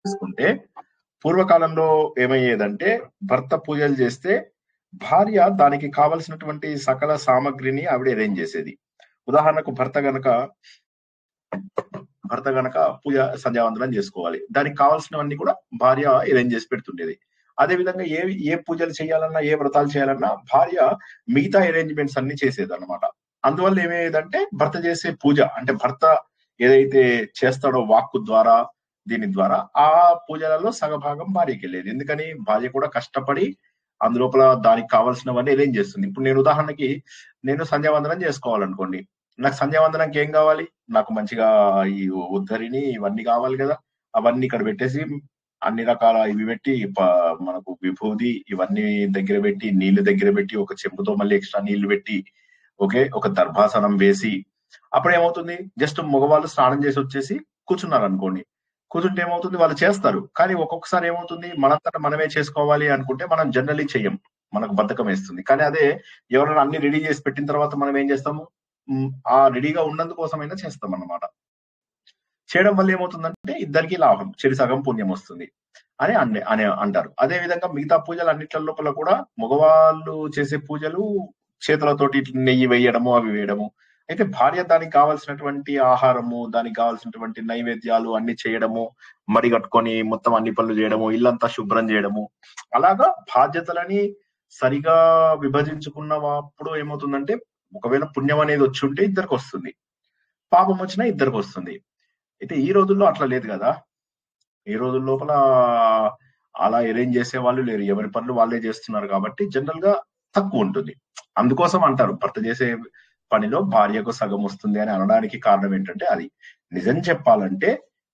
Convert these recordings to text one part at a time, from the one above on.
చేసుకుంటే పూర్వకాలంలో ఏమయ్యేదంటే భర్త పూజలు చేస్తే భార్య దానికి కావలసినటువంటి సకల సామగ్రిని ఆవిడ అరేంజ్ చేసేది. ఉదాహరణకు భర్త గనక పూజ సంధ్యావందనం చేసుకోవాలి, దానికి కావాల్సినవన్నీ కూడా భార్య అరేంజ్ చేసి పెడుతుండేది. అదే విధంగా ఏ పూజలు చేయాలన్నా, ఏ వ్రతాలు చేయాలన్నా భార్య మిగతా అరేంజ్మెంట్స్ అన్ని చేసేది అనమాట. అందువల్ల ఏమయ్యేదంటే భర్త చేసే పూజ అంటే భర్త ఏదైతే చేస్తాడో వాక్కు ద్వారా దీని ద్వారా ఆ పూజలలో సగభాగం భార్యకి వెళ్ళేది. ఎందుకని భార్య కూడా కష్టపడి అందులోపల దానికి కావాల్సినవన్నీ అరేంజ్ చేస్తుంది. ఇప్పుడు నేను ఉదాహరణకి నేను సంధ్యావందనం చేసుకోవాలనుకోండి, నాకు సంధ్యావందనానికి ఏం కావాలి? నాకు మంచిగా ఈ ఉద్ధరిని ఇవన్నీ కావాలి కదా, అవన్నీ ఇక్కడ పెట్టేసి అన్ని రకాల ఇవి పెట్టి మనకు విభూది ఇవన్నీ దగ్గర పెట్టి, నీళ్లు దగ్గర పెట్టి, ఒక చెంబుతో మళ్ళీ ఎక్స్ట్రా నీళ్లు పెట్టి, ఓకే, ఒక దర్భాసనం వేసి, అప్పుడు ఏమవుతుంది, జస్ట్ మగవాళ్ళు స్నానం చేసి వచ్చేసి కూర్చున్నారు అనుకోండి, కూర్చుంటే ఏమవుతుంది, వాళ్ళు చేస్తారు. కానీ ఒక్కొక్కసారి ఏమవుతుంది, మనంతటా మనమే చేసుకోవాలి అనుకుంటే మనం జనరలీ చెయ్యం, మనకు బద్ధకం వేస్తుంది. కానీ అదే ఎవరైనా అన్ని రెడీ చేసి పెట్టిన తర్వాత మనం ఏం చేస్తాము, ఆ రెడీగా ఉన్నందుకోసమైనా చేస్తాం అన్నమాట. చేయడం వల్ల ఏమవుతుందంటే ఇద్దరికి లాభం, చెరి సగం పుణ్యం వస్తుంది అని అంటారు. అదే విధంగా మిగతా పూజలు అన్నిట్ల లోపల కూడా మగవాళ్ళు చేసే పూజలు చేతులతోటి నెయ్యి వేయడము, అవి వేయడము. అయితే భార్య దానికి కావాల్సినటువంటి ఆహారము, దానికి కావాల్సినటువంటి నైవేద్యాలు అన్ని చేయడము, మడి కట్టుకొని మొత్తం అన్ని పనులు చేయడము, ఇల్లంతా శుభ్రం చేయడము, అలాగా బాధ్యతలని సరిగా విభజించుకున్నప్పుడు ఏమవుతుందంటే ఒకవేళ పుణ్యం అనేది వచ్చి ఉంటే ఇద్దరికి వస్తుంది, పాపం వచ్చినా ఇద్దరికి వస్తుంది. అయితే ఈ రోజుల్లో అట్లా లేదు కదా. ఈ రోజుల లోపల అలా అరేంజ్ చేసే వాళ్ళు లేరు, ఎవరి పనులు వాళ్ళే చేస్తున్నారు కాబట్టి జనరల్ గా తక్కువ ఉంటుంది. అందుకోసం అంటారు భర్త చేసే పనిలో భార్యకు సగం వస్తుంది అని అనడానికి కారణం ఏంటంటే అది. నిజం చెప్పాలంటే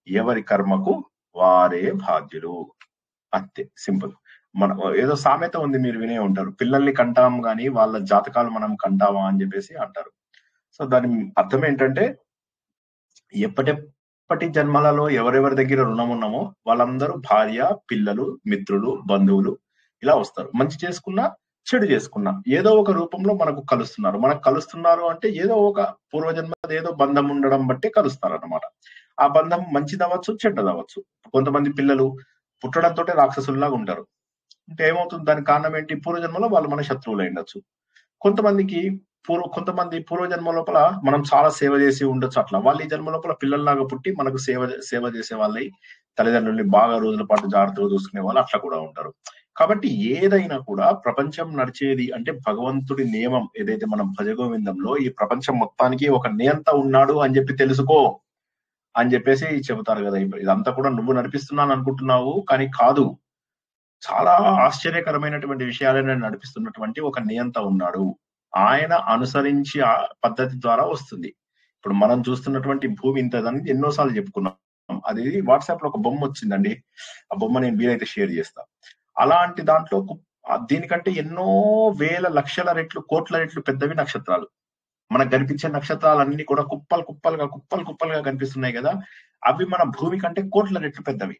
ఎవరి కర్మకు వారే బాధ్యులు, అంతే, సింపుల్. మన ఏదో సామెత ఉంది, మీరు వినే ఉంటారు, పిల్లల్ని కంటాం గాని వాళ్ళ జాతకాలు మనం కంటామా అని చెప్పేసి అంటారు. సో దాని అర్థం ఏంటంటే ఎప్పటి జన్మలలో ఎవరెవరి దగ్గర రుణం ఉన్నామో వాళ్ళందరూ భార్య, పిల్లలు, మిత్రులు, బంధువులు ఇలా వస్తారు. మంచి చేసుకున్నా చెడు చేసుకున్నా ఏదో ఒక రూపంలో మనకు కలుస్తున్నారు. మనకు కలుస్తున్నారు అంటే ఏదో ఒక పూర్వజన్మ ఏదో బంధం ఉండడం బట్టే కలుస్తారు అన్నమాట. ఆ బంధం మంచిదవచ్చు, చెడ్డదవచ్చు. కొంతమంది పిల్లలు పుట్టడంతో రాక్షసుల్లాగా ఉంటారు. అంటే ఏమవుతుంది, దానికి కారణం ఏంటి, పూర్వజన్మలో వాళ్ళు మన శత్రువులు ఉండొచ్చు. కొంతమంది పూర్వజన్మ లోపల మనం చాలా సేవ చేసి ఉండొచ్చు. అట్లా వాళ్ళు ఈ జన్మ లోపల పిల్లల్లాగా పుట్టి మనకు సేవ చేసే వాళ్ళై తల్లిదండ్రుల్ని బాగా రోజుల పాటు జాగ్రత్తగా చూసుకునే వాళ్ళు అట్లా కూడా ఉంటారు. కాబట్టి ఏదైనా కూడా ప్రపంచం నడిచేది అంటే భగవంతుడి నియమం ఏదైతే మనం భజగోవిందంలో ఈ ప్రపంచం మొత్తానికి ఒక నియంత ఉన్నాడు అని చెప్పి తెలుసుకో అని చెప్పేసి చెబుతారు కదా. ఇదంతా కూడా నువ్వు నడిపిస్తున్నాను అనుకుంటున్నావు, కానీ కాదు. చాలా ఆశ్చర్యకరమైనటువంటి విషయాలను నడిపిస్తున్నటువంటి ఒక నియంత ఉన్నాడు. ఆయన అనుసరించి ఆ పద్ధతి ద్వారా వస్తుంది. ఇప్పుడు మనం చూస్తున్నటువంటి భూమి ఇంతదని ఎన్నోసార్లు చెప్పుకున్నాం. అది వాట్సాప్ లో ఒక బొమ్మ వచ్చిందండి, ఆ బొమ్మ నేను వీలైతే షేర్ చేస్తా. అలాంటి దాంట్లో దీనికంటే ఎన్నో వేల లక్షల రెట్లు, కోట్ల రెట్లు పెద్దవి నక్షత్రాలు. మనకు కనిపించే నక్షత్రాలన్నీ కూడా కుప్పలుగా కనిపిస్తున్నాయి కదా, అవి మన భూమి కంటే కోట్ల రెట్లు పెద్దవి.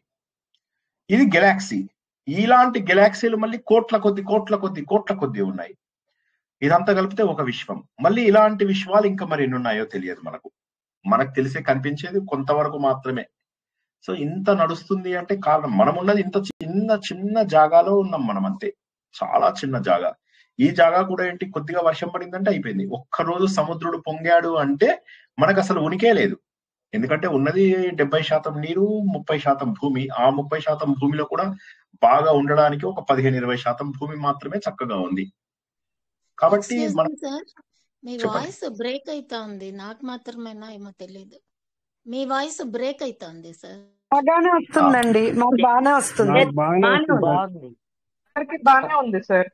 ఇది గెలాక్సీ. ఇలాంటి గెలాక్సీలు మళ్ళీ కోట్ల కొద్ది ఉన్నాయి. ఇదంతా కలిపితే ఒక విశ్వం. మళ్ళీ ఇలాంటి విశ్వాలు ఇంకా మరి ఎన్ని ఉన్నాయో తెలియదు మనకు తెలిసే కనిపించేది కొంతవరకు మాత్రమే. సో ఇంత నడుస్తుంది అంటే కారణం మనం ఉన్నది ఇంత చిన్న జాగాలో ఉన్నాం మనం, అంతే, చాలా చిన్న జాగా. ఈ జాగా కూడా ఏంటి, కొద్దిగా వర్షం పడిందంటే అయిపోయింది. ఒక్కరోజు సముద్రుడు పొంగాడు అంటే మనకు అసలు ఉనికే లేదు. ఎందుకంటే ఉన్నది 70% నీరు, 30% భూమి. ఆ 30% భూమిలో కూడా బాగా ఉండడానికి ఒక 15-20% భూమి మాత్రమే చక్కగా ఉంది. కాబట్టి మీ వాయిస్ బ్రేక్ అవుతా ఉంది, నాకు మాత్రమేనా ఏమో తెలియదు. మీ వాయిస్ బ్రేక్ అవుతుంది సార్. బాగానే వస్తుందండి, మాకు బాగానే వస్తుంది. బాగానే ఉంది సార్.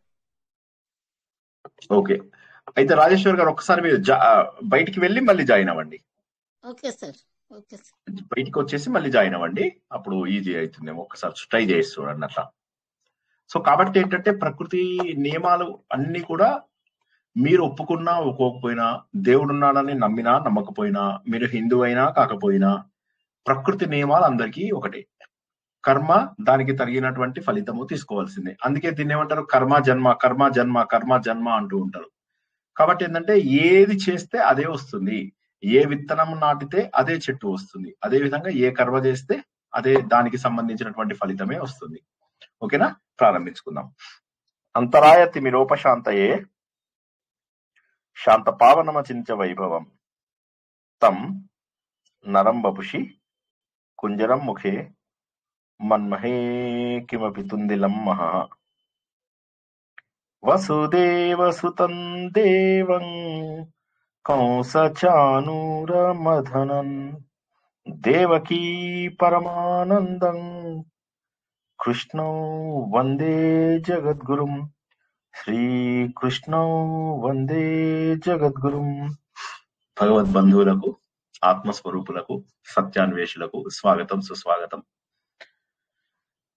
ఓకే, అయితే రాజేశ్వర్ గారు ఒక్కసారి మీరు బయటికి వెళ్ళి మళ్ళీ జాయిన్ అవ్వండి. Okay sir, okay sir. బయటికి వచ్చేసి మళ్ళీ జాయిన్ అవ్వండి, అప్పుడు ఈజీ అవుతుందేమో. ఒక్కసారి ట్రై చేసి చూడండి అట్లా. సో కాబట్టి ఏంటంటే ప్రకృతి నియమాలు అన్ని కూడా మీరు ఒప్పుకున్నా ఒప్పుకోకపోయినా, దేవుడున్నాడని నమ్మినా నమ్మకపోయినా, మీరు హిందూ అయినా కాకపోయినా, ప్రకృతి నియమాలు అందరికీ ఒకటే. కర్మ దానికి తగినటువంటి ఫలితము తీసుకోవాల్సిందే. అందుకే దీన్ని ఏమంటారు, కర్మ జన్మ అంటూ ఉంటారు. కాబట్టి ఏంటంటే ఏది చేస్తే అదే వస్తుంది, ఏ విత్తనం నాటితే అదే చెట్టు వస్తుంది. అదే విధంగా ఏ కర్మ చేస్తే అదే దానికి సంబంధించినటువంటి ఫలితమే వస్తుంది. ఓకేనా, ప్రారంభించుకుందాం. అంతరాయ తిమిరోపశాంతయే శాంత పావనమచించ వైభవం తం నరం వపుషి కుంజరం ముఖే మన్మహే కిమపి తుందిలం మహా వసుదేవసుతం దేవం కంసచానూరమధనం దేవకీ పరమానందం కృష్ణం వందే జగద్గురుం శ్రీకృష్ణం వందే జగద్గురుం. భగవద్బంధువులకు, ఆత్మస్వరూపులకు, సత్యాన్వేషులకు స్వాగతం, సుస్వాగతం.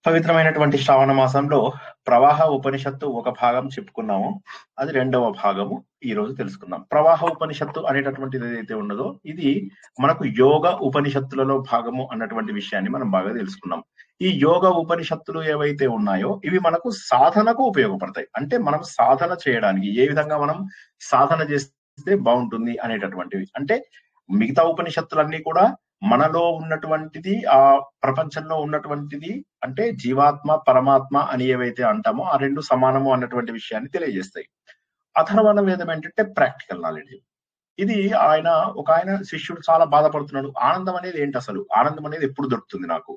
పవిత్రమైనటువంటి శ్రావణ మాసంలో ప్రవాహ ఉపనిషత్తు ఒక భాగం చెప్పుకున్నాము, అది రెండవ భాగము ఈ రోజు తెలుసుకుందాం. ప్రవాహ ఉపనిషత్తు అనేటటువంటిది ఏదైతే ఉన్నదో ఇది మనకు యోగ ఉపనిషత్తులలో భాగము అన్నటువంటి విషయాన్ని మనం బాగా తెలుసుకున్నాం. ఈ యోగ ఉపనిషత్తులు ఏవైతే ఉన్నాయో ఇవి మనకు సాధనకు ఉపయోగపడతాయి. అంటే మనం సాధన చేయడానికి ఏ విధంగా మనం సాధన చేస్తే బాగుంటుంది అనేటటువంటివి. అంటే మిగతా ఉపనిషత్తులన్నీ కూడా మనలో ఉన్నటువంటిది, ఆ ప్రపంచంలో ఉన్నటువంటిది, అంటే జీవాత్మ పరమాత్మ అని ఏవైతే అంటామో ఆ రెండు సమానము అన్నటువంటి విషయాన్ని తెలియజేస్తాయి. అథర్వణ వేదం ఏంటంటే ప్రాక్టికల్ నాలెడ్జ్. ఇది ఒక ఆయన శిష్యుడు చాలా బాధపడుతున్నాడు. ఆనందం అనేది ఏంటి, అసలు ఆనందం అనేది ఎప్పుడు దొరుకుతుంది, నాకు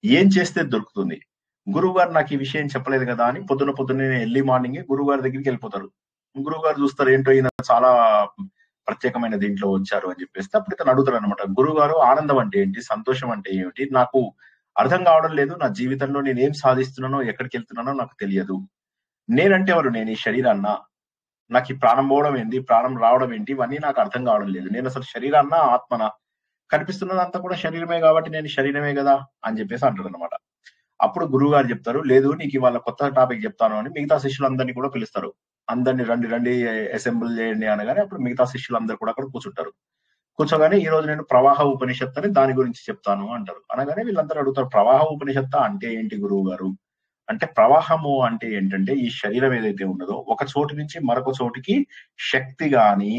ఏం చేస్తే దొరుకుతుంది, గురువు గారు నాకు ఈ విషయం చెప్పలేదు కదా అని పొద్దున్నే ఎర్లీ మార్నింగ్ గురువు గారి దగ్గరికి వెళ్ళిపోతారు. గురువు గారు చూస్తారు, ఏంటో ఈయన చాలా ప్రత్యేకమైన దీంట్లో వచ్చారు అని చెప్పేస్తే అప్పుడు ఇతను అడుగుతాడు అనమాట, గురువు గారు ఆనందం అంటే ఏంటి, సంతోషం అంటే ఏమిటి, నాకు అర్థం కావడం లేదు, నా జీవితంలో నేను ఏం సాధిస్తున్నానో ఎక్కడికి వెళ్తున్నానో నాకు తెలియదు, నేనంటే ఎవరు, నేను ఈ శరీరాన్న, నాకు ఈ ప్రాణం పోవడం ఏంటి, ప్రాణం రావడం ఏంటి, ఇవన్నీ నాకు అర్థం కావడం లేదు, నేను అసలు శరీరాన్న ఆత్మన, కనిపిస్తున్నదంతా కూడా శరీరమే కాబట్టి నేను శరీరమే కదా అని చెప్పేసి అంటాడు అనమాట. అప్పుడు గురువు గారు చెప్తారు, లేదు నీకు ఇవాళ కొత్త టాపిక్ చెప్తాను అని మిగతా శిష్యులందరినీ కూడా పిలుస్తారు. అందరినీ రండి అసెంబ్ల్ చేయండి అనగానే అప్పుడు మిగతా శిష్యులందరూ కూడా అక్కడ కూర్చుంటారు. కూర్చోగానే ఈ రోజు నేను ప్రవాహ ఉపనిషత్తు అని దాని గురించి చెప్తాను అంటారు. అనగానే వీళ్ళందరూ అడుగుతారు, ప్రవాహ ఉపనిషత్తు అంటే ఏంటి గురువు గారు అంటే, ప్రవాహము అంటే ఏంటంటే ఈ శరీరం ఏదైతే ఉన్నదో ఒక చోటు నుంచి మరొక చోటికి శక్తి గాని,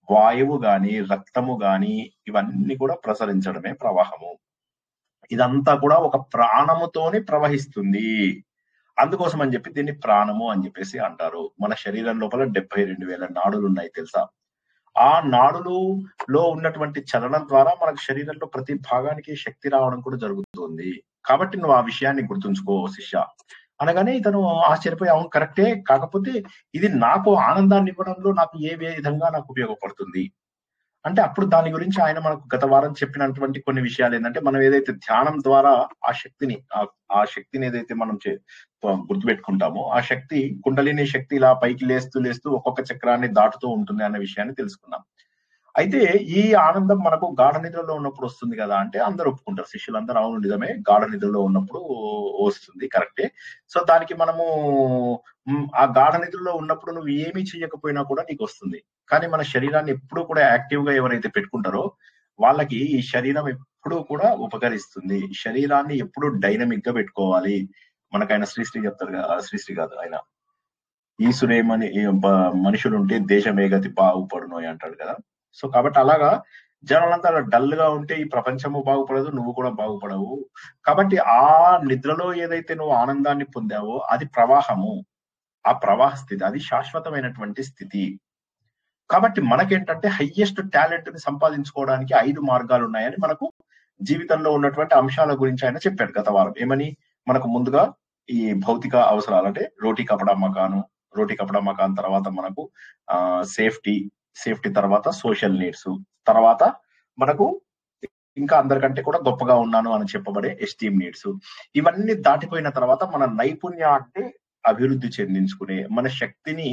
వాయువు గాని, రక్తము గాని ఇవన్నీ కూడా ప్రసరించడమే ప్రవాహము. ఇదంతా కూడా ఒక ప్రాణముతోనే ప్రవహిస్తుంది. అందుకోసం అని చెప్పి దీన్ని ప్రాణము అని చెప్పేసి అంటారు. మన శరీరం లోపల 72,000 నాడులు ఉన్నాయి తెలుసా. ఆ నాడులలో ఉన్నటువంటి చలనం ద్వారా మనకు శరీరంలో ప్రతి భాగానికి శక్తి రావడం కూడా జరుగుతుంది. కాబట్టి నువ్వు ఆ విషయాన్ని గుర్తుంచుకో శిష్య అనగానే ఇతను ఆశ్చర్యపోయి, అవును కరెక్టే, కాకపోతే ఇది నాకు ఆనందాన్ని ఇవ్వడంలో నాకు ఏ విధంగా నాకు ఉపయోగపడుతుంది అంటే, అప్పుడు దాని గురించి ఆయన మనకు గత వారం చెప్పినటువంటి కొన్ని విషయాలు ఏంటంటే, మనం ఏదైతే ధ్యానం ద్వారా ఆ శక్తిని ఏదైతే మనం గుర్తుపెట్టుకుంటామో ఆ శక్తి, కుండలిని శక్తి ఇలా పైకి లేస్తూ ఒక్కొక్క చక్రాన్ని దాటుతూ ఉంటుంది అన్న విషయాన్ని తెలుసుకున్నాం. అయితే ఈ ఆనందం మనకు గాఢ నిద్రలో ఉన్నప్పుడు వస్తుంది కదా అంటే అందరూ ఒప్పుకుంటారు, శిష్యులందరూ అవును నిజమే, గాఢ నిద్రలో ఉన్నప్పుడు వస్తుంది, కరెక్టే. సో దానికి మనము ఆ గాఢ నిద్రలో ఉన్నప్పుడు నువ్వు ఏమీ చేయకపోయినా కూడా నీకు వస్తుంది. కానీ మన శరీరాన్ని ఎప్పుడూ కూడా యాక్టివ్ గా ఎవరైతే పెట్టుకుంటారో వాళ్ళకి ఈ శరీరం ఎప్పుడూ కూడా ఉపకరిస్తుంది. శరీరాన్ని ఎప్పుడూ డైనమిక్ గా పెట్టుకోవాలి. మనకైనా శ్రీశ్రీ చెప్తారు కదా, శ్రీశ్రీ కాదు ఆయన, ఈసురేమని మనుషులు ఉంటే దేశమే గతి బాగుపడును అంటాడు కదా. సో కాబట్టి అలాగా జనాలంతా డల్ గా ఉంటే ఈ ప్రపంచము బాగుపడదు, నువ్వు కూడా బాగుపడవు. కాబట్టి ఆ నిద్రలో ఏదైతే నువ్వు ఆనందాన్ని పొందావో అది ప్రవాహము, ఆ ప్రవాహ స్థితి, అది శాశ్వతమైనటువంటి స్థితి. కాబట్టి మనకేంటంటే హయ్యెస్ట్ టాలెంట్ ని సంపాదించుకోవడానికి 5 మార్గాలు ఉన్నాయని మనకు జీవితంలో ఉన్నటువంటి అంశాల గురించి ఆయన చెప్పాడు గత వారం. ఏమని, మనకు ముందుగా ఈ భౌతిక అవసరాలు అంటే రోటీ కపడా మకాన్ తర్వాత మనకు సేఫ్టీ తర్వాత సోషల్ నీడ్స్, తర్వాత మనకు ఇంకా అందరికంటే కూడా గొప్పగా ఉన్నాను అని చెప్పబడే ఎస్టీమ్ నీడ్స్. ఇవన్నీ దాటిపోయిన తర్వాత మన నైపుణ్యాన్ని అభివృద్ధి చెందించుకునే, మన శక్తిని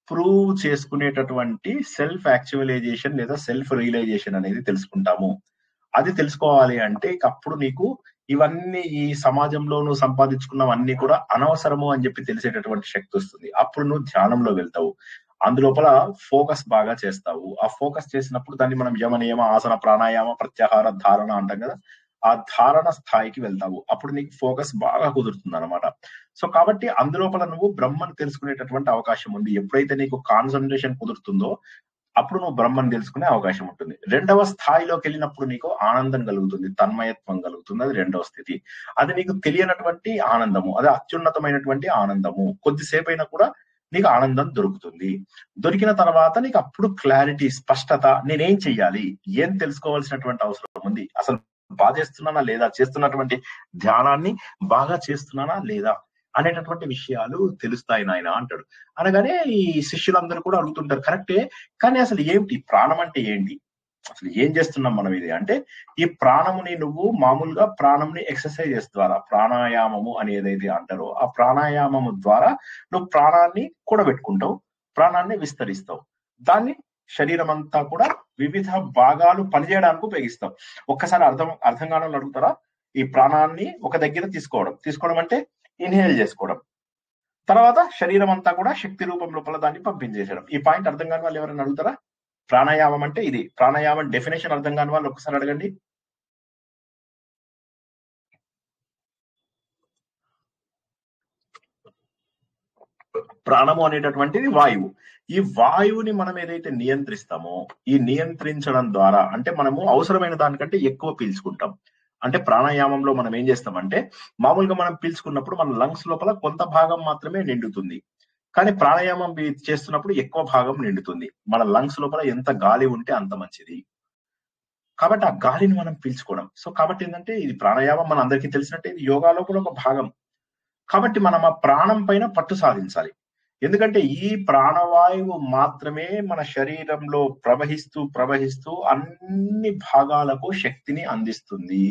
ప్రూవ్ చేసుకునేటటువంటి సెల్ఫ్ యాక్చువలైజేషన్ లేదా సెల్ఫ్ రియలైజేషన్ అనేది తెలుసుకుంటాము. అది తెలుసుకోవాలి అంటే అప్పుడు నీకు ఇవన్నీ ఈ సమాజంలో నువ్వు సంపాదించుకున్నవన్నీ కూడా అనవసరము అని చెప్పి తెలిసేటటువంటి శక్తి వస్తుంది. అప్పుడు నువ్వు ధ్యానంలో వెళ్తావు, అందులోపల ఫోకస్ బాగా చేస్తావు. ఆ ఫోకస్ చేసినప్పుడు దాన్ని మనం యమ నియమ ఆసన ప్రాణాయామ ప్రత్యాహార ధారణ అంటాం కదా, ఆ ధారణ స్థాయికి వెళ్తావు. అప్పుడు నీకు ఫోకస్ బాగా కుదురుతుంది అనమాట. సో కాబట్టి అందులోపల నువ్వు బ్రహ్మను తెలుసుకునేటటువంటి అవకాశం ఉంది. ఎప్పుడైతే నీకు కాన్సన్ట్రేషన్ కుదురుతుందో అప్పుడు నువ్వు బ్రహ్మను తెలుసుకునే అవకాశం ఉంటుంది. రెండవ స్థాయిలోకి వెళ్ళినప్పుడు నీకు ఆనందం కలుగుతుంది, తన్మయత్వం కలుగుతుంది. అది రెండవ స్థితి. అది నీకు తెలియనటువంటి ఆనందము, అది అత్యున్నతమైనటువంటి ఆనందము. కొద్దిసేపు అయినా కూడా నీకు ఆనందం దొరుకుతుంది. దొరికిన తర్వాత నీకు అప్పుడు క్లారిటీ, స్పష్టత, నేనేం చెయ్యాలి, ఏం తెలుసుకోవాల్సినటువంటి అవసరం ఉంది, అసలు బాగా చేస్తున్నానా లేదా, చేస్తున్నటువంటి ధ్యానాన్ని బాగా చేస్తున్నానా లేదా అనేటటువంటి విషయాలు తెలుస్తాయి నాయన అంటాడు. అనగానే ఈ శిష్యులందరూ కూడా అడుగుతుంటారు, కరెక్టే, కానీ అసలు ఏంటి ప్రాణం అంటే ఏంటి, అసలు ఏం చేస్తున్నాం మనం ఇది అంటే, ఈ ప్రాణముని నువ్వు మామూలుగా ప్రాణంని ఎక్సర్సైజెస్ ద్వారా, ప్రాణాయామము అని ఏదైతే అంటారో ఆ ప్రాణాయామము ద్వారా నువ్వు ప్రాణాన్ని కూడబెట్టుకుంటావు, ప్రాణాన్ని విస్తరిస్తావు, దాన్ని శరీరం అంతా కూడా వివిధ భాగాలు పనిచేయడానికి ఉపయోగిస్తావు. ఒక్కసారి అర్థం కావాలని అడుగుతారా? ఈ ప్రాణాన్ని ఒక దగ్గర తీసుకోవడం అంటే ఇన్హేల్ చేసుకోవడం, తర్వాత శరీరం అంతా కూడా శక్తి రూపం లోపల దాన్ని పంపించేయడం. ఈ పాయింట్ అర్థం కాని వాళ్ళు ఎవరైనా అడుగుతారా? ప్రాణాయామం అంటే ఇది. ప్రాణాయామం డెఫినేషన్ అర్థం కాని వాళ్ళు ఒకసారి అడగండి. ప్రాణము అనేటటువంటిది వాయువు. ఈ వాయువుని మనం ఏదైతే నియంత్రిస్తామో, ఈ నియంత్రించడం ద్వారా అంటే మనము అవసరమైన దానికంటే ఎక్కువ పీల్చుకుంటాం. అంటే ప్రాణాయామంలో మనం ఏం చేస్తామంటే, మామూలుగా మనం పీల్చుకున్నప్పుడు మన లంగ్స్ లోపల కొంత భాగం మాత్రమే నిండుతుంది, కానీ ప్రాణాయామం చేస్తున్నప్పుడు ఎక్కువ భాగం నిండుతుంది. మన లంగ్స్ లోపల ఎంత గాలి ఉంటే అంత మంచిది. కాబట్టి ఆ గాలిని మనం పీల్చుకోవడం. సో కాబట్టి ఏంటంటే ఇది ప్రాణాయామం మన అందరికీ తెలిసినట్టే ఇది యోగాలో కూడా ఒక భాగం. కాబట్టి మనం ఆ ప్రాణం పైన పట్టు సాధించాలి. ఎందుకంటే ఈ ప్రాణవాయువు మాత్రమే మన శరీరంలో ప్రవహిస్తూ అన్ని భాగాలకు శక్తిని అందిస్తుంది.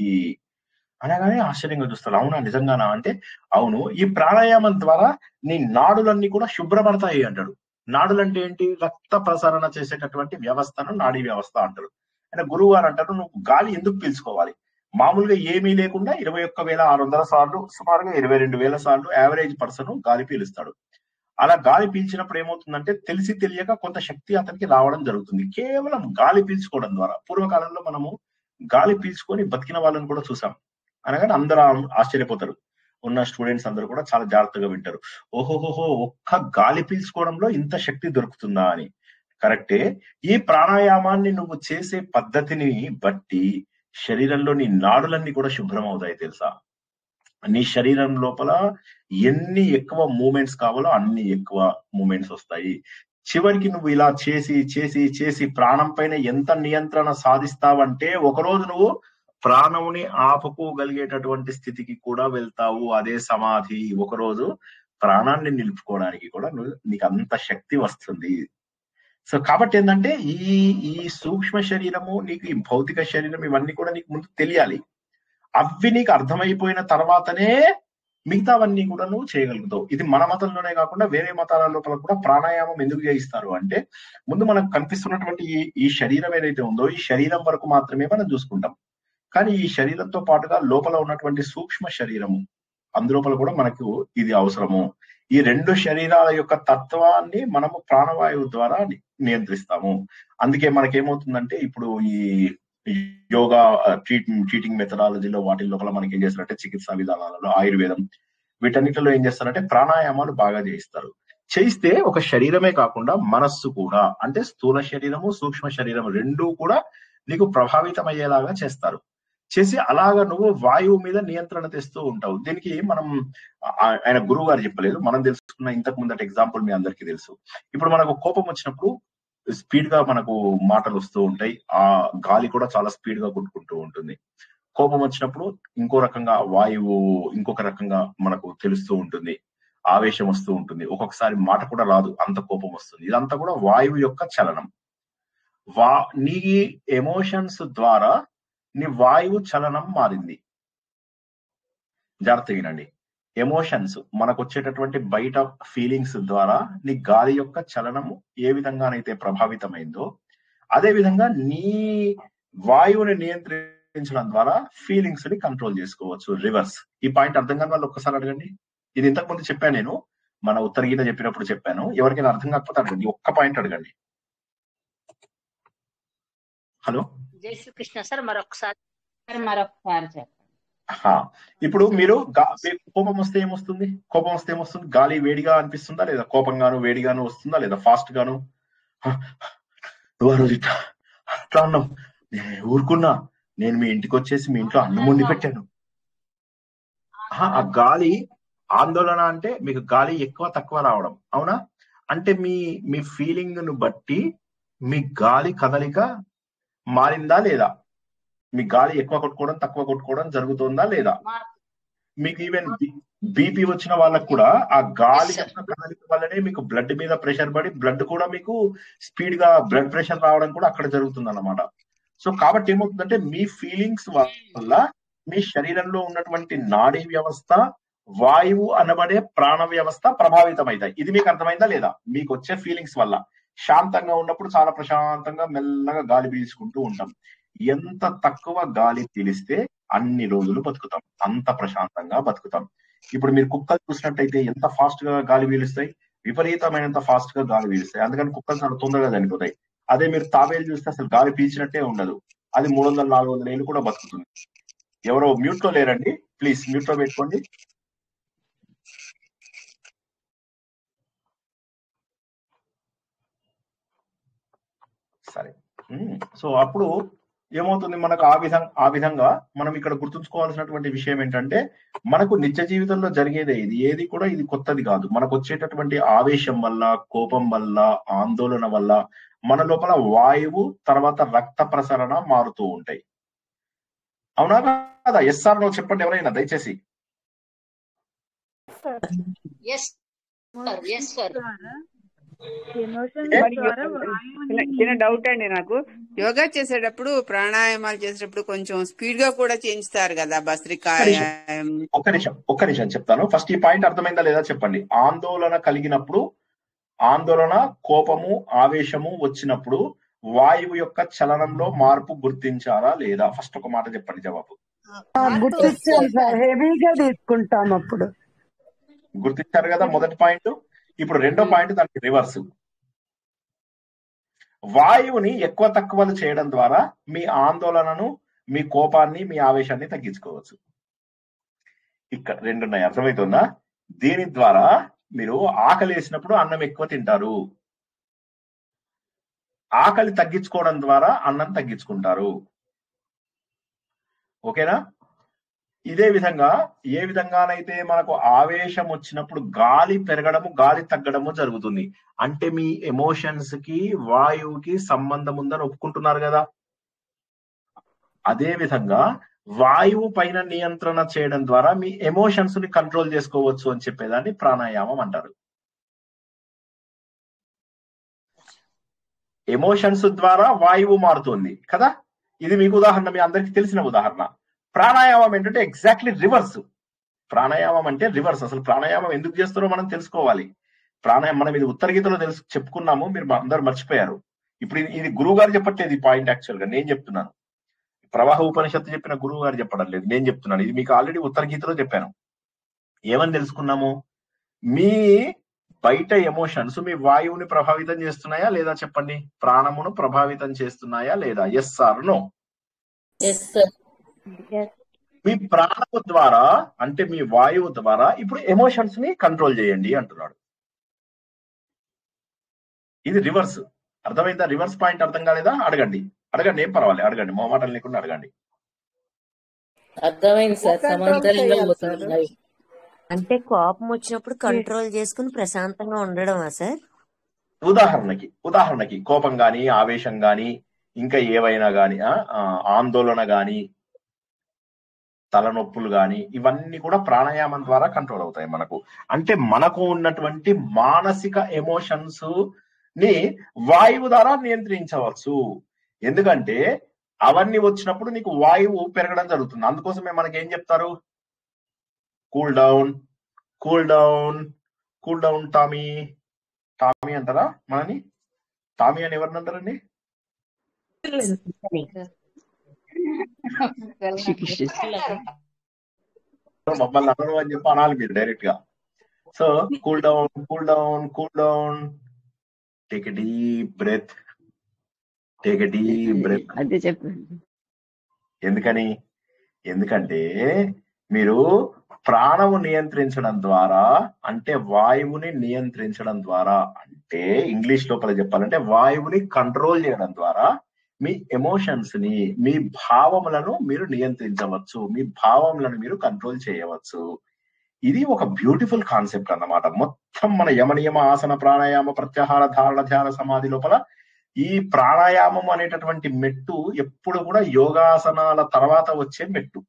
అనగానే ఆశ్చర్యంగా చూస్తారు, అవునా నిజంగానా అంటే అవును. ఈ ప్రాణాయామం ద్వారా నీ నాడులన్నీ కూడా శుభ్రపడతాయి అంటాడు. నాడులు అంటే ఏంటి? రక్త ప్రసరణ చేసేటటువంటి వ్యవస్థను నాడీ వ్యవస్థ అంటారు. అంటే గురువు గారు అంటారు, నువ్వు గాలి ఎందుకు పీల్చుకోవాలి? మామూలుగా ఏమీ లేకుండా 21,600 సార్లు, సుమారుగా 22,000 సార్లు యావరేజ్ పర్సన్ గాలి పీలుస్తాడు. అలా గాలి పీల్చినప్పుడు ఏమవుతుందంటే తెలిసి తెలియక కొంత శక్తి అతనికి రావడం జరుగుతుంది, కేవలం గాలి పీల్చుకోవడం ద్వారా. పూర్వకాలంలో మనము గాలి పీల్చుకొని బతికిన వాళ్ళని కూడా చూసాం. అనగానే అందరూ ఆశ్చర్యపోతారు. ఉన్న స్టూడెంట్స్ అందరూ కూడా చాలా జాగ్రత్తగా వింటారు. ఓహోహోహో, ఒక్క గాలి పీల్చుకోవడంలో ఇంత శక్తి దొరుకుతుందా అని. కరెక్టే. ఈ ప్రాణాయామాన్ని నువ్వు చేసే పద్ధతిని బట్టి శరీరంలోని నాడులన్నీ కూడా శుభ్రం అవుతాయి తెలుసా. నీ శరీరం లోపల ఎన్ని ఎక్కువ మూమెంట్స్ కావాలో అన్ని ఎక్కువ మూమెంట్స్ వస్తాయి. చివరికి నువ్వు ఇలా చేసి చేసి చేసి ప్రాణం పైన ఎంత నియంత్రణ సాధిస్తావంటే ఒకరోజు నువ్వు ప్రాణముని ఆపుకోగలిగేటటువంటి స్థితికి కూడా వెళ్తావు. అదే సమాధి. ఒకరోజు ప్రాణాన్ని నిలుపుకోవడానికి కూడా నీకు అంత శక్తి వస్తుంది. సో కాబట్టి ఏంటంటే ఈ సూక్ష్మ శరీరము, నీకు ఈ భౌతిక శరీరం, ఇవన్నీ కూడా నీకు ముందు తెలియాలి. అవి నీకు అర్థమైపోయిన తర్వాతనే మిగతావన్నీ కూడా నువ్వు చేయగలుగుతావు. ఇది మన మతంలోనే కాకుండా వేరే మతాల లోపల కూడా ప్రాణాయామం ఎందుకు చేయిస్తారు అంటే, ముందు మనకు కనిపిస్తున్నటువంటి ఈ శరీరం ఏదైతే ఉందో ఈ శరీరం వరకు మాత్రమే మనం చూసుకుంటాం. కానీ ఈ శరీరంతో పాటుగా లోపల ఉన్నటువంటి సూక్ష్మ శరీరము, అందులోపల కూడా మనకు ఇది అవసరము. ఈ రెండు శరీరాల యొక్క తత్వాన్ని మనము ప్రాణవాయువు ద్వారా నియంత్రిస్తాము. అందుకే మనకేమవుతుందంటే ఇప్పుడు ఈ యోగా ట్రీటింగ్ మెథడాలజీలో వాటి లోపల మనకి ఏం చేస్తారంటే, చికిత్సా విధానాలలో, ఆయుర్వేదం, వీటన్నిటిలో ఏం చేస్తారంటే ప్రాణాయామాలు బాగా చేయిస్తారు. చేయిస్తే ఒక శరీరమే కాకుండా మనస్సు కూడా, అంటే స్థూల శరీరము సూక్ష్మ శరీరం రెండూ కూడా నీకు ప్రభావితం అయ్యేలాగా చేస్తారు. చేసి అలాగా నువ్వు వాయువు మీద నియంత్రణ తెస్తూ ఉంటావు. దీనికి మనం ఆయన గురువు గారు చెప్పలేదు, మనం తెలుసుకున్న ఇంతకు ముందటి ఎగ్జాంపుల్ మీ అందరికీ తెలుసు. ఇప్పుడు మనకు కోపం వచ్చినప్పుడు స్పీడ్ గా మనకు మాటలు వస్తూ ఉంటాయి, ఆ గాలి కూడా చాలా స్పీడ్ గా కొట్టుకుంటూ ఉంటుంది. కోపం వచ్చినప్పుడు ఇంకో రకంగా వాయువు ఇంకొక రకంగా మనకు తెలుస్తూ ఉంటుంది, ఆవేశం వస్తూ ఉంటుంది, ఒక్కొక్కసారి మాట కూడా రాదు, అంత కోపం వస్తుంది. ఇదంతా కూడా వాయువు యొక్క చలనం. నీ ఎమోషన్స్ ద్వారా నీ వాయువు చలనం మారింది. జాగ్రత్త వినండి. ఎమోషన్స్ మనకు వచ్చేటటువంటి బయట ఫీలింగ్స్ ద్వారా నీ గాలి యొక్క చలనము ఏ విధంగానైతే ప్రభావితమైందో, అదే విధంగా నీ వాయువుని నియంత్రించడం ద్వారా ఫీలింగ్స్ ని కంట్రోల్ చేసుకోవచ్చు, రివర్స్. ఈ పాయింట్ అర్థం కాని వాళ్ళు ఒక్కసారి అడగండి. ఇది ఇంతకు ముందు చెప్పాను, నేను మన ఉత్తర గీత చెప్పినప్పుడు చెప్పాను. ఎవరికైనా అర్థం కాకపోతే అడగండి, ఒక్క పాయింట్ అడగండి. హలో, జై శ్రీకృష్ణ సార్. మరొకసారి చెప్పండి. ఇప్పుడు మీరు కోపం వస్తే ఏమొస్తుంది? గాలి వేడిగా అనిపిస్తుందా లేదా? కోపంగాను వేడిగాను వస్తుందా లేదా? ఫాస్ట్ గాను నువ్వు ఆ రోజు ఇట్లా అట్లా ఉన్నావు, నేను ఊరుకున్నా, నేను మీ ఇంటికి వచ్చేసి మీ ఇంట్లో అన్నం వండి పెట్టాను. ఆ గాలి ఆందోళన అంటే మీకు గాలి ఎక్కువ తక్కువ రావడం, అవునా? అంటే మీ ఫీలింగ్ ను బట్టి మీ గాలి కదలిక మారిందా లేదా? మీ గాలి ఎక్కువ కొట్టుకోవడం తక్కువ కొట్టుకోవడం జరుగుతుందా లేదా? మీకు ఈవెన్ బీపీ వచ్చిన వాళ్ళకు కూడా ఆ గాలి యొక్క కదలిక వల్లనే మీకు బ్లడ్ మీద ప్రెషర్ పడి బ్లడ్ కూడా మీకు స్పీడ్ గా బ్లడ్ ప్రెషర్ రావడం కూడా అక్కడ జరుగుతుంది అన్నమాట. సో కాబట్టి ఏమవుతుందంటే మీ ఫీలింగ్స్ వల్ల మీ శరీరంలో ఉన్నటువంటి నాడీ వ్యవస్థ, వాయువు అనబడే ప్రాణ వ్యవస్థ ప్రభావితం అవుతాయి. ఇది మీకు అర్థమైందా లేదా? మీకు వచ్చే ఫీలింగ్స్ వల్ల శాంతంగా ఉన్నప్పుడు చాలా ప్రశాంతంగా మెల్లగా గాలి పీల్చుకుంటూ ఉంటాం. ఎంత తక్కువ గాలి పీలిస్తే అన్ని రోజులు బతుకుతాం, అంత ప్రశాంతంగా బతుకుతాం. ఇప్పుడు మీరు కుక్కలు చూసినట్టయితే ఎంత ఫాస్ట్ గా గాలి పీలుస్తాయి, విపరీతమైనంత ఫాస్ట్ గా గాలి పీలుస్తాయి. అందుకని కుక్కలు చాలా తొందరగా చనిపోతాయి. అదే మీరు తాబేలు చూస్తే అసలు గాలి పీల్చినట్టే ఉండదు, అది 300-400 ఏళ్ళు కూడా బతుకుతుంది. ఎవరో మ్యూట్ లో లేరండి, ప్లీజ్ మ్యూట్ లో పెట్టుకోండి. సరే. సో అప్పుడు ఏమవుతుంది మనకు ఆ విధంగా మనం ఇక్కడ గుర్తుంచుకోవాల్సినటువంటి విషయం ఏంటంటే, మనకు నిత్య జీవితంలో జరిగేదే ఇది, ఏది కూడా ఇది కొత్తది కాదు. మనకు వచ్చేటటువంటి ఆవేశం వల్ల, కోపం వల్ల, ఆందోళన వల్ల మన లోపల వాయువు తర్వాత రక్త ప్రసరణ మారుతూ ఉంటాయి. అవునా కదా? ఎస్ఆర్ నో చెప్పండి ఎవరైనా దయచేసి. చిన్న డౌట్ అండి నాకు. యోగా చేసేటప్పుడు ప్రాణాయామాలు చేసేటప్పుడు కొంచెం స్పీడ్ గా కూడా చేయించుతారు కదా భస్త్రికాయ. ఒక్క నిమిషం చెప్తాను. ఫస్ట్ ఈ పాయింట్ అర్థమైందా లేదా చెప్పండి. ఆందోళన కలిగినప్పుడు, ఆందోళన, కోపము, ఆవేశము వచ్చినప్పుడు వాయువు యొక్క చలనంలో మార్పు గుర్తించారా లేదా? ఫస్ట్ ఒక మాట చెప్పండి జవాబు. గుర్తించాం సార్, హెవీగా తీసుకుంటాం అప్పుడు. గుర్తించారు కదా మొదటి పాయింట్. ఇప్పుడు రెండో పాయింట్ దానికి రివర్స్. వాయువుని ఎక్కువ తక్కువలు చేయడం ద్వారా మీ ఆందోళనను, మీ కోపాన్ని, మీ ఆవేశాన్ని తగ్గించుకోవచ్చు. ఇక్కడ రెండున్నాయి, అర్థమవుతుందా? దీని ద్వారా మీరు ఆకలి వేసినప్పుడు అన్నం ఎక్కువ తింటారు, ఆకలి తగ్గించుకోవడం ద్వారా అన్నం తగ్గించుకుంటారు. ఓకేనా? ఇదే విధంగా ఏ విధంగానైతే మనకు ఆవేశం వచ్చినప్పుడు గాలి పెరగడము, గాలి తగ్గడము జరుగుతుంది. అంటే మీ ఎమోషన్స్ కి వాయువుకి సంబంధం ఉందని ఒప్పుకుంటున్నారు కదా. అదే విధంగా వాయువు పైన నియంత్రణ చేయడం ద్వారా మీ ఎమోషన్స్ ని కంట్రోల్ చేసుకోవచ్చు అని చెప్పేదాన్ని ప్రాణాయామం అంటారు. ఎమోషన్స్ ద్వారా వాయువు మారుతుంది కదా. ఇది మీకు ఉదాహరణ, మీ అందరికి తెలిసిన ఉదాహరణ. ప్రాణాయామం ఏంటంటే ఎగ్జాక్ట్లీ రివర్స్. ప్రాణాయామం అంటే రివర్స్. అసలు ప్రాణాయామం ఎందుకు చేస్తారో మనం తెలుసుకోవాలి. ప్రాణాయామం మనం ఇది ఉత్తర గీతలో చెప్పుకున్నాము, మీరు అందరు మర్చిపోయారు. ఇప్పుడు ఇది గురువు గారు చెప్పట్లేదు ఈ పాయింట్, యాక్చువల్ గా నేను చెప్తున్నాను. ప్రవాహ ఉపనిషత్తు చెప్పిన గురువు గారు చెప్పడం లేదు, నేను చెప్తున్నాను. ఇది మీకు ఆల్రెడీ ఉత్తర గీతలో చెప్పాను. ఏమని తెలుసుకున్నాము? మీ బయట ఎమోషన్స్ మీ వాయువుని ప్రభావితం చేస్తున్నాయా లేదా చెప్పండి. ప్రాణమును ప్రభావితం చేస్తున్నాయా లేదా? Yes or no? మీ ప్రాణము ద్వారా అంటే మీ వాయువు ద్వారా ఇప్పుడు ఎమోషన్స్ ని కంట్రోల్ చేయండి అంటున్నాడు. ఇది రివర్స్. అర్థమైందా? రివర్స్ పాయింట్ అర్థం కాలేదా? అడగండి, ఏం పర్వాలేదు, అడగండి, మొహమాటం లేకుండా అడగండి. అర్థమైంది సార్. అంటే కోపం వచ్చినప్పుడు కంట్రోల్ చేసుకుని ప్రశాంతంగా ఉండడమా సార్? ఉదాహరణకి కోపం గాని, ఆవేశం గాని, ఇంకా ఏవైనా గాని, ఆందోళన గాని, తలనొప్పులు గాని, ఇవన్నీ కూడా ప్రాణాయామం ద్వారా కంట్రోల్ అవుతాయి మనకు. అంటే మనకు ఉన్నటువంటి మానసిక ఎమోషన్స్ ని వాయువు ద్వారా నియంత్రించవచ్చు. ఎందుకంటే అవన్నీ వచ్చినప్పుడు నీకు వాయువు పెరగడం జరుగుతుంది. అందుకోసమే మనకి ఏం చెప్తారు? Cool down, cool down, cool down Tommy. Tommy అంటారా మనని? టామీ అని ఎవరిని అంటారండి? మమ్మల్ని అనరు అని చెప్పి అనాలి మీరు డైరెక్ట్ గా. So cool down, cool down, cool down, take a deep breath, take a deep breath. అదే చెప్పండి. ఎందుకంటే మీరు ప్రాణము నియంత్రించడం ద్వారా, అంటే వాయువుని నియంత్రించడం ద్వారా, అంటే ఇంగ్లీష్ లోపల చెప్పాలంటే వాయువుని కంట్రోల్ చేయడం ద్వారా మీ ఎమోషన్స్ ని, మీ భావములను మీరు నియంత్రించవచ్చు, మీ భావములను మీరు కంట్రోల్ చేయవచ్చు. ఇది ఒక బ్యూటిఫుల్ కాన్సెప్ట్ అన్నమాట. మొత్తం మన యమనియమ ఆసన ప్రాణాయామ ప్రత్యాహార ధారణ ధ్యాన సమాధి లోపల ఈ ప్రాణాయామం అనేటటువంటి మెట్టు ఎప్పుడు కూడా యోగాసనాల తర్వాత వచ్చే మెట్టు.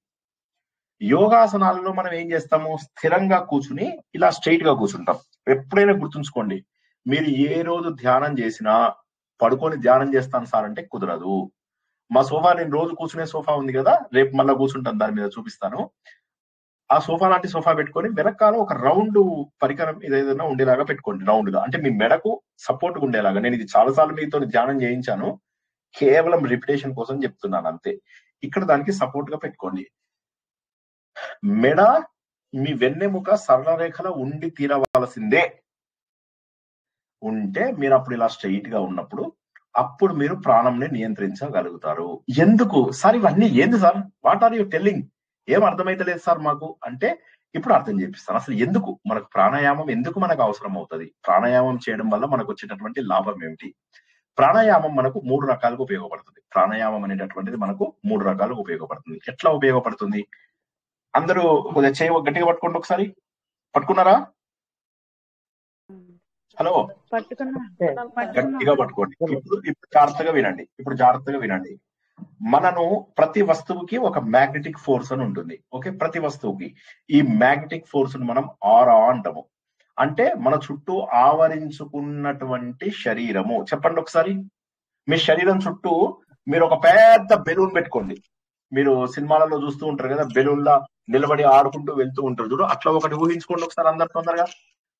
యోగాసనాలలో మనం ఏం చేస్తాము, స్థిరంగా కూర్చుని ఇలా స్ట్రైట్ గా కూర్చుంటాం. ఎప్పుడైనా గుర్తుంచుకోండి, మీరు ఏ రోజు ధ్యానం చేసినా పడుకొని ధ్యానం చేస్తాను సార్ అంటే కుదరదు. మా సోఫా, నేను రోజు కూర్చునే సోఫా ఉంది కదా, రేపు మళ్ళీ కూర్చుంటాను, దాని మీద చూపిస్తాను. ఆ సోఫా లాంటి సోఫా పెట్టుకొని వెనకాల ఒక రౌండ్ పరికరం ఏదైనా ఉండేలాగా పెట్టుకోండి, రౌండ్ గా, అంటే మీ మెడకు సపోర్ట్ ఉండేలాగా. నేను ఇది చాలాసార్లు మీతో ధ్యానం చేయించాను, కేవలం రిపిటేషన్ కోసం చెప్తున్నాను అంతే. ఇక్కడ దానికి సపోర్ట్ గా పెట్టుకోండి. మెడ మీ వెన్నెముక సరళ రేఖలో ఉండి తీరవలసిందే. ఉంటే మీరు అప్పుడు ఇలా స్ట్రైట్ గా ఉన్నప్పుడు అప్పుడు మీరు ప్రాణంని నియంత్రించగలుగుతారు. ఎందుకు సార్ ఇవన్నీ ఏంది sir, what are you telling, ఏం అర్థమైతలేదు సార్ మాకు అంటే, ఇప్పుడు అర్థం చేపిస్తాను. అసలు ఎందుకు మనకు ప్రాణాయామం ఎందుకు మనకు అవసరం అవుతుంది, ప్రాణాయామం చేయడం వల్ల మనకు వచ్చేటటువంటి లాభం ఏమిటి. ప్రాణాయామం మనకు 3 రకాలుగా ఉపయోగపడుతుంది. ప్రాణాయామం అనేటటువంటిది మనకు 3 రకాలుగా ఉపయోగపడుతుంది. ఎట్లా ఉపయోగపడుతుంది? అందరూ కొద్దిగా చేయ గట్టిగా పట్టుకోండి ఒకసారి. పట్టుకున్నారా? హలో, గట్టిగా పట్టుకోండి. ఇప్పుడు జాగ్రత్తగా వినండి. మనను ప్రతి వస్తువుకి ఒక మ్యాగ్నెటిక్ ఫోర్స్ అని ఉంటుంది. ఓకే, ప్రతి వస్తువుకి ఈ మ్యాగ్నెటిక్ ఫోర్స్ మనం ఆరా అంటాము. అంటే మన చుట్టూ ఆవరించుకున్నటువంటి శరీరము. చెప్పండి ఒకసారి, మీ శరీరం చుట్టూ మీరు ఒక పెద్ద బెలూన్ పెట్టుకోండి. మీరు సినిమాలలో చూస్తూ ఉంటారు కదా, బెలూన్లా నిలబడి ఆడుకుంటూ వెళ్తూ ఉంటారు చూడు, అట్లా ఒకటి ఊహించుకోండి ఒకసారి. అందరు తొందరగా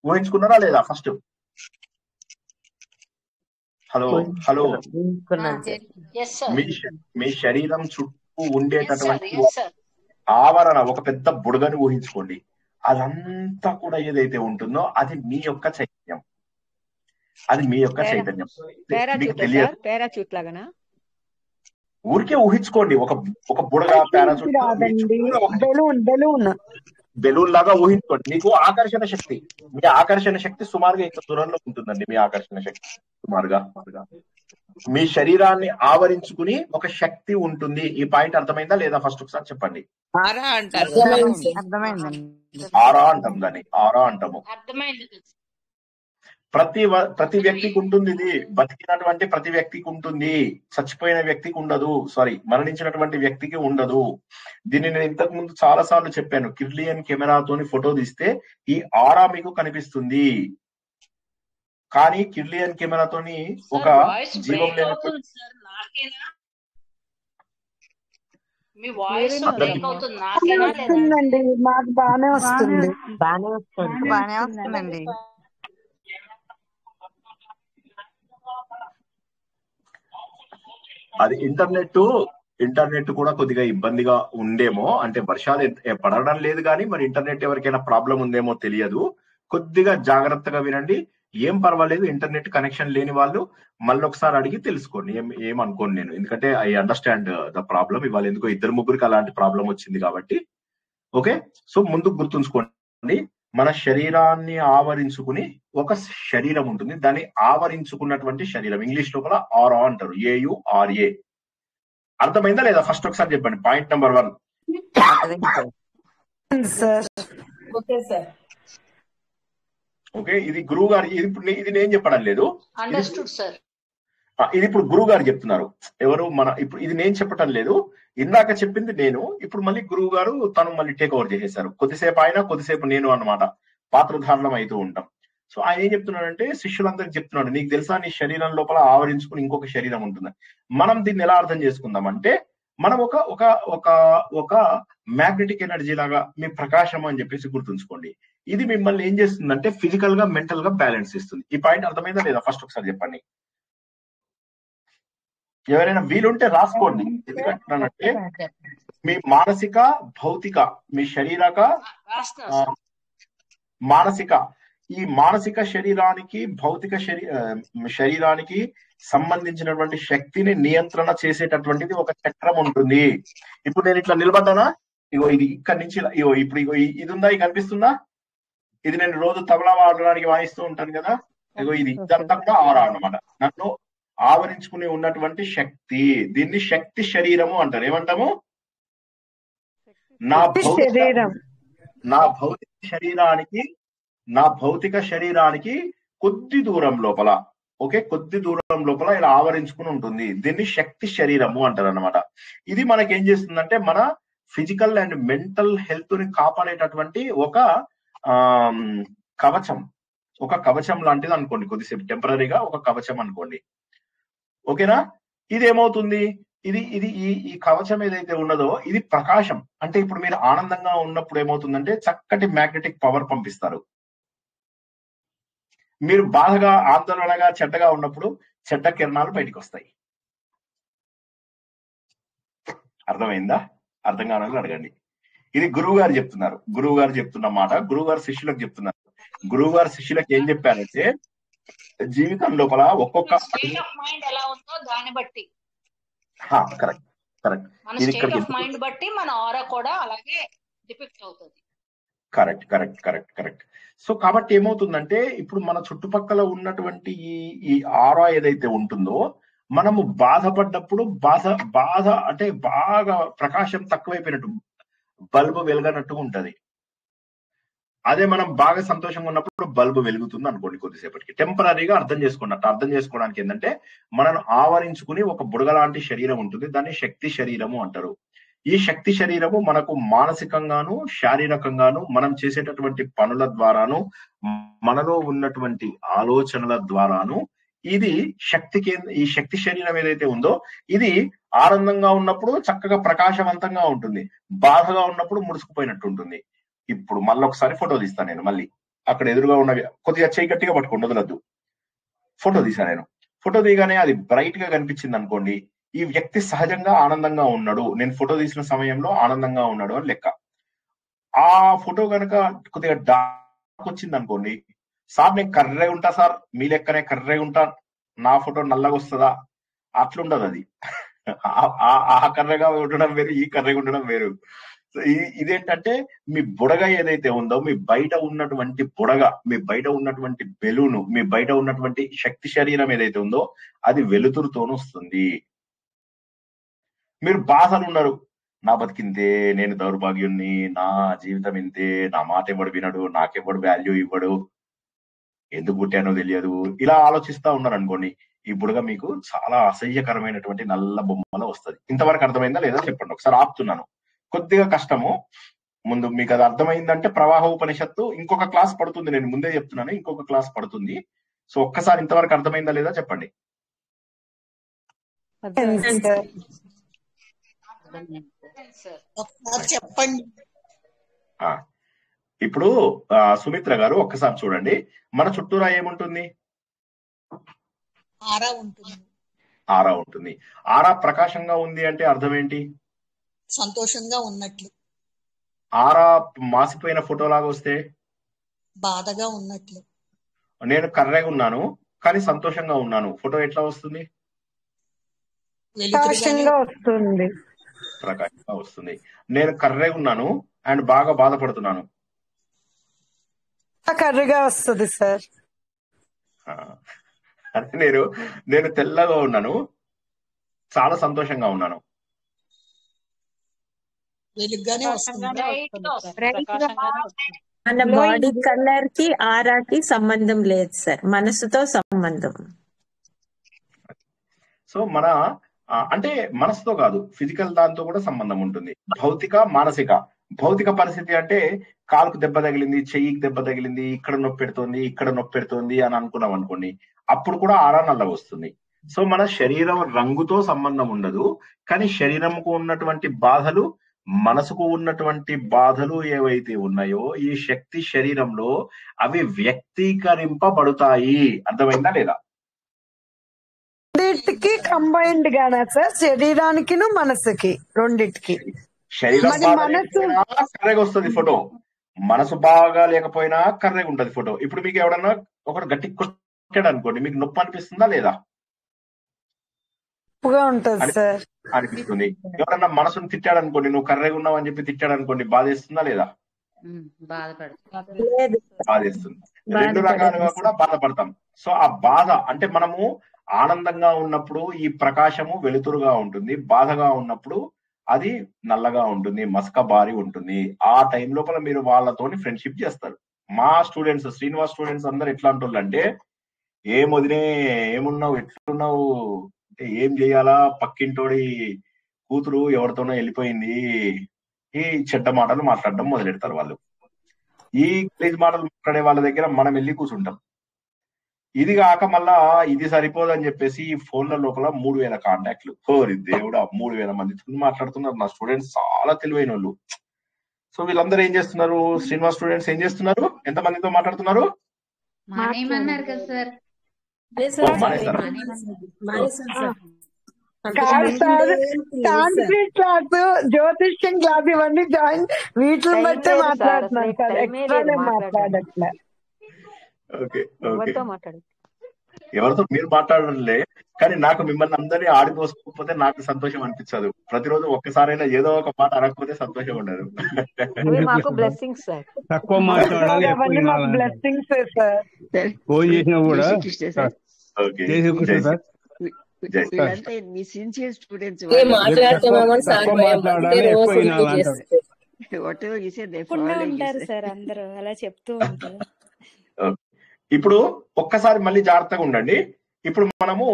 ఊహించుకున్నారా లేదా? ఫస్ట్ హలో హలో, మీ శరీరం చుట్టూ ఉండేటటువంటి ఆవరణ, ఒక పెద్ద బుడగని ఊహించుకోండి. అదంతా కూడా ఏదైతే ఉంటుందో అది మీ యొక్క చైతన్యం, అది మీ యొక్క చైతన్యం. మీకు తెలియదు, పారాచూట్ లాగానా? ఊరికే ఊహించుకోండి. ఒక బుడగ, బెలూన్ లాగా ఊహించుకోండి. మీకు ఆకర్షణ శక్తి, మీ ఆకర్షణ శక్తి సుమారుగా ఇంత దూరంలో ఉంటుందండి. మీ ఆకర్షణ శక్తి సుమారుగా మీ శరీరాన్ని ఆవరించుకుని ఒక శక్తి ఉంటుంది. ఈ పాయింట్ అర్థమైందా లేదా? ఫస్ట్ ఒకసారి చెప్పండి. ఆరా అంటారు, ఆరా అంటాం దాన్ని, ఆరా అంటాము. ప్రతి వ్యక్తికి ఉంటుంది ఇది. బతికినటువంటి ప్రతి వ్యక్తికి ఉంటుంది, చచ్చిపోయిన వ్యక్తికి ఉండదు. మరణించినటువంటి వ్యక్తికి ఉండదు. దీన్ని నేను ఇంతకు ముందు చాలా సార్లు చెప్పాను. కిర్లియన్ కెమెరాతోని ఫోటో తీస్తే ఈ ఆరా మీకు కనిపిస్తుంది, కానీ కిర్లియన్ కెమెరాతోని ఒక జీవం లేనటువంటి మాకు బానే వస్తుంది. అది ఇంటర్నెట్ కూడా కొద్దిగా ఇబ్బందిగా ఉందేమో. అంటే వర్షాలు పడడం లేదు కానీ మరి ఇంటర్నెట్ ఎవరికైనా ప్రాబ్లం ఉందేమో తెలియదు. కొద్దిగా జాగ్రత్తగా వినండి. ఏం పర్వాలేదు, ఇంటర్నెట్ కనెక్షన్ లేని వాళ్ళు మళ్ళీ ఒకసారి అడిగి తెలుసుకోండి. ఏమనుకోండి నేను, ఎందుకంటే ఐ అండర్స్టాండ్ ద ప్రాబ్లం. ఇవాళ ఎందుకో 2-3 అలాంటి ప్రాబ్లం వచ్చింది కాబట్టి. ఓకే, సో ముందుకు గుర్తుంచుకోండి, మన శరీరాన్ని ఆవరించుకుని ఒక శరీరం ఉంటుంది. దాన్ని ఆవరించుకున్నటువంటి శరీరం ఇంగ్లీష్ లోపల ఆరా అంటారు, AURA. అర్థమైందా లేదా? ఫస్ట్ ఒకసారి చెప్పండి. Point number 1. ఓకే, ఇది గురువు గారు, ఇది నేను చెప్పడం లేదు, ఇది ఇప్పుడు గురువు గారు చెప్తున్నారు. ఎవరు ఇప్పుడు ఇది నేను చెప్పటం లేదు, ఇందాక చెప్పింది నేను. ఇప్పుడు మళ్ళీ గురువు గారు తను మళ్ళీ టేక్ ఓవర్ చేసేసారు. కొద్దిసేపు ఆయన, కొద్దిసేపు నేను అన్నమాట, పాత్రధారణం అవుతూ ఉంటాం. సో ఆయన ఏం చెప్తున్నాడంటే, శిష్యులందరికి చెప్తున్నాడు, నీకు తెలుసా నీ శరీరం లోపల ఆవరించుకుని ఇంకొక శరీరం ఉంటుంది. మనం దీన్ని ఎలా అర్థం చేసుకుందాం అంటే, మనం ఒక మ్యాగ్నెటిక్ ఎనర్జీ లాగా మీ ప్రకాశం అని చెప్పేసి గుర్తుంచుకోండి. ఇది మిమ్మల్ని ఏం చేస్తుందంటే ఫిజికల్ గా, మెంటల్ గా బ్యాలెన్స్ ఇస్తుంది. ఈ పాయింట్ అర్థమైందా లేదా? ఫస్ట్ ఒకసారి చెప్పండి. ఎవరైనా వీలుంటే రాసుకోండి. ఎందుకంటే మీ మానసిక, భౌతిక, మీ శారీరక, మానసిక, ఈ మానసిక శరీరానికి, భౌతిక శరీరానికి సంబంధించినటువంటి శక్తిని నియంత్రణ చేసేటటువంటిది ఒక చక్రం ఉంటుంది. ఇప్పుడు నేను ఇట్లా నిలబడ్డానా, ఇది ఇక్కడి నుంచి ఇప్పుడు ఇది ఉందా, ఇది కనిపిస్తుందా? ఇది నేను రోజు తబలా వాడడానికి వాయిస్తూ ఉంటాను కదా. ఇగో ఇది ఇదంతా కూడా ఆరా అన్నమాట. నన్ను ఆవరించుకుని ఉన్నటువంటి శక్తి, దీన్ని శక్తి శరీరము అంటారు. ఏమంటాము? నా శరీరం భౌతిక శరీరానికి కొద్ది దూరం లోపల, ఓకే, కొద్ది దూరం లోపల ఇలా ఆవరించుకుని ఉంటుంది. దీన్ని శక్తి శరీరము అంటారు అనమాట. ఇది మనకి ఏం చేస్తుందంటే మన ఫిజికల్ అండ్ మెంటల్ హెల్త్ ని కాపాడేటటువంటి ఒక కవచం లాంటిది అనుకోండి. కొద్దిసేపు టెంపరీగా ఒక కవచం అనుకోండి, ఓకేనా? ఇది ఏమవుతుంది, ఇది ఇది ఈ కవచం ఏదైతే ఉన్నదో ఇది ప్రకాశం. అంటే ఇప్పుడు మీరు ఆనందంగా ఉన్నప్పుడు ఏమవుతుందంటే చక్కటి మ్యాగ్నెటిక్ పవర్ పంపిస్తారు. మీరు బాధగా ఆందోళనగా చెడ్డగా ఉన్నప్పుడు చెడ్డ కిరణాలు బయటకు వస్తాయి. అర్థమైందా? అర్థం కావాలని అడగండి. ఇది గురువు గారు చెప్తున్నారు. గురువు గారు చెప్తున్న మాట గురువు గారు శిష్యులకు చెప్తున్నారు. గురువు గారు శిష్యులకు ఏం చెప్పారంటే జీవితం లోపల ఒక్కొక్క స్టేట్ ఆఫ్ మైండ్ ఎలా ఉందో దాన్ని బట్టి, కరెక్ట్ మన స్టేట్ ఆఫ్ మైండ్ బట్టి మన ఆరా కూడా అలాగే డిపిక్ట్ అవుతుంది. కరెక్ట్. సో కాబట్టి ఏమవుతుందంటే ఇప్పుడు మన చుట్టుపక్కల ఉన్నటువంటి ఈ ఆరా ఏదైతే ఉంటుందో మనము బాధపడ్డప్పుడు బాధ అంటే బాగా ప్రకాశం తక్కువైపోయినట్టు, బల్బు వెలగనట్టుగా ఉంటది. అదే మనం బాగా సంతోషంగా ఉన్నప్పుడు బల్బు వెలుగుతుంది అనుకోండి కొద్దిసేపటికి. టెంపరీగా అర్థం చేసుకోవడానికి ఏంటంటే మనను ఆవరించుకుని ఒక బుడగ లాంటి శరీరం ఉంటుంది. దాన్ని శక్తి శరీరము అంటారు. ఈ శక్తి శరీరము మనకు మానసికంగాను శారీరకంగాను మనం చేసేటటువంటి పనుల ద్వారాను మనలో ఉన్నటువంటి ఆలోచనల ద్వారాను ఇది ఈ శక్తి శరీరం ఏదైతే ఉందో ఇది ఆనందంగా ఉన్నప్పుడు చక్కగా ప్రకాశవంతంగా ఉంటుంది, బాధగా ఉన్నప్పుడు ముడుచుకుపోయినట్టు ఉంటుంది. ఇప్పుడు మళ్ళీ ఒకసారి ఫోటో తీస్తాను నేను. మళ్ళీ అక్కడ ఎదురుగా ఉన్న కొద్దిగా చేయి గట్టిగా పట్టుకోండి, వదలద్దు. ఫోటో తీసాను నేను. ఫోటో తీయగానే అది బ్రైట్ గా కనిపించింది అనుకోండి, ఈ వ్యక్తి సహజంగా ఆనందంగా ఉన్నాడు, నేను ఫోటో తీసిన సమయంలో ఆనందంగా ఉన్నాడు అని లెక్క. ఆ ఫోటో కనుక కొద్దిగా డార్క్ వచ్చింది అనుకోండి, సార్ నేను కర్రే ఉంటా సార్, మీ లెక్కనే కర్రే ఉంటా, నా ఫోటో నల్లగా వస్తుందా? అట్లుండదు అది. ఆ కర్రగా ఉండడం వేరు, ఈ కర్రగా ఉండడం వేరు. ఇదేంటంటే మీ బుడగ ఏదైతే ఉందో, మీ బయట ఉన్నటువంటి బుడగ, మీ బయట ఉన్నటువంటి బెలూను, మీ బయట ఉన్నటువంటి శక్తి శరీరం ఏదైతే ఉందో అది వెలుతురుతోను వస్తుంది. మీరు బాధలు ఉన్నారు, నా బతికింతే, నేను దౌర్భాగ్యుణ్ణి, నా జీవితం ఇంతే, నా మాట ఎవడు వినడు, నాకెవడు వాల్యూ ఇవ్వడు, ఎందుకు పుట్టానో తెలియదు, ఇలా ఆలోచిస్తా ఉన్నారు అనుకోండి, ఈ బుడగ మీకు చాలా అసహ్యకరమైనటువంటి నల్ల బొమ్మలో వస్తుంది. ఇంతవరకు అర్థమైందా లేదా చెప్పండి. ఒకసారి ఆపుతున్నాను, కొద్దిగా కష్టము. ముందు మీకు అది అర్థమైందంటే ప్రవాహ ఉపనిషత్తు ఇంకొక క్లాస్ పడుతుంది, నేను ముందే చెప్తున్నాను, ఇంకొక క్లాస్ పడుతుంది. సో ఒక్కసారి ఇంతవరకు అర్థమైందా లేదా చెప్పండి. చెప్పండి. ఇప్పుడు సుమిత్ర గారు ఒక్కసారి చూడండి, మన చుట్టూరా ఏముంటుంది? ఆరా ఉంటుంది. ఆరా ప్రకాశంగా ఉంది అంటే అర్థం ఏంటి? సంతోషంగా ఉన్నట్లు. ఆరా మాసిపోయిన ఫోటో లాగా వస్తే బాధగా ఉన్నట్లు. నేను కర్రెగా ఉన్నాను కానీ సంతోషంగా ఉన్నాను, ఫోటో ఎట్లా వస్తుంది? ప్రకాశంగా వస్తుంది. ప్రకాశంగా వస్తుంది. నేను కర్రెగా ఉన్నాను అండ్ బాగా బాధపడుతున్నాను, కర్రీగా వస్తుంది సార్. అంటే నేను తెల్లగా ఉన్నాను, చాలా సంతోషంగా ఉన్నాను, మన బాడీ కలర్ కి ఆరాకి సంబంధం లేదు సార్, మనసుతో సంబంధం. సో మన అంటే మనసుతో కాదు, ఫిజికల్ దాంతో కూడా సంబంధం ఉంటుంది. భౌతిక మానసిక. భౌతిక పరిస్థితి అంటే కాలుకు దెబ్బ తగిలింది, చెయ్యికి దెబ్బ తగిలింది, ఇక్కడ నొప్పి పెడుతోంది, ఇక్కడ నొప్పి పెడుతోంది అని అనుకున్నాం అనుకోండి, అప్పుడు కూడా ఆరా నల్లగా వస్తుంది. సో మన శరీరం రంగుతో సంబంధం ఉండదు, కానీ శరీరంకు ఉన్నటువంటి బాధలు, మనసుకు ఉన్నటువంటి బాధలు ఏవైతే ఉన్నాయో ఈ శక్తి శరీరంలో అవి వ్యక్తీకరింపబడతాయి. అర్థమైందా లేదా? రెండింటికి కంబైన్డ్ గానా సార్? శరీరానికి మనసుకి రెండింటికి. శరీరం కర్రెగా వస్తుంది ఫోటో, మనసు బాగా లేకపోయినా కర్రెగా ఉంటది ఫోటో. ఇప్పుడు మీకు ఎవడన్నా ఒకటి గట్టి కొట్టాడు అనుకోండి, మీకు నొప్పి అనిపిస్తుందా లేదా? అనిపిస్తుంది. ఎవరన్నా మనసును తిట్టాడు అనుకోండి, నువ్వు కర్రెగా ఉన్నావు అని చెప్పి తిట్టాడు అనుకోండి, బాధేస్తుందా లేదా? బాధేస్తుంది. రెండు రకాలుగా కూడా బాధపడతాం. సో ఆ బాధ అంటే మనము ఆనందంగా ఉన్నప్పుడు ఈ ప్రకాశము వెలుతురుగా ఉంటుంది, బాధగా ఉన్నప్పుడు అది నల్లగా ఉంటుంది, మసక బారి ఉంటుంది. ఆ టైం లోపల మీరు వాళ్ళతోని ఫ్రెండ్షిప్ చేస్తారు. మా స్టూడెంట్స్, శ్రీనివాస్ స్టూడెంట్స్ అందరు ఎట్లా అంటున్నారు అంటే, ఏం వదినే, ఏమున్నావు, ఎట్లున్నావు, ఏం చేయాలా, పక్కింటోడి కూతురు ఎవరితోనో వెళ్ళిపోయింది, ఈ చెడ్డ మాటలు మాట్లాడడం మొదలెడతారు వాళ్ళు. ఈ గలీజ్ మాటలు మాట్లాడే వాళ్ళ దగ్గర మనం వెళ్ళి కూర్చుంటాం. ఇది కాక మళ్ళా ఇది సరిపోదని చెప్పేసి ఈ ఫోన్ల లోపల 3000 కాంటాక్ట్లు. కోరి దేవుడా, 3000 మందితో మాట్లాడుతున్నారు. నా స్టూడెంట్స్ చాలా తెలివైన వాళ్ళు. సో వీళ్ళందరూ ఏం చేస్తున్నారు, శ్రీనివాస్ స్టూడెంట్స్ ఏం చేస్తున్నారు, ఎంత మందితో మాట్లాడుతున్నారు? మానేమన్నారు కదా సార్. మానేస్తారా? కాదు సార్, సాంస్క్రిట్ క్లాస్, జ్యోతిష్యం క్లాస్ ఇవన్నీ జాయిన్ వీటిని బట్టే మాట్లాడుతున్నాను సార్, ఎక్స్ట్రానే మాట్లాడట్లే. ఓకే ఓకే, ఎవరితో మీరు మాట్లాడలే, కానీ నాకు మిమ్మల్ని అందరినీ ఆడిపోసుకోకపోతే నాకు సంతోషం అనిపించదు. ప్రతిరోజు ఒక్కసారైనా ఏదో ఒక మాట అనకపోతే సంతోషం ఉండదు. మాకు బ్లెస్సింగ్స్ సార్. తక్కువ మాట్లాడాలి, అవన్నీ మాకు బ్లెస్సింగ్స్ సార్. ఫోన్ చేసినా కూడా ఓకే, వీళ్ళంతా మీ సిన్సియర్ స్టూడెంట్స్. ఉంటారు సార్, అందరూ అలా చెప్తూ ఉంటారు. ఇప్పుడు ఒక్కసారి మళ్ళీ జాగ్రత్తగా ఉండండి. ఇప్పుడు మనము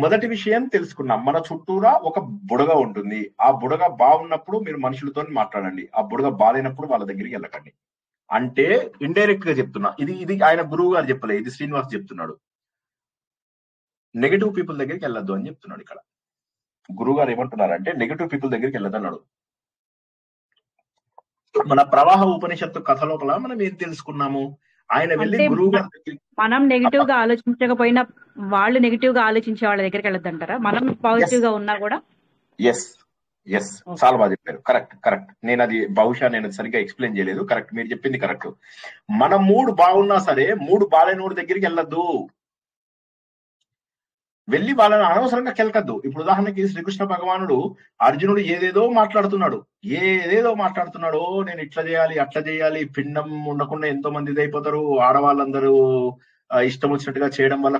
మొదటి విషయం తెలుసుకున్నాం, మన చుట్టూరా ఒక బుడగ ఉంటుంది. ఆ బుడగ బాగున్నప్పుడు మీరు మనుషులతో మాట్లాడండి, ఆ బుడగ బాగాలేనప్పుడు వాళ్ళ దగ్గరికి వెళ్ళకండి. అంటే ఇండైరెక్ట్ గా చెప్తున్నా, ఇది ఆయన గురువు గారు చెప్పలే, ఇది శ్రీనివాస్ చెప్తున్నాడు. నెగటివ్ పీపుల్ దగ్గరికి వెళ్ళొద్దు అని చెప్తున్నాడు. ఇక్కడ గురువు గారు ఏమంటున్నారంటే నెగటివ్ పీపుల్ దగ్గరికి వెళ్ళొద్దు అన్నాడు. మన ప్రవాహ ఉపనిషత్తు కథ లోపల మనం ఏం తెలుసుకున్నాము, ఆయన వెళ్ళి గురువు గారి దగ్గరికి, మనం నెగిటివ్ గా ఆలోచించకపోయినా వాళ్ళు నెగిటివ్ గా ఆలోచించే వాళ్ళ దగ్గరికి వెళ్ళొద్దు అంటారా, మనం పాజిటివ్ గా ఉన్నా కూడా? ఎస్ ఎస్, చాలా బాగా చెప్పారు. Correct correct. నేను అది బహుశా నేను సరిగ్గా ఎక్స్ప్లెయిన్ చేయలేదు. కరెక్ట్, మీరు చెప్పింది కరెక్ట్. మన మూడు బాగున్నా సరే మూడు బాలేనోడి దగ్గరికి వెళ్ళొద్దు, వెళ్ళి వాళ్ళని అనవసరంగా కెలకద్దు. ఇప్పుడు ఉదాహరణకి శ్రీకృష్ణ భగవానుడు అర్జునుడు ఏదేదో మాట్లాడుతున్నాడు, నేను ఇట్లా చేయాలి అట్లా చేయాలి, పిండం ఉండకుండా ఎంతో మంది ఇదైపోతారు, ఆడవాళ్ళందరూ ఇష్టం వచ్చినట్టుగా చేయడం వల్ల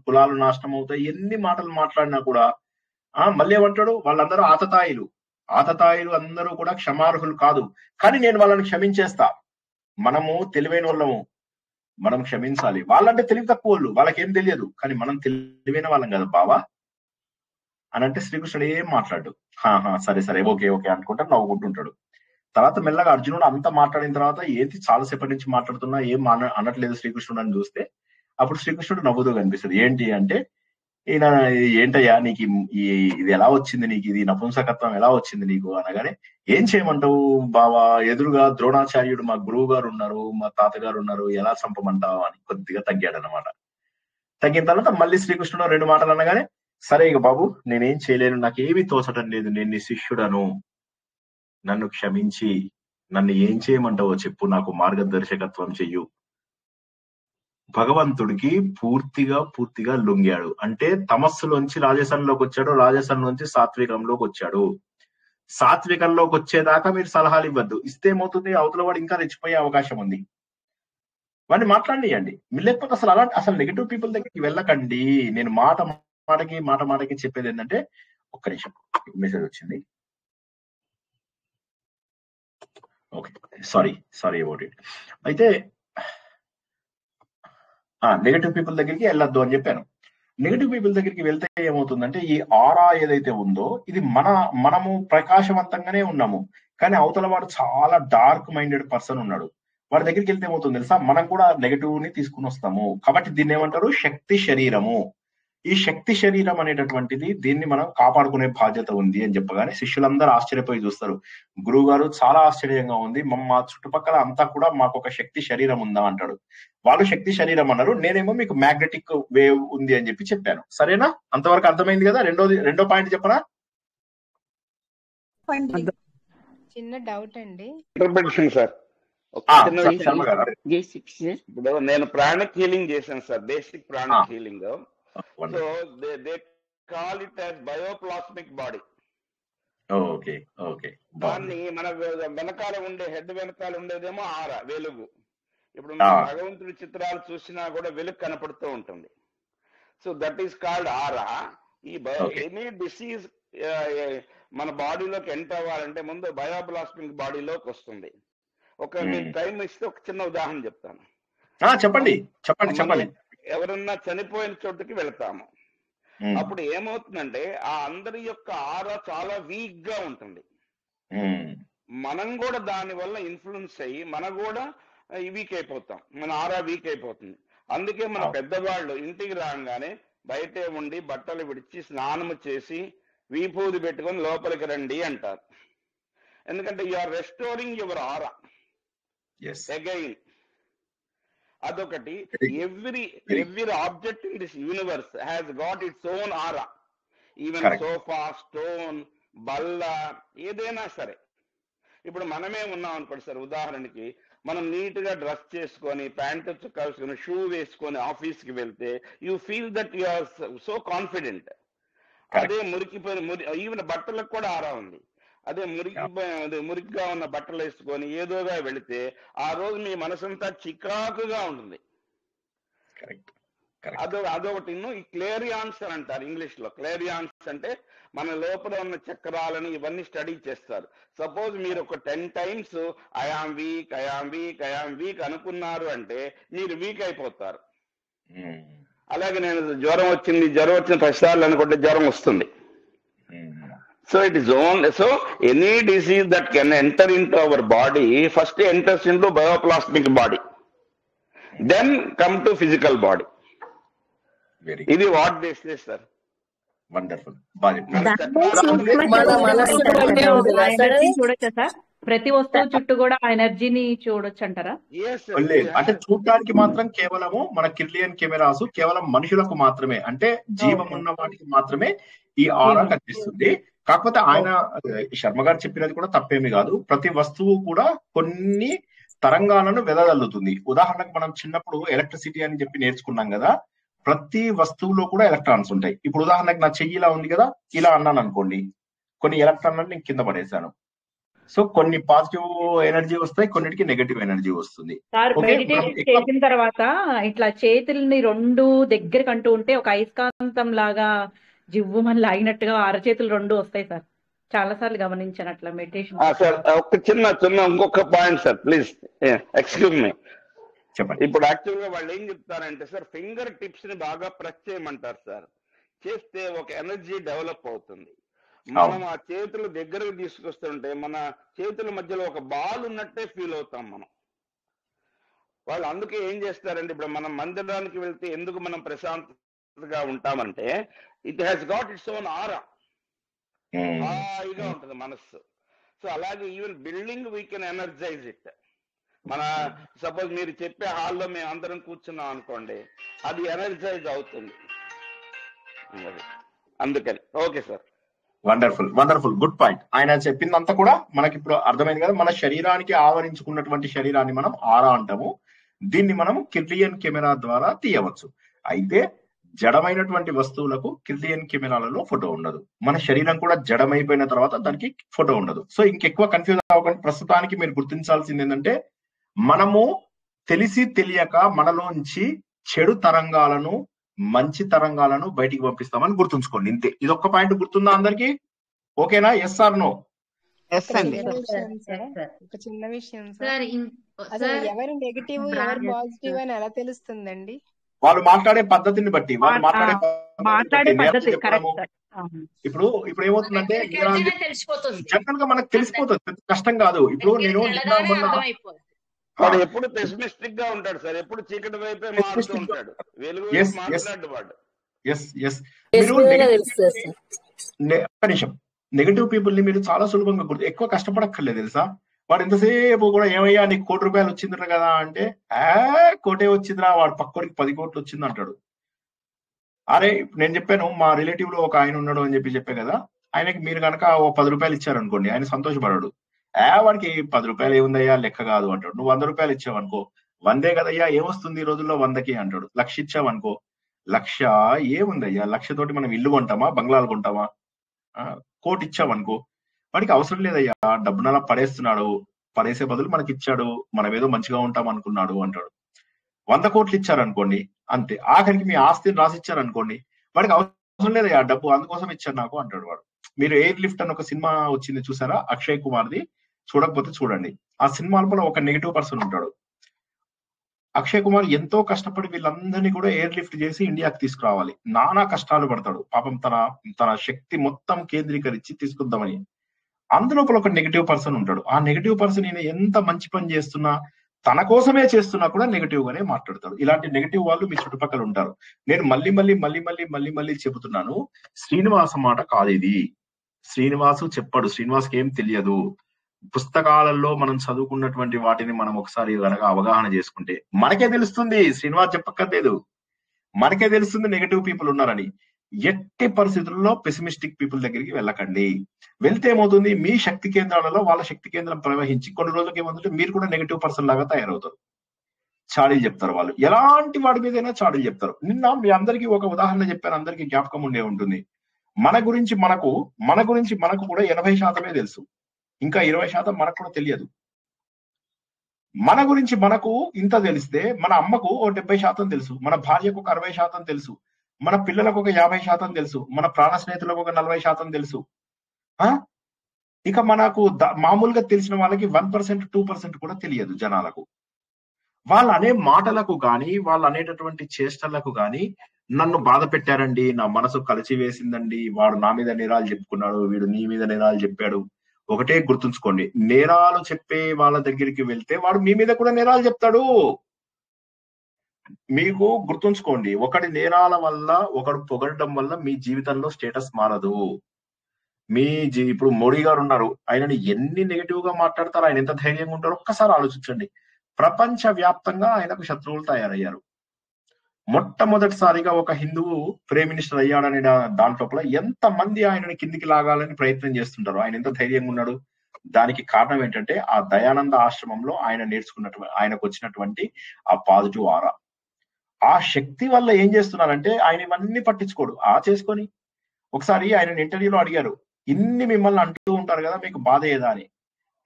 కులాలు నాశనం అవుతాయి, ఎన్ని మాటలు మాట్లాడినా కూడా మళ్ళీ ఏమంటాడు, వాళ్ళందరూ ఆతతాయిలు అందరూ కూడా క్షమార్హులు కాదు, కానీ నేను వాళ్ళని క్షమించేస్తా. మనము తెలివైన వాళ్ళము, మనం క్షమించాలి. వాళ్ళంటే తెలివి తక్కువ వాళ్ళు, వాళ్ళకేం తెలియదు, కానీ మనం తెలివైన వాళ్ళం కదా బావా అని అంటే శ్రీకృష్ణుడు ఏం మాట్లాడు, సరే సరే ఓకే ఓకే అనుకుంటా నవ్వుకుంటుంటాడు. తర్వాత మెల్లగా అర్జునుడు అంతా మాట్లాడిన తర్వాత ఏంటి చాలాసేపటి నుంచి మాట్లాడుతున్నా ఏం అనట్లేదు శ్రీకృష్ణుడు అని చూస్తే అప్పుడు శ్రీకృష్ణుడు నవ్వుతూ కనిపిస్తుంది. ఏంటి అంటే, ఈయన ఏంటయ్యా నీకు ఇది ఎలా వచ్చింది, నీకు ఇది నపుంసకత్వం ఎలా వచ్చింది నీకు అనగానే, ఏం చేయమంటావు బావా, ఎదురుగా ద్రోణాచార్యుడు మా గురువు గారు ఉన్నారు, మా తాతగారు ఉన్నారు, ఎలా చంపమంటావు అని కొద్దిగా తగ్గాడు అనమాట. తగ్గిన తర్వాత మళ్ళీ శ్రీకృష్ణుడు 2 మాటలు అనగానే, సరే ఇక బాబు నేనేం చేయలేను, నాకేమీ తోచటం లేదు, నేను నీ శిష్యుడను, నన్ను క్షమించి నన్ను ఏం చేయమంటావో చెప్పు, నాకు మార్గదర్శకత్వం చెయ్యు. భగవంతుడికి పూర్తిగా లొంగాడు. అంటే తమస్సులోంచి రాజసంలోకి వచ్చాడు, రాజసంలోంచి సాత్వికంలోకి వచ్చాడు. సాత్వికంలోకి వచ్చేదాకా మీరు సలహాలు ఇవ్వద్దు, ఇస్తే ఏమవుతుంది, అవతల వాడు ఇంకా రెచ్చిపోయే అవకాశం ఉంది. వాడిని మాట్లాడియండి. లేకపోతే అసలు నెగిటివ్ పీపుల్ దగ్గరికి వెళ్ళకండి. నేను మాట మాటకి చెప్పేది ఏంటంటే, ఒక్క నిమిషం మెసేజ్ వచ్చింది. Okay, sorry about it. అయితే నెగటివ్ పీపుల్ దగ్గరికి వెళ్ళొద్దు అని చెప్పాను. నెగటివ్ పీపుల్ దగ్గరికి వెళ్తే ఏమవుతుందంటే, ఈ ఆరా ఏదైతే ఉందో ఇది మనము ప్రకాశవంతంగానే ఉన్నాము, కానీ అవతల వాడు చాలా డార్క్ మైండెడ్ పర్సన్ ఉన్నాడు. వాడి దగ్గరికి వెళ్తే ఏమవుతుంది తెలుసా, మనం కూడా నెగటివ్ ని తీసుకుని వస్తాము. కాబట్టి దీన్ని ఏమంటారు, శక్తి శరీరము. ఈ శక్తి శరీరం అనేటటువంటిది, దీన్ని మనం కాపాడుకునే బాధ్యత ఉంది అని చెప్పగానే శిష్యులందరూ ఆశ్చర్యపోయి చూస్తారు. గురువు గారు చాలా ఆశ్చర్యంగా ఉంది, మా చుట్టుపక్కల అంతా కూడా మాకు ఒక శక్తి శరీరం ఉందా అంటాడు. వాళ్ళు శక్తి శరీరం అన్నారు, నేనేమో మీకు మ్యాగ్నెటిక్ వేవ్ ఉంది అని చెప్పాను. సరేనా, అంతవరకు అర్థమైంది కదా? రెండో పాయింట్ చెప్పనా? చిన్న డౌట్ అండి. సార్, ఇప్పుడు నేను ప్రాణిక్ హీలింగ్ చేశాను sir, basic pranic healing. So they call it as bioplasmic body. Okay okay. దాన్ని మన వెనకాల ఉండే హెడ్ వెనకాల ఉండేదేమో ఆరా, వెలుగు. ఇప్పుడు మనం భగవంతుడి చిత్రాలు చూసినా కూడా వెలుగు కనపడుతూ ఉంటుంది. సో దట్ ఈస్ కాల్డ్ ఆరా. ఈ ఎనీ డిసీజ్ మన బాడీలోకి ఎంటర్ అవ్వాలంటే ముందు బయోప్లాస్మిక్ బాడీలోకి వస్తుంది. ఒక మీకు టైం ఇస్తే ఒక చిన్న ఉదాహరణ చెప్తాను. చెప్పండి చెప్పండి చెప్పండి. ఎవరన్నా చనిపోయిన చోటుకి వెళ్తాము, అప్పుడు ఏమవుతుందంటే ఆ అందరి యొక్క ఆరా చాలా వీక్ గా ఉంటుంది. మనం కూడా దాని వల్ల ఇన్ఫ్లుయెన్స్ అయ్యి మనం కూడా వీక్ అయిపోతాం, మన ఆరా వీక్ అయిపోతుంది. అందుకే మన పెద్దవాళ్ళు ఇంటికి రాగానే బయటే ఉండి బట్టలు విడిచి స్నానము చేసి వీపూది పెట్టుకొని లోపలికి రండి అంటారు. ఎందుకంటే you are restoring your aura again. అదొకటి. Every object in this universe has got its own aura. Even sofa, stone, బల్ల, ఏదైనా సరే. ఇప్పుడు మనమే ఉన్నాం అనుకోండి సార్, ఉదాహరణకి మనం నీట్ గా డ్రెస్ చేసుకొని ప్యాంటు చుక్కా వేసుకొని షూ వేసుకొని ఆఫీస్ కి వెళ్తే you feel that you are so confident. అదే మురికిపోయిన ఈవెన్ బట్టలకు కూడా ఆరా ఉంది. అదే మురికిగా ఉన్న బట్టలు వేసుకొని ఏదోగా వెళితే ఆ రోజు మీ మనసంతా చికాకుగా ఉంటుంది. అదొకటి. ఈ క్లేరియాన్స్ అని అంటారు ఇంగ్లీష్ లో. క్లేరియాన్స్ అంటే మన లోపల ఉన్న చక్రాలను ఇవన్నీ స్టడీ చేస్తారు. సపోజ్ మీరు ఒక 10 times I am week I am week I am week అనుకున్నారు అంటే మీరు వీక్ అయిపోతారు. అలాగే నేను జ్వరం వచ్చిన 10 సార్లు అనుకుంటే జ్వరం వస్తుంది. So it is own. So any disease that can enter into our body first enters into bioplasmic body, then come to physical body. ఇది what this is sir. Wonderful. చూడొచ్చా సార్? ప్రతి వస్తువు చుట్టూ కూడా ఆ ఎనర్జీని చూడొచ్చు అంటారా? అంటే చూడటానికి మాత్రం కేవలము మన కిర్లియన్ కెమెరాస్ కేవలం మనుషులకు మాత్రమే, అంటే జీవం ఉన్న వాటికి మాత్రమే ఈ ఆరా కనిపిస్తుంది. కాకపోతే ఆయన శర్మ గారు చెప్పినది కూడా తప్పేమి కాదు. ప్రతి వస్తువు కూడా కొన్ని తరంగాలను వెదజల్లుతుంది. ఉదాహరణకు మనం చిన్నప్పుడు ఎలక్ట్రిసిటీ అని చెప్పి నేర్చుకున్నాం కదా, ప్రతి వస్తువులో కూడా ఎలక్ట్రాన్స్ ఉంటాయి. ఇప్పుడు ఉదాహరణకు నా చెయ్యి ఇలా ఉంది కదా, ఇలా అన్నాను అనుకోండి, కొన్ని ఎలక్ట్రాన్లను నేను కింద పడేశాను. సో కొన్ని పాజిటివ్ ఎనర్జీ వస్తాయి, కొన్నిటికి నెగటివ్ ఎనర్జీ వస్తుంది. మెడిటేషన్ చేసిన తర్వాత ఇట్లా చేతుల్ని 2 దగ్గరకు అంటూ ఉంటే ఒక అయస్కాంతం లాగా జివ్వుమని లాగినట్టుగా అరచేతులు 2 వస్తాయి సార్. చాలా సార్లు గమనించాను అట్లా మెడిటేషన్. సార్ ఒక చిన్న ఇంకొక point sir, please excuse me. చెప్పండి. ఇప్పుడు యాక్చువల్ గా వాళ్ళు ఏం చెప్తారంటే సార్, ఫింగర్ టిప్స్ ని బాగా ప్రెస్ చేయమంటారు సార్. చేస్తే ఒక ఎనర్జీ డెవలప్ అవుతుంది. మనం ఆ చేతులు దగ్గరకు తీసుకొస్తుంటే మన చేతుల మధ్యలో ఒక బాల్ ఉన్నట్టే ఫీల్ అవుతాం మనం. వాళ్ళు అందుకే ఏం చేస్తారంటే, ఇప్పుడు మనం మందిరానికి వెళ్తే ఎందుకు మనం ప్రశాంతంగా ఉంటామంటే it has got its own aura. హాయిగా ఉంటుంది మనస్సు. సో అలాగే even building we can energise it. మన సపోజ్ మీరు చెప్పే హాల్లో మేము అందరం కూర్చున్నాం అనుకోండి, అది ఎనర్జైజ్ అవుతుంది. అందుకని okay sir. Wonderful wonderful, good point. ఆయన చెప్పిందంతా కూడా మనకి ఇప్పుడు అర్థమైంది కదా. మన శరీరానికి ఆవరించుకున్నటువంటి శరీరాన్ని మనం ఆరా అంటాము. దీన్ని మనం కిర్లియన్ కెమెరా ద్వారా తీయవచ్చు. అయితే జడమైనటువంటి వస్తువులకు కిర్లియన్ కెమెరాలలో ఫోటో ఉండదు. మన శరీరం కూడా జడమైపోయిన తర్వాత దానికి ఫోటో ఉండదు. సో ఇంకెక్కువ కన్ఫ్యూజ్ అవ్వకండి. ప్రస్తుతానికి మీరు గుర్తించాల్సింది ఏంటంటే, మనము తెలిసి తెలియక మనలోంచి చెడు తరంగాలను మంచి తరంగాలను బయటికి పంపిస్తామని గుర్తుంచుకోండి. ఇంతే. ఇదొక్క పాయింట్ గుర్తుందా అందరికి? ఓకేనా? Yes or no? ఒక చిన్న విషయం సార్, అసలు ఎవరు నెగటివ్ ఎవరు పాజిటివ్ అని ఎలా తెలుస్తుందండి? వాళ్ళు మాట్లాడే పద్ధతిని బట్టి, వాళ్ళు మాట్లాడే ఇప్పుడు ఏమవుతుందంటే జనరల్ గా మనకు తెలిసిపోతుంది, కష్టం కాదు. ఇప్పుడు నేను వాడు ఎప్పుడు పెసిమిస్టిక్ గా ఉంటాడు సార్, ఎప్పుడు చీకటి వైపే మారుతూ ఉంటాడు, వెలుగు మాట్లాడు వాడు. నిమిషం, నెగటివ్ పీపుల్ ని మీరు చాలా సులభంగా ఎక్కువ కష్టపడక్కర్లేదు తెలుసా. వాడు ఎంతసేపు కూడా ఏమయ్యా నీకు 1 కోటి రూపాయలు వచ్చిందిరా కదా అంటే, కోటే వచ్చిందిరా, వాడు పక్కోడికి 10 కోట్లు వచ్చింది అంటాడు. అరే నేను చెప్పాను, మా రిలేటివ్ లో ఒక ఆయన ఉన్నాడు అని చెప్పే కదా, ఆయనకి మీరు కనుక 10 రూపాయలు ఇచ్చారనుకోండి, ఆయన సంతోషపడాడు. వాడికి 10 రూపాయలు ఏముందయ్యా లెక్క కాదు అంటాడు. నువ్వు 100 రూపాయలు ఇచ్చావనుకో, 100 కదయ్యా ఏమొస్తుంది ఈ రోజుల్లో 100కి అంటాడు. 1,00,000 ఇచ్చావనుకో, 1,00,000 ఏముందయ్యా, 1,00,000 తోటి మనం ఇల్లు కొంటామా, బంగ్లాలు కొంటామా? 1,00,00,000 ఇచ్చావనుకో, వాడికి అవసరం లేదయ్యా, డబ్బునలా పడేస్తున్నాడు, పడేసే బదులు మనకి ఇచ్చాడు, మనం ఏదో మంచిగా ఉంటాం అనుకున్నాడు అంటాడు. 100 కోట్లు ఇచ్చారనుకోండి, అంతే. ఆఖరికి మీ ఆస్తిని రాసిచ్చారనుకోండి, వాడికి అవసరం లేదు ఆ డబ్బు, అందుకోసం ఇచ్చారు నాకు అంటాడు వాడు. మీరు ఎయిర్ లిఫ్ట్ అని ఒక సినిమా వచ్చింది చూసారా, అక్షయ్ కుమార్ది? చూడకపోతే చూడండి. ఆ సినిమా లోపల ఒక నెగిటివ్ పర్సన్ ఉంటాడు. అక్షయ్ కుమార్ ఎంతో కష్టపడి వీళ్ళందరినీ కూడా ఎయిర్ లిఫ్ట్ చేసి ఇండియాకి తీసుకురావాలి. నానా కష్టాలు పడతాడు పాపం, తన శక్తి మొత్తం కేంద్రీకరించి తీసుకొద్దామని. అందులోపల ఒక నెగిటివ్ పర్సన్ ఉంటాడు. ఆ నెగిటివ్ పర్సన్ ఈయన ఎంత మంచి పని చేస్తున్నా, తన కోసమే చేస్తున్నా కూడా నెగిటివ్ గానే మాట్లాడతాడు. ఇలాంటి నెగిటివ్ వాళ్ళు మీ చుట్టుపక్కల ఉంటారు. నేను మళ్ళీ చెబుతున్నాను, శ్రీనివాస మాట కాదు ఇది. శ్రీనివాసు చెప్పాడు, శ్రీనివాస్కి ఏం తెలియదు. పుస్తకాలలో మనం చదువుకున్నటువంటి వాటిని మనం ఒకసారి కనుక అవగాహన చేసుకుంటే మనకే తెలుస్తుంది. శ్రీనివాస్ చెప్పక్కర్లేదు, మనకే తెలుస్తుంది నెగిటివ్ పీపుల్ ఉన్నారని. ఎట్టి పరిస్థితుల్లో పెసిమిస్టిక్ పీపుల్ దగ్గరికి వెళ్ళకండి. వెళ్తే ఏమవుతుంది, మీ శక్తి కేంద్రాలలో వాళ్ళ శక్తి కేంద్రం ప్రవహించి కొన్ని రోజులకి ఏమవుతుంటే మీరు కూడా నెగిటివ్ పర్సన్ లాగా తయారవుతారు. చాడీలు చెప్తారు వాళ్ళు, ఎలాంటి వాడి మీదైనా చాడీలు చెప్తారు. నిన్న మీ అందరికీ ఒక ఉదాహరణ చెప్పాను, అందరికీ జ్ఞాపకం ఉండే ఉంటుంది. మన గురించి మనకు కూడా 80% తెలుసు, ఇంకా 20% మనకు కూడా తెలియదు. మన గురించి మనకు ఇంత తెలిస్తే మన అమ్మకు ఓ 70% తెలుసు, మన భార్యకు ఒక 60% తెలుసు, మన పిల్లలకు ఒక 50% తెలుసు, మన ప్రాణ స్నేహితులకు ఒక 40% తెలుసు. ఇక మనకు మామూలుగా తెలిసిన వాళ్ళకి 1%, 2% కూడా తెలియదు జనాలకు. వాళ్ళు అనే మాటలకు గాని, వాళ్ళు అనేటటువంటి చేష్టలకు గాని, నన్ను బాధ పెట్టారండి, నా మనసు కలిసి వేసిందండి, వాడు నా మీద నేరాలు చెప్పుకున్నాడు, వీడు నీ మీద నేరాలు చెప్పాడు. ఒకటే గుర్తుంచుకోండి, నేరాలు చెప్పే వాళ్ళ దగ్గరికి వెళ్తే వాడు మీ మీద కూడా నేరాలు చెప్తాడు. మీకు గుర్తుంచుకోండి, ఒకటి నేరాల వల్ల, ఒకడు పొగడడం వల్ల మీ జీవితంలో స్టేటస్ మారదు. ఇప్పుడు మోడీ గారు ఉన్నారు, ఆయనని ఎన్ని నెగిటివ్ గా మాట్లాడతారు, ఆయన ఎంత ధైర్యంగా ఉంటారో ఒక్కసారి ఆలోచించండి. ప్రపంచ వ్యాప్తంగా ఆయనకు శత్రువులు తయారయ్యారు. మొట్టమొదటిసారిగా ఒక హిందువు ప్రైమ్ మినిస్టర్ అయ్యాడనే దాంట్లో ఎంత మంది ఆయనని కిందికి లాగాలని ప్రయత్నం చేస్తుంటారు. ఆయన ఎంత ధైర్యంగా ఉన్నాడు. దానికి కారణం ఏంటంటే ఆ దయానంద ఆశ్రమంలో ఆయనకు వచ్చినటువంటి ఆ పాజిటివ్ ఆరా, ఆ శక్తి వల్ల ఏం చేస్తున్నారంటే ఆయన ఇవన్నీ పట్టించుకోడు. చేసుకొని ఒకసారి ఆయన ఇంటర్వ్యూలో అడిగారు, ఇన్ని మిమ్మల్ని అంటూ ఉంటారు కదా, మీకు బాధ ఏదా అని.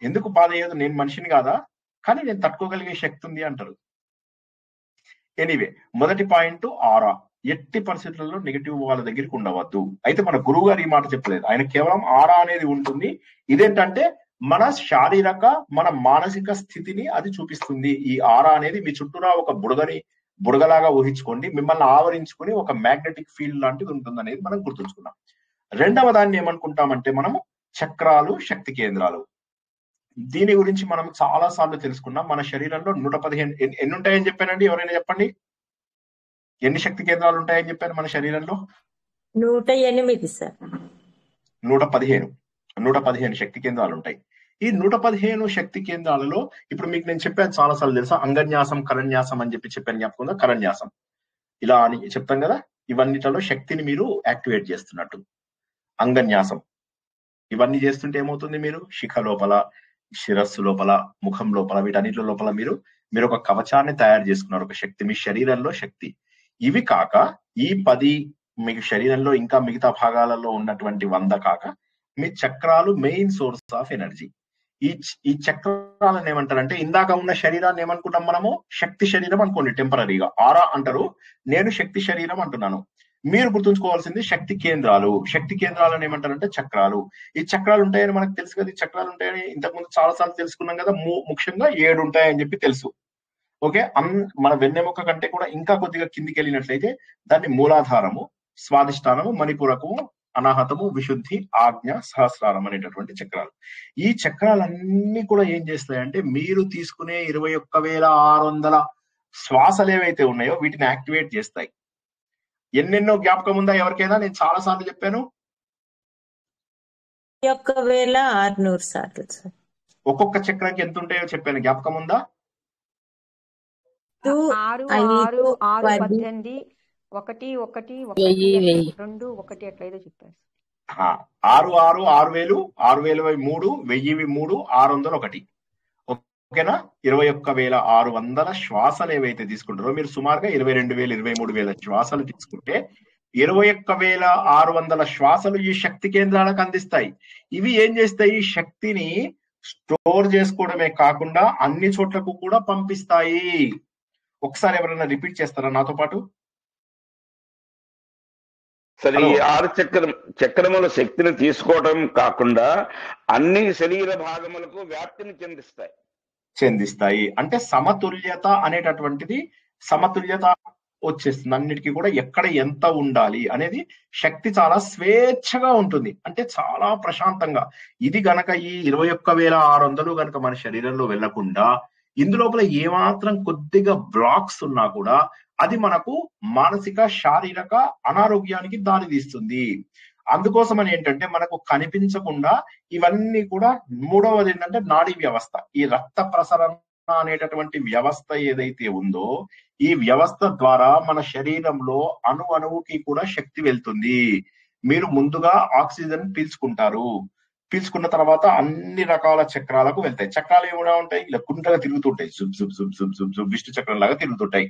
ఎందుకు బాధ అయ్యేది, నేను మనిషిని కాదా, కానీ నేను తట్టుకోగలిగే శక్తి ఉంది అంటారు. ఎనీవే, మొదటి పాయింట్ ఆరా. ఎట్టి పరిస్థితులలో నెగిటివ్ వాళ్ళ దగ్గరికి ఉండవద్దు. అయితే మన గురువు గారు ఈ మాట చెప్పలేదు, ఆయన కేవలం ఆరా అనేది ఉంటుంది. ఇదేంటంటే మన శారీరక, మన మానసిక స్థితిని అది చూపిస్తుంది. ఈ ఆరా అనేది మీ చుట్టూరా ఒక బుడగలాగా ఊహించుకోండి, మిమ్మల్ని ఆవరించుకుని ఒక మ్యాగ్నెటిక్ ఫీల్డ్ లాంటిది ఉంటుంది అనేది మనం గుర్తుంచుకున్నాం. రెండవ దాన్ని ఏమనుకుంటామంటే మనము చక్రాలు, శక్తి కేంద్రాలు. దీని గురించి మనం చాలా సార్లు తెలుసుకున్నాం. మన శరీరంలో 115 ఎన్ని ఉంటాయని చెప్పానండి, ఎవరైనా చెప్పండి, ఎన్ని శక్తి కేంద్రాలు ఉంటాయని చెప్పాను మన శరీరంలో? 108 సార్. 115 శక్తి కేంద్రాలు ఉంటాయి. ఈ 115 శక్తి కేంద్రాలలో ఇప్పుడు మీకు నేను చెప్పాను చాలా సార్లు తెలుసా, అంగన్యాసం, కరన్యాసం అని చెప్పాను, జ్ఞాపకం, కరన్యాసం ఇలా అని చెప్తాం కదా. ఇవన్నిటిలో శక్తిని మీరు యాక్టివేట్ చేస్తున్నట్టు. అంగన్యాసం ఇవన్నీ చేస్తుంటే ఏమవుతుంది, మీరు శిఖ లోపల, శిరస్సు లోపల, ముఖం లోపల, వీటన్నిటి లోపల మీరు ఒక కవచాన్ని తయారు చేసుకున్నారు, ఒక శక్తి, మీ శరీరంలో శక్తి. ఇవి కాక ఈ 10 మీకు శరీరంలో ఇంకా మిగతా భాగాలలో ఉన్నటువంటి 100 కాక మీ చక్రాలు మెయిన్ సోర్స్ ఆఫ్ ఎనర్జీ. ఈ చక్రాలను ఏమంటారంటే, ఇందాక ఉన్న శరీరాన్ని ఏమనుకుంటాం మనము, శక్తి శరీరం అనుకోండి టెంపరీగా, ఆరా అంటారు, నేను శక్తి శరీరం అంటున్నాను. మీరు గుర్తుంచుకోవాల్సింది శక్తి కేంద్రాలు. శక్తి కేంద్రాలను ఏమంటారంటే చక్రాలు. ఈ చక్రాలు ఉంటాయని మనకు తెలుసు కదా, ఈ చక్రాలు ఉంటాయని ఇంతకుముందు చాలా సార్లు తెలుసుకున్నాం కదా. ముఖ్యంగా 7 ఉంటాయని చెప్పి తెలుసు. ఓకే, మన వెన్నెముక కంటే కూడా ఇంకా కొద్దిగా కిందికి వెళ్ళినట్లయితే దాన్ని మూలాధారము, స్వాదిష్టానము, మణిపురకము, అనాహతము, విశుద్ధి, ఆజ్ఞ, సహస్రారం అనేటటువంటి చక్రాలు. ఈ చక్రాలన్నీ కూడా ఏం చేస్తాయంటే మీరు తీసుకునే 21,600 శ్వాసలు ఏవైతే ఉన్నాయో వీటిని యాక్టివేట్ చేస్తాయి. ఎన్నెన్నో జ్ఞాపకం ఉందా ఎవరికైనా? నేను చాలా సార్లు చెప్పాను, 21,600 సార్లు. ఒక్కొక్క చక్రానికి ఎంత ఉంటాయో చెప్పాను, జ్ఞాపకం ఉందా? 6, 6, 6, 18, 1, 1, 1, 2, 1 అట్లా ఏదో చెప్పారు. 6, 6, 6,000, 6,003, 1,003, 601. ఓకేనా? 21,600 శ్వాసలు ఏవైతే తీసుకుంటారో మీరు సుమారుగా 22,000, 23,000 శ్వాసలు తీసుకుంటే 21,600 శ్వాసలు ఈ శక్తి కేంద్రాలకు అందిస్తాయి. ఇవి ఏం చేస్తాయి, శక్తిని స్టోర్ చేసుకోవడమే కాకుండా అన్ని చోట్లకు కూడా పంపిస్తాయి. ఒకసారి ఎవరైనా రిపీట్ చేస్తారా నాతో పాటు? సరే, ఈ 6 చక్రముల శక్తిని తీసుకోవడం కాకుండా అన్ని శరీర భాగములకు వ్యాప్తిని చెందిస్తాయి. అంటే సమతుల్యత అనేటటువంటిది సమతుల్యత వచ్చేస్తుంది. అన్నిటికీ కూడా ఎక్కడ ఎంత ఉండాలి అనేది శక్తి చాలా స్వేచ్ఛగా ఉంటుంది. అంటే చాలా ప్రశాంతంగా. ఇది గనక ఈ 21,600 గనక మన శరీరంలో వెళ్లకుండా ఇందులోపల ఏమాత్రం కొద్దిగా బ్లాక్స్ ఉన్నా కూడా అది మనకు మానసిక శారీరక అనారోగ్యానికి దారితీస్తుంది. అందుకోసమని ఏంటంటే మనకు కనిపించకుండా ఇవన్నీ కూడా మూడవది ఏంటంటే నాడీ వ్యవస్థ. ఈ రక్త ప్రసరణ అనేటటువంటి వ్యవస్థ ఏదైతే ఉందో ఈ వ్యవస్థ ద్వారా మన శరీరంలో అణువుకి కూడా శక్తి వెళ్తుంది. మీరు ముందుగా ఆక్సిజన్ పీల్చుకుంటారు. పీల్చుకున్న తర్వాత అన్ని రకాల చక్రాలకు వెళ్తాయి. చక్రాలు ఏమైనా ఉంటాయి, ఇలా గుంటగా తిరుగుతుంటాయి. జుబ్ జుబ్ జుబ్ జుబ్ జుబ్ జుబ్ విష్ణు చక్రం లాగా తిరుగుతుంటాయి.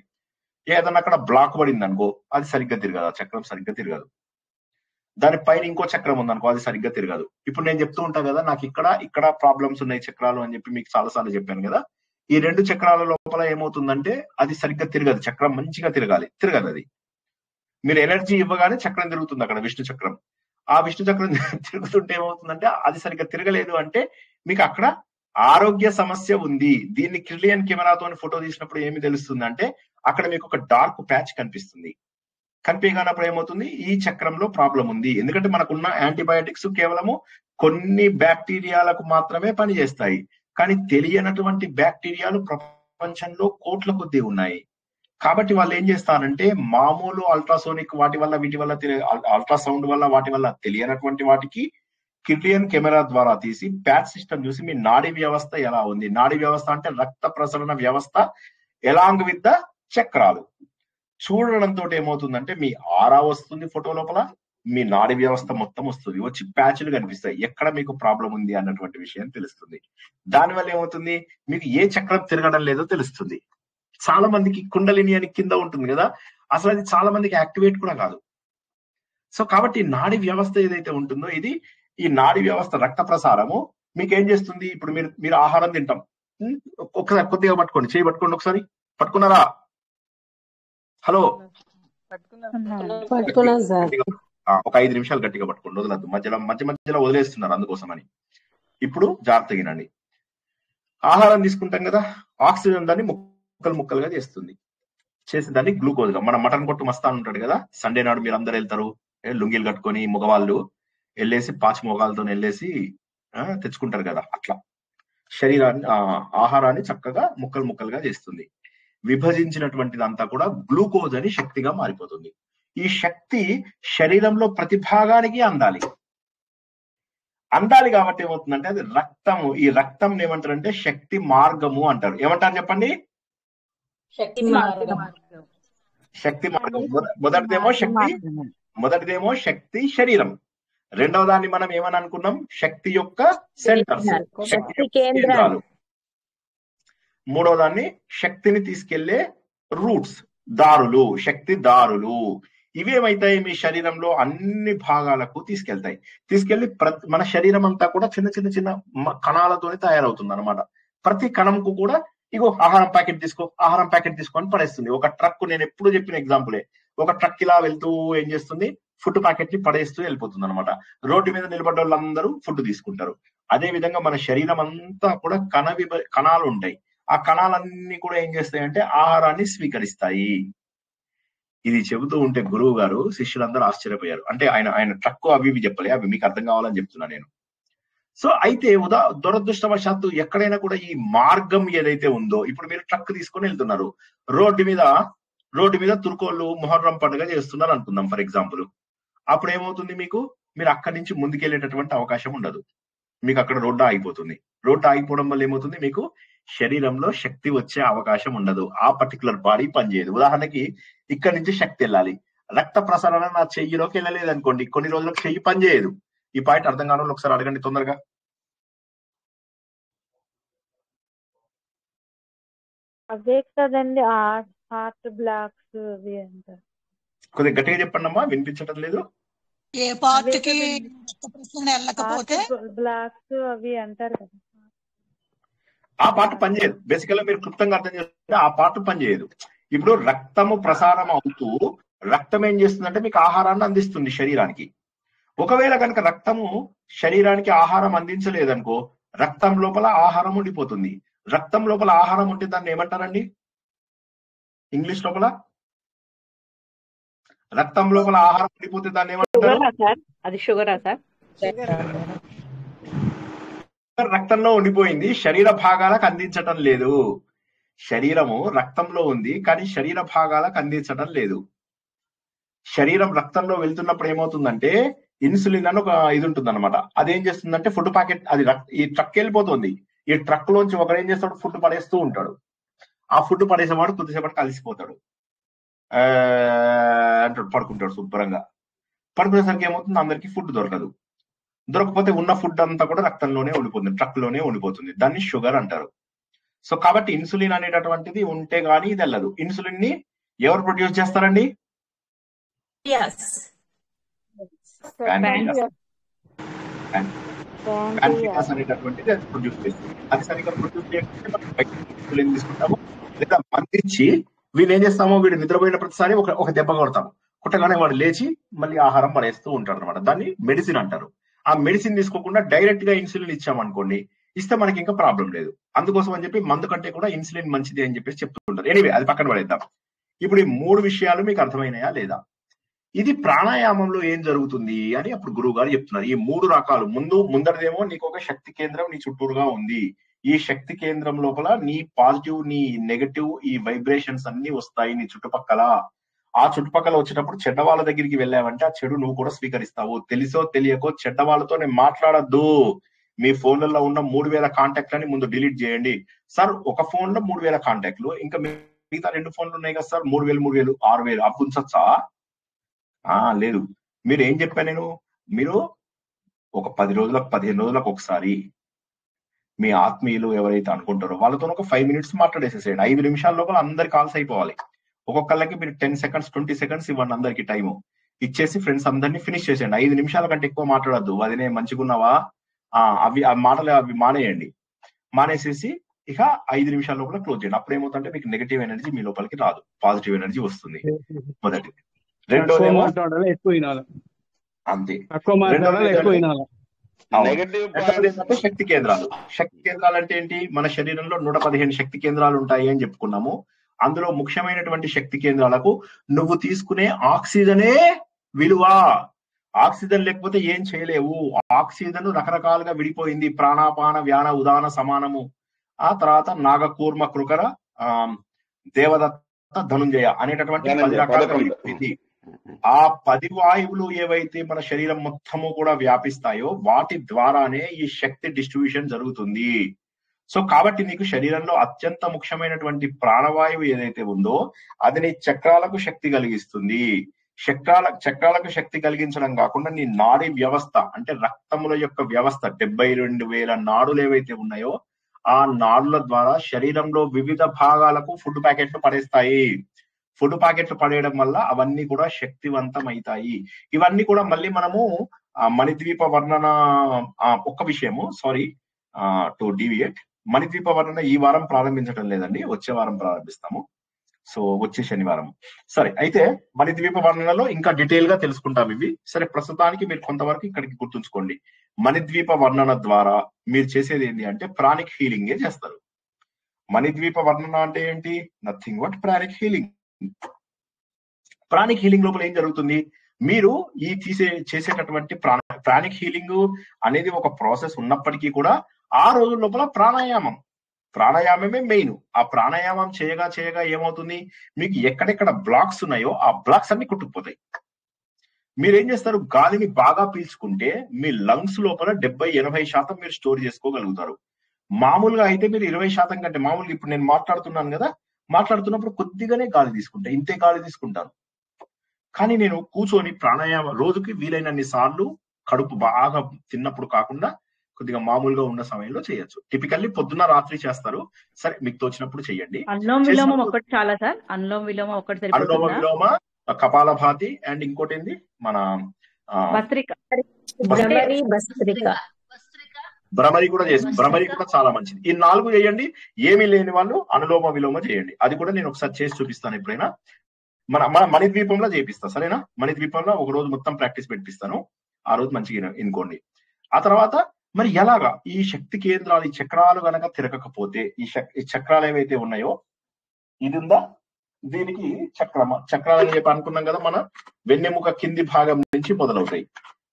ఏదన్నా అక్కడ బ్లాక్ పడింది అనుకో అది సరిగ్గా తిరగదు, ఆ చక్రం సరిగ్గా తిరగదు. దానిపైన ఇంకో చక్రం ఉందనుకో అది సరిగ్గా తిరగదు. ఇప్పుడు నేను చెప్తూ ఉంటాను కదా, నాకు ఇక్కడ ప్రాబ్లమ్స్ ఉన్నాయి చక్రాలు అని చెప్పి మీకు చాలాసార్లు చెప్పాను కదా. ఈ 2 చక్రాల లోపల ఏమవుతుందంటే అది సరిగ్గా తిరగదు. చక్రం మంచిగా తిరగదు. అది మీరు ఎనర్జీ ఇవ్వగానే చక్రం తిరుగుతుంది అక్కడ విష్ణు చక్రం. ఆ విష్ణు చక్రం తిరుగుతుంటే ఏమవుతుందంటే అది సరిగ్గా తిరగలేదు అంటే మీకు అక్కడ ఆరోగ్య సమస్య ఉంది. దీన్ని క్రిలియన్ కెమెరాతో ఫోటో తీసినప్పుడు ఏమి తెలుస్తుంది అంటే అక్కడ మీకు ఒక డార్క్ ప్యాచ్ కనిపిస్తుంది. కనిపించనప్పుడు ఏమవుతుంది, ఈ చక్రంలో ప్రాబ్లం ఉంది. ఎందుకంటే మనకున్న యాంటీబయాటిక్స్ కేవలము కొన్ని బ్యాక్టీరియాలకు మాత్రమే పనిచేస్తాయి. కానీ తెలియనటువంటి బ్యాక్టీరియాలు ప్రపంచంలో కోట్ల కొద్దీ ఉన్నాయి. కాబట్టి వాళ్ళు ఏం చేస్తారంటే మామూలు అల్ట్రాసోనిక్ వీటి వల్ల అల్ట్రాసౌండ్ వల్ల వాటి వల్ల తెలియనటువంటి వాటికి క్రిలియన్ కెమెరా ద్వారా తీసి ప్యాచ్ సిస్టమ్ చూసి మీ నాడీ వ్యవస్థ ఎలా ఉంది. నాడీ వ్యవస్థ అంటే రక్త ప్రసరణ వ్యవస్థ ఎలాంగ్ విత్ ద చక్రాలు చూడడంతో ఏమవుతుందంటే మీ ఆరా వస్తుంది, ఫోటో లోపల మీ నాడీ వ్యవస్థ మొత్తం వస్తుంది, వచ్చి ప్యాచ్లు కనిపిస్తాయి. ఎక్కడ మీకు ప్రాబ్లం ఉంది అన్నటువంటి విషయం తెలుస్తుంది. దానివల్ల ఏమవుతుంది, మీకు ఏ చక్రం తిరగడం లేదో తెలుస్తుంది. చాలా మందికి కుండలిని అని కింద ఉంటుంది కదా, అసలు అది చాలా మందికి యాక్టివేట్ కూడా కాదు. సో కాబట్టి నాడీ వ్యవస్థ ఏదైతే ఉంటుందో ఇది ఈ నాడీ వ్యవస్థ రక్త ప్రసారము మీకు ఏం చేస్తుంది. ఇప్పుడు మీరు ఆహారం తింటాం, ఒకసారి కొద్దిగా పట్టుకోండి, చేయి పట్టుకోండి, ఒకసారి పట్టుకున్నారా? హలో, ఒక 5 నిమిషాలు గట్టిగా పట్టుకోండి, వదలద్దు. మధ్యలో వదిలేస్తున్నారు అందుకోసమని. ఇప్పుడు జాగ్రత్తగా వినండి. ఆహారం తీసుకుంటాం కదా, ఆక్సిజన్ దాన్ని ముక్కలుగా చేస్తుంది. చేసి దాన్ని గ్లూకోజ్ గా, మన మటన్ కొట్టు మస్తాన్ ఉంటాడు కదా, సండే నాడు మీరు అందరు వెళ్తారు లుంగీలు కట్టుకొని, మగవాళ్ళు వెళ్ళేసి పాచి మొగాలతో వెళ్ళేసి తెచ్చుకుంటారు కదా, అట్లా శరీరాన్ని ఆహారాన్ని చక్కగా ముక్కలుగా చేస్తుంది. విభజించినటువంటిదంతా కూడా గ్లూకోజ్ అని శక్తిగా మారిపోతుంది. ఈ శక్తి శరీరంలో ప్రతి భాగానికి అందాలి కాబట్టి ఏమవుతుందంటే అది రక్తము. ఈ రక్తం ఏమంటారంటే శక్తి మార్గము అంటారు. ఏమంటారు చెప్పండి? శక్తి మార్గం. మొదటిదేమో శక్తి శరీరం. రెండవ దాన్ని మనం ఏమని అనుకున్నాం, శక్తి యొక్క సెంటర్స్, శక్తి కేంద్రాలు. మూడవ దాన్ని శక్తిని తీసుకెళ్లే రూట్స్, దారులు, శక్తి దారులు. ఇవేమైతాయి, మీ శరీరంలో అన్ని భాగాలకు తీసుకెళ్లి మన శరీరం అంతా కూడా చిన్న కణాలతోనే తయారవుతుంది అనమాట. ప్రతి కణంకు కూడా ఇగో ఆహారం ప్యాకెట్ తీసుకో అని పడేస్తుంది. ఒక ట్రక్, నేను ఎప్పుడు చెప్పిన ఎగ్జాంపులే, ఒక ట్రక్ ఇలా వెళ్తూ ఏం చేస్తుంది, ఫుడ్ ప్యాకెట్ ని పడేస్తూ వెళ్ళిపోతుంది అనమాట. రోడ్డు మీద నిలబడ్డ వాళ్ళందరూ ఫుడ్ తీసుకుంటారు. అదే విధంగా మన శరీరం అంతా కూడా కణాలు ఉంటాయి. ఆ కణాలన్నీ కూడా ఏం చేస్తాయంటే ఆహారాన్ని స్వీకరిస్తాయి. ఇది చెబుతూ ఉంటే గురువు గారు శిష్యులందరూ ఆశ్చర్యపోయారు. అంటే ఆయన ట్రక్ అవి చెప్పలే, అవి మీకు అర్థం కావాలని చెప్తున్నా నేను. సో అయితే దురదృష్టవశాత్తు ఎక్కడైనా కూడా ఈ మార్గం ఏదైతే ఉందో, ఇప్పుడు మీరు ట్రక్ తీసుకొని వెళ్తున్నారు, రోడ్డు మీద తుర్కోళ్ళు మొహర్రం పండుగ చేస్తున్నారు అనుకుందాం ఫర్ ఎగ్జాంపుల్. అప్పుడు ఏమవుతుంది, మీరు అక్కడి నుంచి ముందుకెళ్లేటటువంటి అవకాశం ఉండదు. మీకు అక్కడ రోడ్డు ఆగిపోతుంది. రోడ్డు ఆగిపోవడం వల్ల ఏమవుతుంది, మీకు శరీరంలో శక్తి వచ్చే అవకాశం ఉండదు. ఆ పర్టికులర్ బాడీ పనిచేయదు. ఉదాహరణకి ఇక్కడ నుంచి శక్తి వెళ్ళాలి, రక్త ప్రసరణ నా చెయ్యిలోకి వెళ్ళలేదు అనుకోండి, కొన్ని రోజులకు చెయ్యి పనిచేయదు. ఈ పాయింట్ అర్థం కాని ఒకసారి అడగండి తొందరగా. అవే కదండి హార్ట్ బ్లాక్స్ అవి అంటారు. కొద్దిగా గట్టిగా చెప్పండి అమ్మా, వినిపించడం లేదు. ఏ పార్ట్ కి వెళ్ళకపోతే బ్లాక్స్ అవి అంటారు కదా. ఆ పార్ట్ పనిచేయదు. బేసికల్ గా మీరు క్లుప్తంగా అర్థం చేసుకుంటే ఆ పార్ట్ పనిచేయదు. ఇప్పుడు రక్తము ప్రసారం అవుతూ రక్తం ఏం చేస్తుందంటే మీకు ఆహారాన్ని అందిస్తుంది శరీరానికి. ఒకవేళ కనుక రక్తము శరీరానికి ఆహారం అందించలేదనుకో, రక్తం లోపల ఆహారం ఉండిపోతుంది. రక్తం లోపల ఆహారం ఉంటే దాన్ని ఏమంటారండి ఇంగ్లీష్ లోపల? రక్తం లోపల ఆహారం ఉండిపోతే దాన్ని ఏమంటారు? అది షుగరా సార్? రక్తంలో ఉండిపోయింది, శరీర భాగాలకు అందించటం లేదు. శరీరము రక్తంలో ఉంది కానీ శరీర భాగాలకు అందించటం లేదు. శరీరం రక్తంలో వెళ్తున్నప్పుడు ఏమవుతుందంటే ఇన్సులిన్ అని ఒక ఇది ఉంటుంది అనమాట. అదేం చేస్తుందంటే ఫుడ్ ప్యాకెట్, అది ఈ ట్రక్ వెళ్ళిపోతుంది. ఈ ట్రక్ లోంచి ఒకడు ఏం చేస్తాడు, ఫుడ్ పడేస్తూ ఉంటాడు. ఆ ఫుడ్ పడేసేవాడు కొద్దిసేపటి కలిసిపోతాడు, అంటాడు, పడుకుంటాడు శుభ్రంగా. పడుకునేసరికి ఏమవుతుంది, అందరికి ఫుడ్ దొరకదు. దొరకకపోతే ఉన్న ఫుడ్ అంతా కూడా రక్తంలోనే ఉండిపోతుంది, ట్రక్ లోనే ఉండిపోతుంది. దాన్ని షుగర్ అంటారు. సో కాబట్టి ఇన్సులిన్ అనేటటువంటిది ఉంటే గానీ ఇది వెళ్ళదు. ఇన్సులిన్ ని ఎవరు ప్రొడ్యూస్ చేస్తారండి? ప్యాంక్రియాస్ అనేటటువంటిది అది ప్రొడ్యూస్ చేస్తుంది. అది సరిగ్గా ప్రొడ్యూస్ చేయకపోతే మనం బయట ఇన్సులిన్ తీసుకుంటాము, లేదా మందించి వీళ్ళు ఏం చేస్తామో, వీడు నిద్రపోయిన ప్రతిసారి ఒక దెబ్బ కొడతాము. కొట్టగానే వాడు లేచి మళ్ళీ ఆహారం పడేస్తూ ఉంటాడు అనమాట. దాన్ని మెడిసిన్ అంటారు. ఆ మెడిసిన్ తీసుకోకుండా డైరెక్ట్ గా ఇన్సులిన్ ఇచ్చామనుకోండి, ఇస్తే మనకి ఇంకా ప్రాబ్లం లేదు. అందుకోసం అని చెప్పి మందు కంటే కూడా ఇన్సులిన్ మంచిది అని చెప్పేసి చెప్తూ ఉంటారు. ఎనీవే అది పక్కన పడేద్దాం. ఇప్పుడు ఈ 3 విషయాలు మీకు అర్థమైనాయా లేదా? ఇది ప్రాణాయామంలో ఏం జరుగుతుంది అని అప్పుడు గురువు గారు చెప్తున్నారు. ఈ 3 రకాలు, ముందరదేమో నీకు ఒక శక్తి కేంద్రం నీ చుట్టూరుగా ఉంది. ఈ శక్తి కేంద్రం లోపల నీ పాజిటివ్, నీ నెగటివ్, ఈ వైబ్రేషన్స్ అన్ని వస్తాయి నీ చుట్టుపక్కల. ఆ చుట్టుపక్కల వచ్చేటప్పుడు చెడ్డ వాళ్ళ దగ్గరికి వెళ్ళావంటే ఆ చెడు నువ్వు కూడా స్వీకరిస్తావు. తెలిసో తెలియకో చెడ్డ వాళ్ళతో నేను మాట్లాడద్దు. మీ ఫోన్లలో ఉన్న 3000 కాంటాక్ట్లని ముందు డిలీట్ చేయండి. సార్ ఒక ఫోన్ లో 3000 కాంటాక్ట్లు, ఇంకా మిగతా 2 ఫోన్లు ఉన్నాయి కదా సార్, 3000 6000 అప్పు ఉంచచ్చా? లేదు. మీరు ఏం చెప్పా నేను, మీరు ఒక 10 రోజులకు 15 రోజులకు ఒకసారి మీ ఆత్మీయులు ఎవరైతే అనుకుంటారో వాళ్ళతో ఒక 5 minutes మాట్లాడేసేసేయండి. 5 నిమిషాల లోపల అందరి కాల్స్ అయిపోవాలి. ఒక్కొక్కళ్ళకి మీరు 10 seconds 20 seconds ఇవ్వండి. అందరికి టైము ఇచ్చేసి ఫ్రెండ్స్ అందరినీ ఫినిష్ చేసేయండి. 5 నిమిషాల కంటే ఎక్కువ మాట్లాడద్దు. అది నేను మంచిగున్నావా అవి ఆ మాటలు అవి మానేయండి. మానేసేసి ఇక 5 నిమిషాల లోపల క్లోజ్ చేయండి. అప్పుడు ఏమవుతుందంటే మీకు నెగటివ్ ఎనర్జీ మీ లోపలికి రాదు, పాజిటివ్ ఎనర్జీ వస్తుంది. మొదటిది. రెండోదేమో అంతే. రెండోది శక్తి కేంద్రాలు. శక్తి కేంద్రాలు అంటే ఏంటి? మన శరీరంలో 115 శక్తి కేంద్రాలు ఉంటాయి అని చెప్పుకున్నాము. అందులో ముఖ్యమైనటువంటి శక్తి కేంద్రాలకు నువ్వు తీసుకునే ఆక్సిజనే విలువ. ఆక్సిజన్ లేకపోతే ఏం చేయలేవు. ఆక్సిజన్ రకరకాలుగా విడిపోయింది. ప్రాణాపాన వ్యాన ఉదాన సమానము, ఆ తర్వాత నాగకూర్మ కృకర దేవదత్త ధనుంజయ అనేటటువంటి 10 రకాలుగా విడిపోయింది. ఆ 10 వాయువులు ఏవైతే మన శరీరం మొత్తము కూడా వ్యాపిస్తాయో వాటి ద్వారానే ఈ శక్తి డిస్ట్రిబ్యూషన్ జరుగుతుంది. సో కాబట్టి నీకు శరీరంలో అత్యంత ముఖ్యమైనటువంటి ప్రాణవాయువు ఏదైతే ఉందో అది నీ చక్రాలకు శక్తి కలిగిస్తుంది. చక్రాలకు శక్తి కలిగించడం కాకుండా నీ నాడీ వ్యవస్థ అంటే రక్తముల యొక్క వ్యవస్థ 72,000 నాడులు ఏవైతే ఉన్నాయో ఆ నాడుల ద్వారా శరీరంలో వివిధ భాగాలకు ఫుడ్ ప్యాకెట్లు పడేస్తాయి. ఫుడ్ ప్యాకెట్లు పడేయడం వల్ల అవన్నీ కూడా శక్తివంతమవుతాయి. ఇవన్నీ కూడా మళ్ళీ మనము మణిద్వీప వర్ణన ఒక్క విషయము, సారీ టు డీవియేట్, మణిద్వీప వర్ణన ఈ వారం ప్రారంభించడం లేదండి, వచ్చే వారం ప్రారంభిస్తాము. సో వచ్చే శనివారం. సరే, అయితే మణిద్వీప వర్ణనలో ఇంకా డీటెయిల్ గా తెలుసుకుంటాం ఇవి. సరే, ప్రస్తుతానికి మీరు కొంతవరకు ఇక్కడికి గుర్తుంచుకోండి. మణిద్వీప వర్ణన ద్వారా మీరు చేసేది ఏంటి అంటే ప్రాణిక్ హీలింగే చేస్తారు. మణిద్వీప వర్ణన అంటే ఏంటి? Nothing but pranic healing. Pranic healing లోపల ఏం జరుగుతుంది? మీరు ఈ చేసేటటువంటి ప్రాణిక్ హీలింగ్ అనేది ఒక ప్రాసెస్ ఉన్నప్పటికీ కూడా ఆ రోజుల లోపల ప్రాణాయామమే మెయిన్. ఆ ప్రాణాయామం చేయగా ఏమవుతుంది, మీకు ఎక్కడెక్కడ బ్లాక్స్ ఉన్నాయో ఆ బ్లాక్స్ అన్ని కొట్టుకుపోతాయి. మీరేం చేస్తారు, గాలిని బాగా పీల్చుకుంటే మీ లంగ్స్ లోపల 70-80% మీరు స్టోర్ చేసుకోగలుగుతారు. మామూలుగా అయితే మీరు 20% కంటే, మామూలుగా ఇప్పుడు నేను మాట్లాడుతున్నాను కదా, మాట్లాడుతున్నప్పుడు కొద్దిగానే గాలి తీసుకుంటా, ఇంతే గాలి తీసుకుంటాను. కానీ నేను కూర్చొని ప్రాణాయామం రోజుకి వీలైనన్ని సార్లు కడుపు బాగా తిన్నప్పుడు కాకుండా కొద్దిగా మామూలుగా ఉన్న సమయంలో చేయొచ్చు. టిపికల్లీ పొద్దున్న రాత్రి చేస్తారు. సరే, మీకు తోచినప్పుడు చెయ్యండి. అనులోమ విలోమం ఒకటి చాలా సార్. అనులోమ విలోమ ఒకటి సరిపోతుందా? అనులోమ విలోమ, కపాలభాతి అండ్ ఇంకోటి ఏంది మన భ్రమరి కూడా చాలా మంచిది. ఈ 4 చేయండి. ఏమీ లేని వాళ్ళు అనులోమ విలోమ చేయండి. అది కూడా నేను ఒకసారి చేసి చూపిస్తాను ఎప్పుడైనా. మన మణిద్వీపంలో చేపిస్తా, సరేనా? మణిద్వీపంలో ఒక రోజు మొత్తం ప్రాక్టీస్ పెట్టిస్తాను. ఆ రోజు మంచిగా వినుకోండి. ఆ తర్వాత మరి ఎలాగా ఈ శక్తి కేంద్రాలు, ఈ చక్రాలు గనక తిరగకపోతే, ఈ చక్రాలు ఏవైతే ఉన్నాయో, ఇది ఉందా, దీనికి చక్రాలని చెప్పి అనుకున్నాం కదా. మన వెన్నెముక కింది భాగం నుంచి మొదలవుతాయి.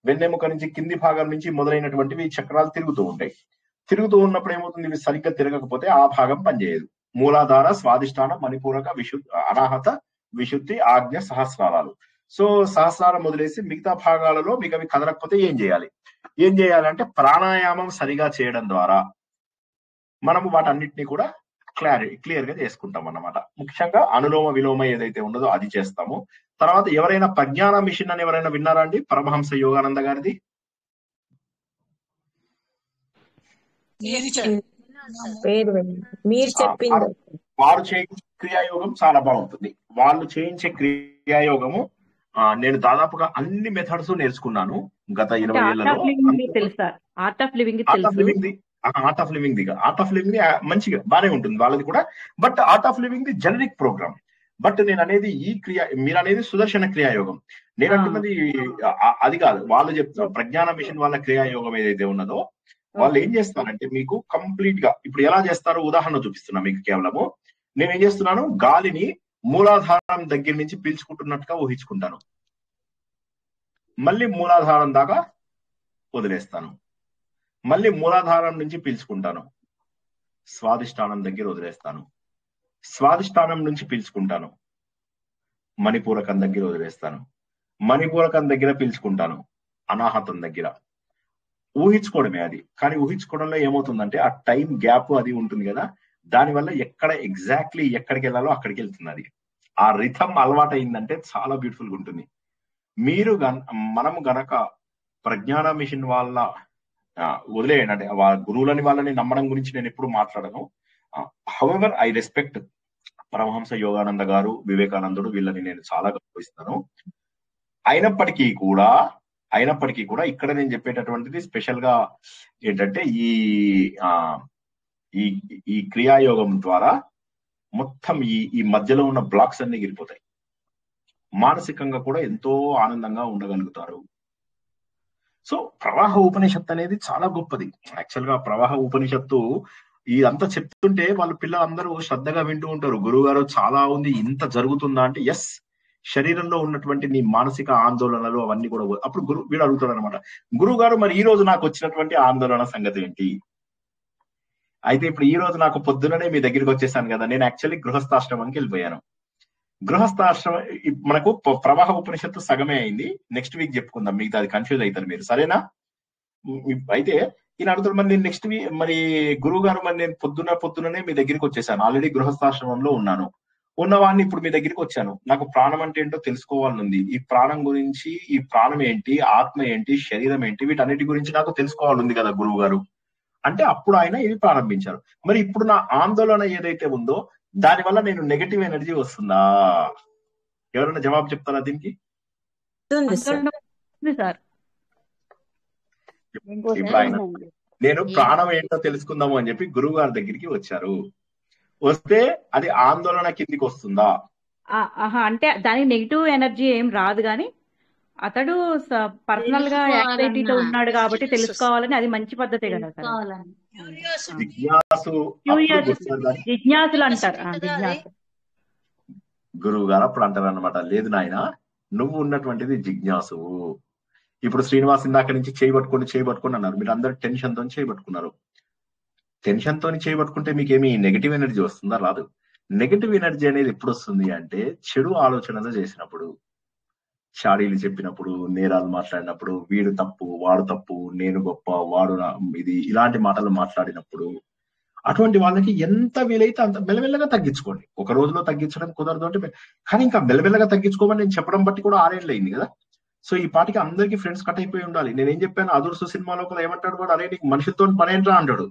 వెన్నెముక నుంచి కింది భాగం నుంచి మొదలైనటువంటివి చక్రాలు తిరుగుతూ ఉంటాయి. తిరుగుతూ ఉన్నప్పుడు ఏమవుతుంది, ఇవి సరిగ్గా తిరగకపోతే ఆ భాగం పనిచేయదు. మూలాధార, స్వాదిష్టానం, మణిపూరక, అనాహత, విశుద్ధి, ఆజ్ఞ, సహస్రారాలు. సో సహస్రారం వదిలేసి మిగతా భాగాలలో మీకు అవి కదలకపోతే ఏం చేయాలంటే ప్రాణాయామం సరిగా చేయడం ద్వారా మనము వాటన్నిటిని కూడా క్లియర్ గా చేసుకుంటాం అన్నమాట. ముఖ్యంగా అనులోమ విలోమ ఏదైతే ఉన్నదో అది చేస్తాము. తర్వాత ఎవరైనా ప్రజ్ఞాన మిషన్ అని ఎవరైనా విన్నారా అండి? పరమహంస యోగానంద గారిది. వారు చేయించే క్రియాయోగం చాలా బాగుంటుంది. వాళ్ళు చేయించే క్రియాయోగము నేను దాదాపుగా అన్ని మెథడ్స్ నేర్చుకున్నాను గత 20 ఏళ్లలో. ఆర్ట్ ఆఫ్ లివింగ్ మంచిగా బానే ఉంటుంది వాళ్ళది కూడా. But Art of Living the generic programme. But నేను అనేది మీరు అనేది సుదర్శన క్రియాయోగం. నేను అంటున్నది అది కాదు. వాళ్ళు చెప్తున్నారు ప్రజ్ఞాన మిషన్ వాళ్ళ క్రియాయోగం ఏదైతే ఉన్నదో, వాళ్ళు ఏం చేస్తారంటే మీకు కంప్లీట్ గా ఇప్పుడు ఎలా చేస్తారో ఉదాహరణ చూపిస్తున్నా మీకు. కేవలము నేను ఏం చేస్తున్నాను, గాలిని మూలాధారం దగ్గర నుంచి పీల్చుకుంటున్నట్టుగా ఊహించుకుంటాను. మళ్ళీ మూలాధారం దాకా వదిలేస్తాను. మళ్ళీ మూలాధారం నుంచి పీల్చుకుంటాను, స్వాదిష్టానం దగ్గర వదిలేస్తాను. స్వాదిష్టానం నుంచి పీల్చుకుంటాను, మణిపూరకం దగ్గర వదిలేస్తాను. మణిపూరకం దగ్గర పీల్చుకుంటాను, అనాహతం దగ్గర. ఊహించుకోవడమే అది. కానీ ఊహించుకోవడంలో ఏమవుతుందంటే ఆ టైం గ్యాప్ అది ఉంటుంది కదా, దానివల్ల ఎగ్జాక్ట్లీ ఎక్కడికి వెళ్ళాలో అక్కడికి వెళ్తుంది. అది ఆ రిథమ్ అలవాటు అయిందంటే చాలా బ్యూటిఫుల్ గా ఉంటుంది. మనము గనక ప్రజ్ఞాన మిషన్ వాళ్ళ వదిలేయండి, అంటే గురువులని వాళ్ళని నమ్మడం గురించి నేను ఎప్పుడు మాట్లాడను. However I respect Paramahansa Yogananda garu, వివేకానందుడు, వీళ్ళని నేను చాలా గౌరవిస్తాను. అయినప్పటికీ కూడా ఇక్కడ నేను చెప్పేటటువంటిది స్పెషల్ గా ఏంటంటే ఈ క్రియాయోగం ద్వారా మొత్తం ఈ మధ్యలో ఉన్న బ్లాక్స్ అన్ని గిరిపోతాయి. మానసికంగా కూడా ఎంతో ఆనందంగా ఉండగలుగుతారు. సో ప్రవాహ ఉపనిషత్తు అనేది చాలా గొప్పది. యాక్చువల్ గా ప్రవాహ ఉపనిషత్తు ఇదంతా చెప్తుంటే వాళ్ళ పిల్లలందరూ శ్రద్ధగా వింటూ ఉంటారు. గురువు గారు చాలా ఉంది, ఇంత జరుగుతుందా అంటే ఎస్, శరీరంలో ఉన్నటువంటి నీ మానసిక ఆందోళనలు అవన్నీ కూడా. అప్పుడు వీడు అడుగుతాడు అనమాట, గురువు గారు మరి ఈ రోజు నాకు వచ్చినటువంటి ఆందోళన సంగతి ఏంటి? అయితే ఇప్పుడు ఈ రోజు నాకు పొద్దుననే మీ దగ్గరికి వచ్చేసాను కదా, నేను యాక్చువల్లీ గృహస్థాశ్రమానికి వెళ్ళిపోయాను. గృహస్థాశ్రమం మనకు ప్రవాహ ఉపనిషత్తు సగమే అయింది. నెక్స్ట్ వీక్ చెప్పుకుందాం, మిగతా అది కన్ఫ్యూజ్ అవుతారు మీరు, సరేనా? అయితే ఈయన అడుగుతాడు, మరి నేను నెక్స్ట్ వీక్ మరి గురువు గారు మరి నేను పొద్దుననే మీ దగ్గరికి వచ్చేసాను, ఆల్రెడీ గృహస్థాశ్రమంలో ఉన్నవాడిని ఇప్పుడు మీ దగ్గరికి వచ్చాను, నాకు ప్రాణం అంటే ఏంటో తెలుసుకోవాలనుంది. ఈ ప్రాణం గురించి, ఈ ప్రాణం ఏంటి, ఆత్మ ఏంటి, శరీరం ఏంటి, వీటన్నిటి గురించి నాకు తెలుసుకోవాలనుంది కదా గురువు గారు అంటే అప్పుడు ఆయన ఇది ప్రారంభించారు. మరి ఇప్పుడు నా ఆందోళన ఏదైతే ఉందో దానివల్ల నేను నెగటివ్ ఎనర్జీ వస్తుందా? ఎవరైనా జవాబు చెప్తారా దీనికి? ఇప్పుడు ఆయన నేను ప్రాణం ఏంటో తెలుసుకుందాము అని చెప్పి గురువు గారి దగ్గరికి వచ్చారు. వస్తే అది ఆందోళన కిందికి వస్తుందా? అంటే దానికి నెగిటివ్ ఎనర్జీ ఏం రాదు, కానీ అతడు పర్సనల్ గా యాంగ్జైటీతో ఉన్నాడు కాబట్టి తెలుసుకోవాలని, అది మంచి పద్ధతే కదా సార్. జిజ్ఞాసులు అంటారు. గురువు గారు అప్పుడు అంటారు అనమాట, లేదు నాయన, నువ్వు ఉన్నటువంటిది జిజ్ఞాసువు. ఇప్పుడు శ్రీనివాస్ ఇందాక నుంచి చేయబట్టుకోండి అన్నారు. మీరు అందరు టెన్షన్ తో చేయబట్టుకున్నారు. టెన్షన్ తోని చేయబట్టుకుంటే మీకేమి నెగిటివ్ ఎనర్జీ వస్తుందా? రాదు. నెగిటివ్ ఎనర్జీ అనేది ఎప్పుడు వస్తుంది అంటే చెడు ఆలోచనలు చేసినప్పుడు, చాడీలు చెప్పినప్పుడు, నేరాలు మాట్లాడినప్పుడు, వీడు తప్పు, వాడు తప్పు, నేను గొప్ప, వాడు ఇది, ఇలాంటి మాటలు మాట్లాడినప్పుడు, అటువంటి వాళ్ళకి ఎంత వీలైతే అంత మెల్లమెల్లగా తగ్గించుకోండి. ఒక రోజులో తగ్గించడం కుదరదు అంటే, కానీ ఇంకా మెల్లమెల్లగా తగ్గించుకోమని నేను చెప్పడం బట్టి కూడా 6 ఏళ్ళు అయింది కదా. సో ఈ పాటికి అందరికీ ఫ్రెండ్స్ కట్ అయిపోయి ఉండాలి. నేనేం చెప్పాను, అదుర్సు సినిమా లోపల ఏమంటాడు వాడు, అరే నీకు మనుషులతో పని ఏంట్రా అంటాడు.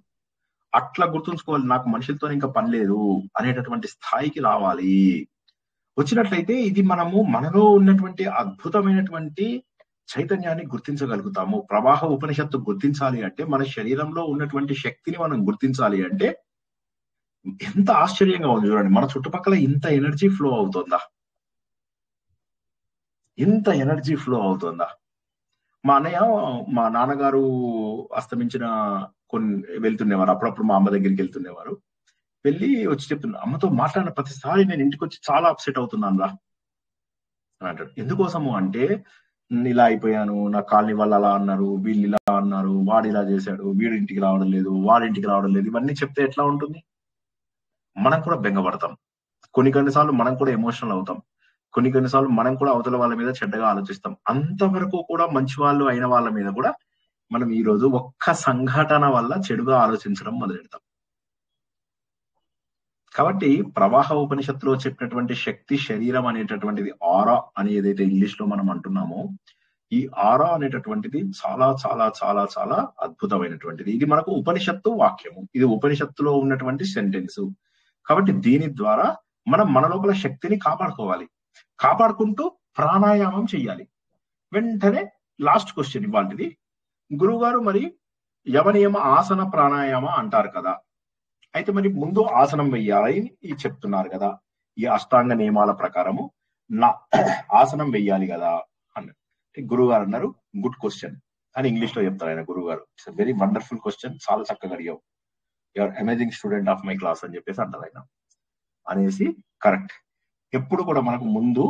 అట్లా గుర్తుంచుకోవాలి, నాకు మనుషులతో ఇంకా పని లేదు అనేటటువంటి స్థాయికి రావాలి. వచ్చినట్లయితే ఇది మనలో ఉన్నటువంటి అద్భుతమైనటువంటి చైతన్యాన్ని గుర్తించగలుగుతాము. ప్రవాహ ఉపనిషత్తు గుర్తించాలి అంటే మన శరీరంలో ఉన్నటువంటి శక్తిని మనం గుర్తించాలి అంటే ఎంత ఆశ్చర్యంగా ఉంది చూడండి. మన చుట్టుపక్కల ఇంత ఎనర్జీ ఫ్లో అవుతుందా, ఇంత ఎనర్జీ ఫ్లో అవుతుందా. మా అన్నయ్య మా నాన్నగారు అస్తమించిన కొన్ని వెళ్తుండేవారు, అప్పుడప్పుడు మా అమ్మ దగ్గరికి వెళ్తుండేవారు. వెళ్ళి వచ్చి చెప్తున్నా, అమ్మతో మాట్లాడిన ప్రతిసారి నేను ఇంటికి వచ్చి చాలా అప్సెట్ అవుతున్నాను రా అని అంటాడు. ఎందుకోసము అంటే ఇలా అయిపోయాను, నా కాలనీ వాళ్ళు అలా అన్నారు, వీళ్ళు ఇలా అన్నారు, వాడు ఇలా చేశాడు, వీడు ఇంటికి రావడం లేదు, వాడి ఇంటికి రావడం లేదు. ఇవన్నీ చెప్తే ఎట్లా ఉంటుంది? మనం కూడా బెంగపడతాం, కొన్నిసార్లు మనం కూడా ఎమోషనల్ అవుతాం, కొన్నిసార్లు మనం కూడా అవతల వాళ్ళ మీద చెడ్డగా ఆలోచిస్తాం. అంతవరకు కూడా మంచి వాళ్ళు అయిన వాళ్ళ మీద కూడా మనం ఈ రోజు ఒక్క సంఘటన వల్ల చెడుగా ఆలోచించడం మొదలెడతాం. కాబట్టి ప్రవాహ ఉపనిషత్తులో చెప్పినటువంటి శక్తి శరీరం అనేటటువంటిది, ఆరా అని ఏదైతే ఇంగ్లీష్ లో మనం అంటున్నామో, ఈ ఆరా అనేటటువంటిది చాలా చాలా చాలా చాలా అద్భుతమైనటువంటిది. ఇది మనకు ఉపనిషత్తు వాక్యము, ఇది ఉపనిషత్తులో ఉన్నటువంటి సెంటెన్స్. కాబట్టి దీని ద్వారా మనం మన లోపల శక్తిని కాపాడుకోవాలి. కాపాడుకుంటూ ప్రాణాయామం చెయ్యాలి. వెంటనే లాస్ట్ క్వశ్చన్ ఇవ్వాల్టిది, గురువు గారు మరి యమనియమ ఆసన ప్రాణాయామ అంటారు కదా, అయితే మరి ముందు ఆసనం వెయ్యాలి అని చెప్తున్నారు కదా, ఈ అష్టాంగ నియమాల ప్రకారము నా ఆసనం వెయ్యాలి కదా అన్నారు. గురువు గారు అన్నారు, గుడ్ క్వశ్చన్ అని ఇంగ్లీష్ లో చెప్తారు ఆయన. గురువు గారు, ఇట్స్ వెరీ వండర్ఫుల్ క్వశ్చన్, చాలా చక్కగా అడిగావు, you're amazing student of my class అని చెప్పేసి అంటారు ఆయన. అనేసి కరెక్ట్, ఎప్పుడు కూడా మనకు ముందు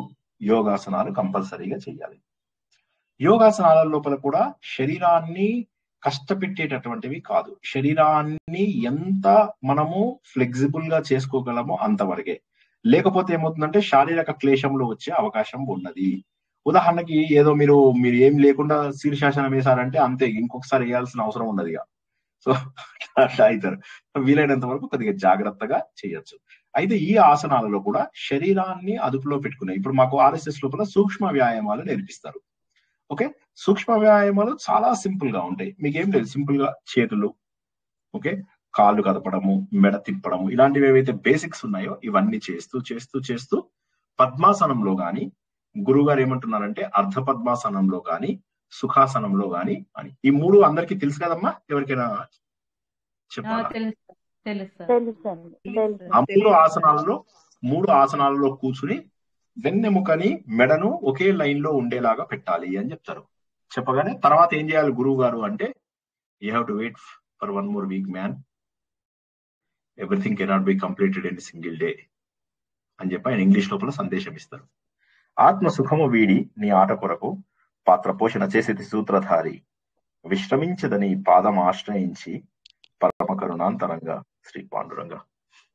యోగాసనాలు కంపల్సరీగా చేయాలి. యోగాసనాల లోపల కూడా శరీరాన్ని కష్టపెట్టేటటువంటివి కాదు, శరీరాన్ని ఎంత మనము ఫ్లెక్సిబుల్ గా చేసుకోగలమో అంతవరకే. లేకపోతే ఏమవుతుందంటే శారీరక క్లేశంలో వచ్చే అవకాశం ఉన్నది. ఉదాహరణకి ఏదో మీరు ఏం లేకుండా శీర్షాసనం వేశారంటే అంతే, ఇంకొకసారి వేయాల్సిన అవసరం ఉన్నది ఇక. సో అట్లా అవుతారు. వీలైనంత వరకు కొద్దిగా జాగ్రత్తగా చేయొచ్చు. అయితే ఈ ఆసనాలలో కూడా శరీరాన్ని అదుపులో పెట్టుకునే, ఇప్పుడు మాకు RSS లోపల సూక్ష్మ వ్యాయామాలు నేర్పిస్తారు. ఓకే, సూక్ష్మ వ్యాయామాలు చాలా సింపుల్ గా ఉంటాయి. మీకేం లేదు, సింపుల్ గా చేతులు, ఓకే, కాళ్ళు కదపడము, మెడ తిప్పడము, ఇలాంటివి ఏవైతే బేసిక్స్ ఉన్నాయో ఇవన్నీ చేస్తూ చేస్తూ చేస్తూ పద్మాసనంలో గాని, గురువు గారు ఏమంటున్నారంటే అర్ధ పద్మాసనంలో గాని, సుఖాసనంలో గాని అని. ఈ మూడు అందరికీ తెలుసు కదమ్మా, ఎవరికైనా చెప్పాలా? ఆ మూడు ఆసనాలలో కూర్చుని వెన్నెముకని మెడను ఒకే లైన్ లో ఉండేలాగా పెట్టాలి అని చెప్తారు. చెప్పగానే తర్వాత ఏం చేయాలి గురువు గారు అంటే, you have to wait for 1 more week man, everything cannot be completed in single day అని చెప్పి ఆయన ఇంగ్లీష్ లోపల సందేశం ఇస్తారు. ఆత్మ సుఖము వీడి నీ ఆట కొరకు పాత్ర పోషణ చేసేది సూత్రధారి, విశ్రమించదని పాదం ఆశ్రయించి పరమ కరుణాంతరంగా శ్రీ పాండురంగ.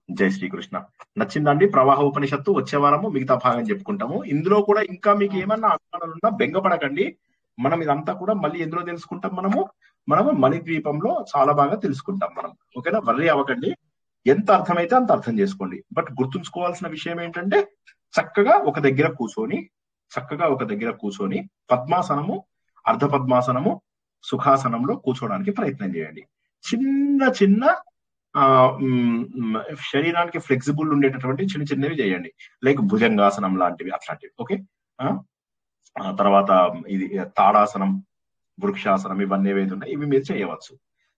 జై శ్రీకృష్ణ. నచ్చిందండి ప్రవాహ ఉపనిషత్తు? వచ్చే వారము మిగతా భాగం చెప్పుకుంటాము. ఇందులో కూడా ఇంకా మీకు ఏమన్నా అనుమానాలున్నా బెంగపడకండి, మనం ఇదంతా కూడా మళ్ళీ ఎందులో తెలుసుకుంటాం, మనము మణిద్వీపంలో చాలా బాగా తెలుసుకుంటాం మనం. ఓకేనా, వర్రీ అవ్వకండి, ఎంత అర్థమైతే అంత అర్థం చేసుకోండి. బట్ గుర్తుంచుకోవాల్సిన విషయం ఏంటంటే చక్కగా ఒక దగ్గర కూర్చొని పద్మాసనము, అర్ధ పద్మాసనము, సుఖాసనంలో కూర్చోడానికి ప్రయత్నం చేయండి. చిన్న చిన్న శరీరానికి ఫ్లెక్సిబుల్ ఉండేటటువంటి చిన్న చిన్నవి చేయండి, లైక్ భుజంగాసనం లాంటివి, అట్లాంటివి. ఓకే, తర్వాత ఇది తాడాసనం, వృక్షాసనం, ఇవన్నీ ఏవైతే ఉన్నాయి ఇవి మీరు చేయవచ్చు.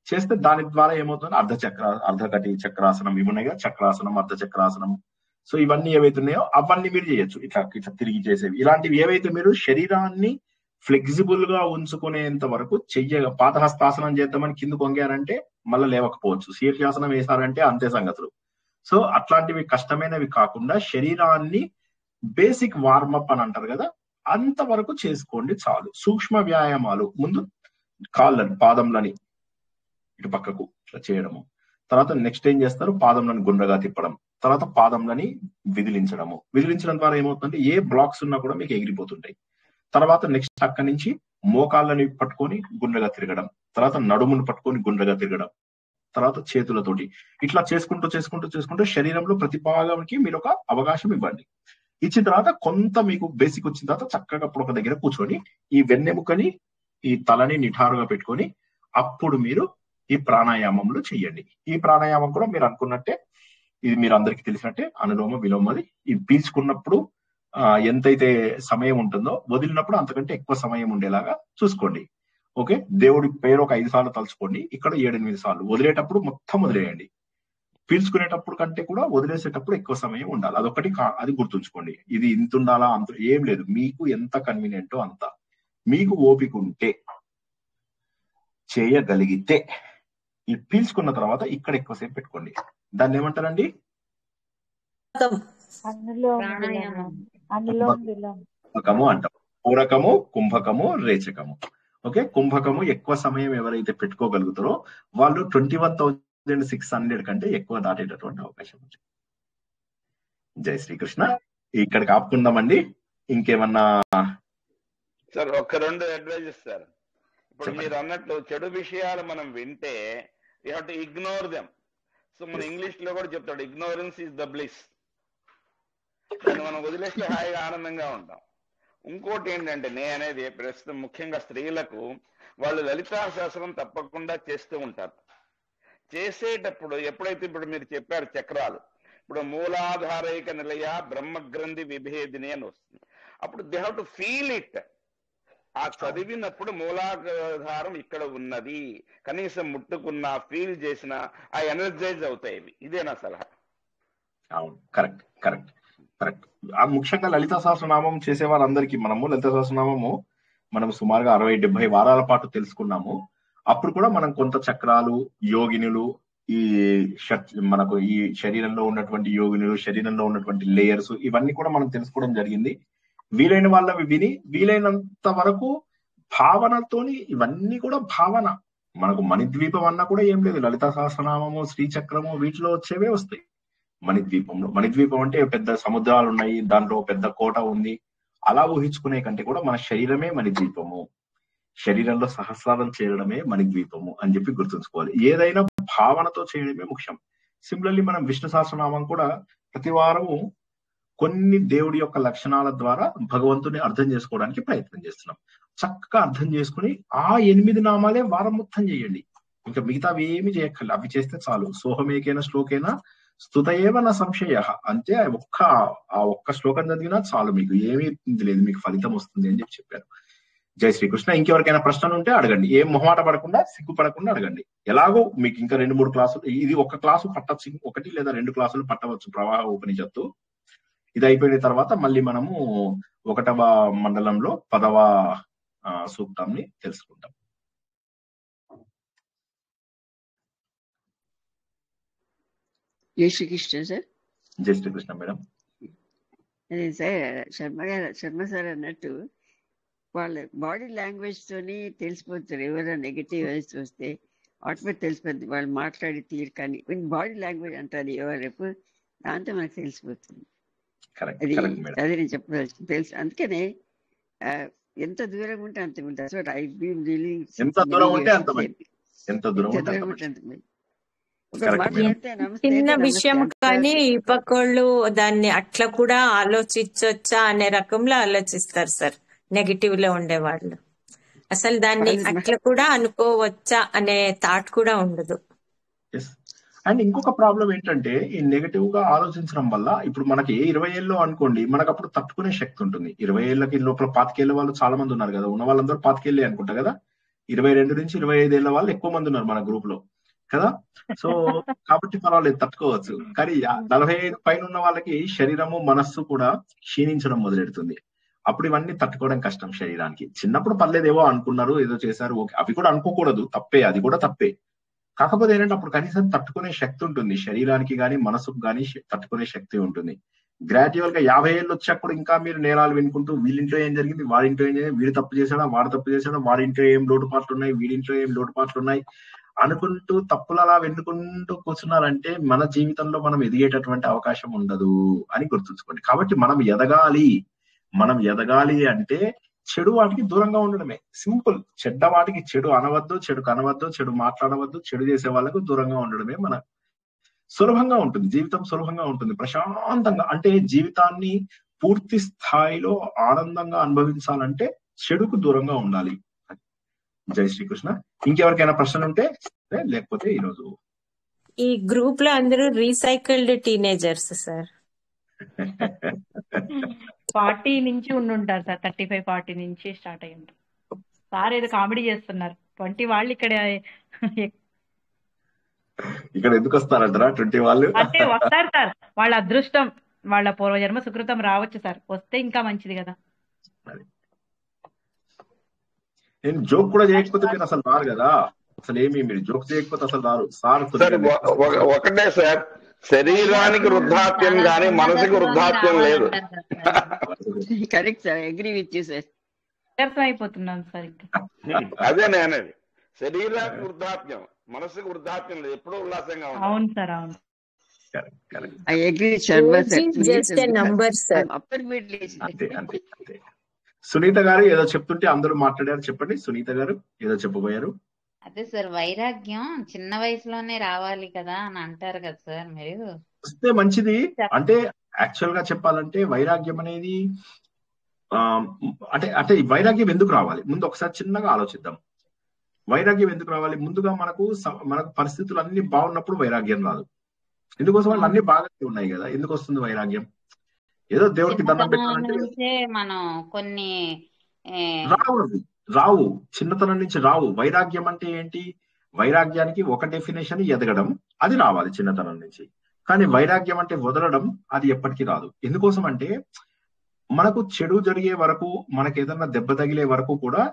చేస్తే దాని ద్వారా ఏమవుతుంది, అర్ధకటి చక్రాసనం, ఇవి ఉన్నాయి కదా, చక్రాసనం, అర్ధ చక్రాసనం. సో ఇవన్నీ ఏవైతే ఉన్నాయో అవన్నీ మీరు చేయొచ్చు, ఇట్లా తిరిగి చేసేవి. ఇలాంటివి ఏవైతే మీరు శరీరాన్ని ఫ్లెక్సిబుల్ గా ఉంచుకునేంత వరకు పాదహస్తాసనం చేద్దామని కిందకు వంగారంటే మళ్ళీ లేవకపోవచ్చు, శీర్షాసనం వేశారంటే అంతే సంగతులు. సో అట్లాంటివి కష్టమైనవి కాకుండా శరీరాన్ని బేసిక్ వార్మప్ అని అంటారు కదా, అంతవరకు చేసుకోండి చాలు. సూక్ష్మ వ్యాయామాలు, ముందు కాళ్ళని, పాదంలని ఇటు పక్కకు ఇట్లా చేయడము, తర్వాత నెక్స్ట్ ఏం చేస్తారు, పాదంలను గుండ్రగా తిప్పడం, తర్వాత పాదంలని విదిలించడం ద్వారా ఏమవుతుందంటే ఏ బ్లాక్స్ ఉన్నా కూడా మీకు ఎగిరిపోతుంటాయి. తర్వాత నెక్స్ట్ అక్కడి నుంచి మోకాళ్ళని పట్టుకొని గుండ్రగా తిరగడం, తర్వాత నడుమును పట్టుకొని గుండ్రగా తిరగడం, తర్వాత చేతులతోటి ఇట్లా చేసుకుంటూ శరీరంలో ప్రతి భాగానికి మీరు ఒక అవకాశం ఇవ్వండి. ఇచ్చిన తర్వాత కొంత మీకు బేసిక్ వచ్చిన తర్వాత చక్కగా అప్పుడు ఒక దగ్గర కూర్చొని ఈ వెన్నెముకని, ఈ తలని నిఠారుగా పెట్టుకొని అప్పుడు మీరు ఈ ప్రాణాయామంలో చెయ్యండి. ఈ ప్రాణాయామం కూడా మీరు అనుకున్నట్టే, ఇది మీరు అందరికీ తెలిసినట్టే అనులోమ విలోమది. ఇది పీల్చుకున్నప్పుడు ఎంతైతే సమయం ఉంటుందో వదిలినప్పుడు అంతకంటే ఎక్కువ సమయం ఉండేలాగా చూసుకోండి. ఓకే, దేవుడి పేరు ఒక 5 సార్లు తలుచుకోండి, ఇక్కడ 7-8 సార్లు. వదిలేటప్పుడు మొత్తం వదిలేయండి. పీల్చుకునేటప్పుడు కంటే కూడా వదిలేసేటప్పుడు ఎక్కువ సమయం ఉండాలి. అదొకటి అది గుర్తుంచుకోండి. ఇది ఇంత ఉండాలా అంత ఏం లేదు, మీకు ఎంత కన్వీనియంటో అంత. మీకు ఓపిక ఉంటే చేయగలిగితే ఈ పీల్చుకున్న తర్వాత ఇక్కడ ఎక్కువసేపు పెట్టుకోండి. దాన్ని ఏమంటారండి? కుంభకము అంటాం. పూరకము, కుంభకము, రేచకము. ఓకే, కుంభకము ఎక్కువ సమయం ఎవరైతే పెట్టుకోగలుగుతారో వాళ్ళు 21,600 కంటే ఎక్కువ దాటేటటువంటి అవకాశం ఉంది. జై శ్రీకృష్ణ. ఇక్కడికి ఆపుకుందామండి. ఇంకేమన్నా సార్ ఒక 2 అడ్వైజెస్ సార్. ఇప్పుడు మీరు అన్నట్లు చెడు విషయాలు మనం వింటే you have to ignore them. So మన ఇంగ్లీష్ లో కూడా చెప్తాడు, ఇగ్నోరెన్స్ ఈజ్ ద బ్లిస్. దాన్ని మనం వదిలేస్తే హాయిగా ఆనందంగా ఉంటాం. ఇంకోటి ఏంటంటే నేను అనేది ప్రస్తుతం ముఖ్యంగా స్త్రీలకు, వాళ్ళు లలితా శాస్త్రం తప్పకుండా చేస్తూ ఉంటారు. చేసేటప్పుడు ఎప్పుడైతే ఇప్పుడు మీరు చెప్పారు చక్రాలు, ఇప్పుడు మూలాధారైక నిలయ బ్రహ్మగ్రంథి విభేదిని అని వస్తుంది. అప్పుడు they have to feel it. ఆ చదివినప్పుడు మూలాధారం ఇక్కడ ఉన్నది, కనీసం ముట్టుకున్నా ఫీల్ చేసినా ఆ ఎనర్జైజ్ అవుతాయి. ఇదే నా సలహా. అవును, కరెక్ట్ కరెక్ట్ కరెక్ట్. ముఖ్యంగా లలితా సహస్రనామం చేసే వాళ్ళందరికీ మనము లలితా సహస్రనామము మనం సుమారుగా 60-70 వారాల పాటు తెలుసుకున్నాము. అప్పుడు కూడా మనం కొంత చక్రాలు, యోగినులు, ఈ మనకు ఈ శరీరంలో ఉన్నటువంటి యోగినులు, శరీరంలో ఉన్నటువంటి లేయర్స్, ఇవన్నీ కూడా మనం తెలుసుకోవడం జరిగింది. వీలైన వాళ్ళవి విని వీలైనంత వరకు భావనతోని, ఇవన్నీ కూడా భావన. మనకు మణిద్వీపం అన్నా కూడా ఏం లేదు, లలితా సహస్రనామము, శ్రీచక్రము వీటిలో వచ్చేవే వస్తాయి. మణిద్వీపంలో, మణిద్వీపం అంటే పెద్ద సముద్రాలు ఉన్నాయి, దాంట్లో పెద్ద కోట ఉంది, అలా ఊహించుకునే కంటే కూడా మన శరీరమే మణిద్వీపము, శరీరంలో సహస్రారం చేరడమే మణిద్వీపము అని చెప్పి గుర్తుంచుకోవాలి. ఏదైనా భావనతో చేయడమే ముఖ్యం. సిమిలర్లీ మనం విష్ణు సహస్రనామం కూడా ప్రతి వారము కొన్ని దేవుడి యొక్క లక్షణాల ద్వారా భగవంతుని అర్థం చేసుకోవడానికి ప్రయత్నం చేస్తున్నాం. చక్కగా అర్థం చేసుకుని ఆ 8 నామాలే వారం మొత్తం చేయండి. ఇంకా మిగతావి ఏమి చేయక్కర్లేదు, అవి చేస్తే చాలు. సోహమేకైనా శ్లోకైనా స్తుతయేవ నా సంశయ. అంతే, ఆ ఒక్క శ్లోకం చదివినా చాలు, మీకు ఏమీ లేదు, మీకు ఫలితం వస్తుంది అని చెప్పారు. జై శ్రీకృష్ణ. ఇంకెవరికైనా ప్రశ్నలు ఉంటే అడగండి, ఏం మొహమాట పడకుండా, సిగ్గుపడకుండా అడగండి. ఎలాగో మీకు ఇంకా 2-3 క్లాసులు, ఇది ఒక క్లాసు పట్టచ్చు, 1 లేదా 2 క్లాసులు పట్టవచ్చు ప్రవాహ ఉపనిషత్తు. ఇది అయిపోయిన తర్వాత మళ్ళీ మనము 1వ మండలంలో 10వ సూక్తాన్ని తెలుసుకుంటాం. జై శ్రీకృష్ణ సార్. జై శ్రీకృష్ణ మేడం. అదే సార్, శర్మ సార్ అన్నట్టు వాళ్ళ బాడీ లాంగ్వేజ్ తోని తెలిసిపోతారు. ఎవరైనా నెగిటివ్ వేసి వస్తే ఆటోమేటిక్ తెలిసిపోతుంది, వాళ్ళు మాట్లాడి తీరు. కానీ బాడీ లాంగ్వేజ్ అంటారు ఎవరేపు, దాంతో మనకు తెలిసిపోతుంది. అది నేను చెప్పదలుచుకుంది తెలుసు. అందుకనే ఎంత దూరం ఉంటే అంత ఉంటుంది. సో ఐ బీన్ రియల్లీ చిన్న విషయం కానీ పక్కోళ్ళు దాన్ని అట్లా కూడా ఆలోచించొచ్చా అనే రకంలో ఆలోచిస్తారు సార్. నెగిటివ్ లో ఉండేవాళ్ళు అసలు దాన్ని అట్లా కూడా అనుకోవచ్చా అనే థాట్ కూడా ఉండదు. అండ్ ఇంకొక ప్రాబ్లం ఏంటంటే, ఈ నెగటివ్ గా ఆలోచించడం వల్ల ఇప్పుడు మనకి 20 ఏళ్ళు అనుకోండి, మనకు అప్పుడు తట్టుకునే శక్తి ఉంటుంది. 20 ఏళ్ళకి లోపల 25 ఏళ్ళ వాళ్ళు చాలా మంది ఉన్నారు కదా, ఉన్న వాళ్ళందరూ 25 ఏళ్ళే అనుకుంటా కదా. 22 నుంచి 25 ఏళ్ళ వాళ్ళు ఎక్కువ మంది ఉన్నారు మన గ్రూప్ లో కదా. సో కాబట్టి పర్వాలేదు, తట్టుకోవచ్చు. కానీ 45 పైన ఉన్న వాళ్ళకి శరీరము, మనస్సు కూడా క్షీణించడం మొదలెడుతుంది. అప్పుడు ఇవన్నీ తట్టుకోవడం కష్టం శరీరానికి. చిన్నప్పుడు పర్లేదేవో అనుకున్నారు, ఏదో చేశారు, ఓకే, అవి కూడా అనుకోకూడదు, తప్పే, అది కూడా తప్పే. కాకపోతే ఏంటంటే అప్పుడు కనీసం తట్టుకునే శక్తి ఉంటుంది శరీరానికి కానీ మనసుకు కానీ, తట్టుకునే శక్తి ఉంటుంది. గ్రాడ్యువల్ గా 50 ఏళ్ళు వచ్చేప్పుడు ఇంకా మీరు నేరాలు వినుకుంటూ, వీళ్ళింట్లో ఏం జరిగింది, వాడింట్లో ఏం జరిగింది, వీడు తప్పు చేశాడా, వాడు తప్పు చేశాడా, వాడింట్లో ఏం లోటుపాట్లు ఉన్నాయి, వీడింట్లో ఏం లోటుపాట్లు ఉన్నాయి అనుకుంటూ తప్పులు అలా వెన్నుకుంటూ కూర్చున్నారంటే మన జీవితంలో మనం ఎదిగేటటువంటి అవకాశం ఉండదు అని గుర్తుంచుకోండి. కాబట్టి మనం ఎదగాలి అంటే చెడు వాటికి దూరంగా ఉండడమే సింపుల్. చెడ్డ వాటికి చెడు అనవద్దు, చెడు కనవద్దు, చెడు మాట్లాడవద్దు, చెడు చేసే వాళ్ళకు దూరంగా ఉండడమే మన సులభంగా ఉంటుంది. జీవితం సులభంగా ఉంటుంది, ప్రశాంతంగా. అంటే జీవితాన్ని పూర్తి స్థాయిలో ఆనందంగా అనుభవించాలంటే చెడుకు దూరంగా ఉండాలి. జై శ్రీకృష్ణ. ఇంకెవరికైనా ప్రశ్నలు ఉంటే, లేకపోతే ఈరోజు ఈ గ్రూప్ లో అందరూ రీసైకిల్డ్ టీనేజర్స్ సార్. 40 నుంచి ఉండుంటారు సార్, 35-40 నుంచి స్టార్ట్ అయ్యి ఉంటారు. సార్ ఏదో కామెడీ చేస్తున్నారు. 20 వాళ్ళు ఇక్కడ ఎందుకు వస్తారంటారా 20 వాళ్ళు? అంటే వస్తారు సార్, వాళ్ళ అదృష్టం, వాళ్ళ పూర్వజన్మ సుకృతం రావచ్చు సార్, వస్తే ఇంకా మంచిది కదా. నేను జోక్ కూడా చేయకపోతే మీరు అసలు రారు కదా. అసలు మీరు జోక్ చేయకపోతే అసలు రారు సార్. ఒకటే సార్, శరీరానికి వృద్ధాప్యం కానీ మనసుకి వృద్ధాప్యం లేదు. Correct sir, agree with you sir. అయిపోతున్నాను సార్ ఇంకా. అదే నేనది, శరీరానికి వృద్ధాప్యం మనసుకి వృద్ధాప్యం లేదు, ఎప్పుడూ ఉల్లాసంగా ఉంటుంది. అవును సార్, అవును. I agree, Sharma sir. Just a number, sir. అంతే. సునీత గారు ఏదో చెప్తుంటే అందరూ మాట్లాడారు, చెప్పండి. సునీత గారు ఏదో చెప్పబోయారు. అదే సార్, వైరాగ్యం చిన్న వయసులోనే రావాలి కదా అని అంటారు కదా సార్, మీరు వస్తే మంచిది. అంటే యాక్చువల్ గా చెప్పాలంటే వైరాగ్యం అనేది అంటే వైరాగ్యం ఎందుకు రావాలి ముందు ఒకసారి చిన్నగా ఆలోచిద్దాం. వైరాగ్యం ఎందుకు రావాలి? ముందుగా మనకు పరిస్థితులు అన్ని బాగున్నప్పుడు వైరాగ్యం రాదు. ఎందుకోసం? వాళ్ళు అన్ని బాగానే ఉన్నాయి కదా, ఎందుకు వస్తుంది వైరాగ్యం? ఏదో దేవుడికి దండం పెట్టాలంటే మనం కొన్ని రావు, చిన్నతనం నుంచి రావు. వైరాగ్యం అంటే ఏంటి? వైరాగ్యానికి ఒక డెఫినేషన్ ఎదగడం, అది రావాలి చిన్నతనం నుంచి. కానీ వైరాగ్యం అంటే వదలడం, అది ఎప్పటికీ రాదు. ఎందుకోసం అంటే మనకు చెడు జరిగే వరకు, మనకి ఏదన్నా దెబ్బ తగిలే వరకు కూడా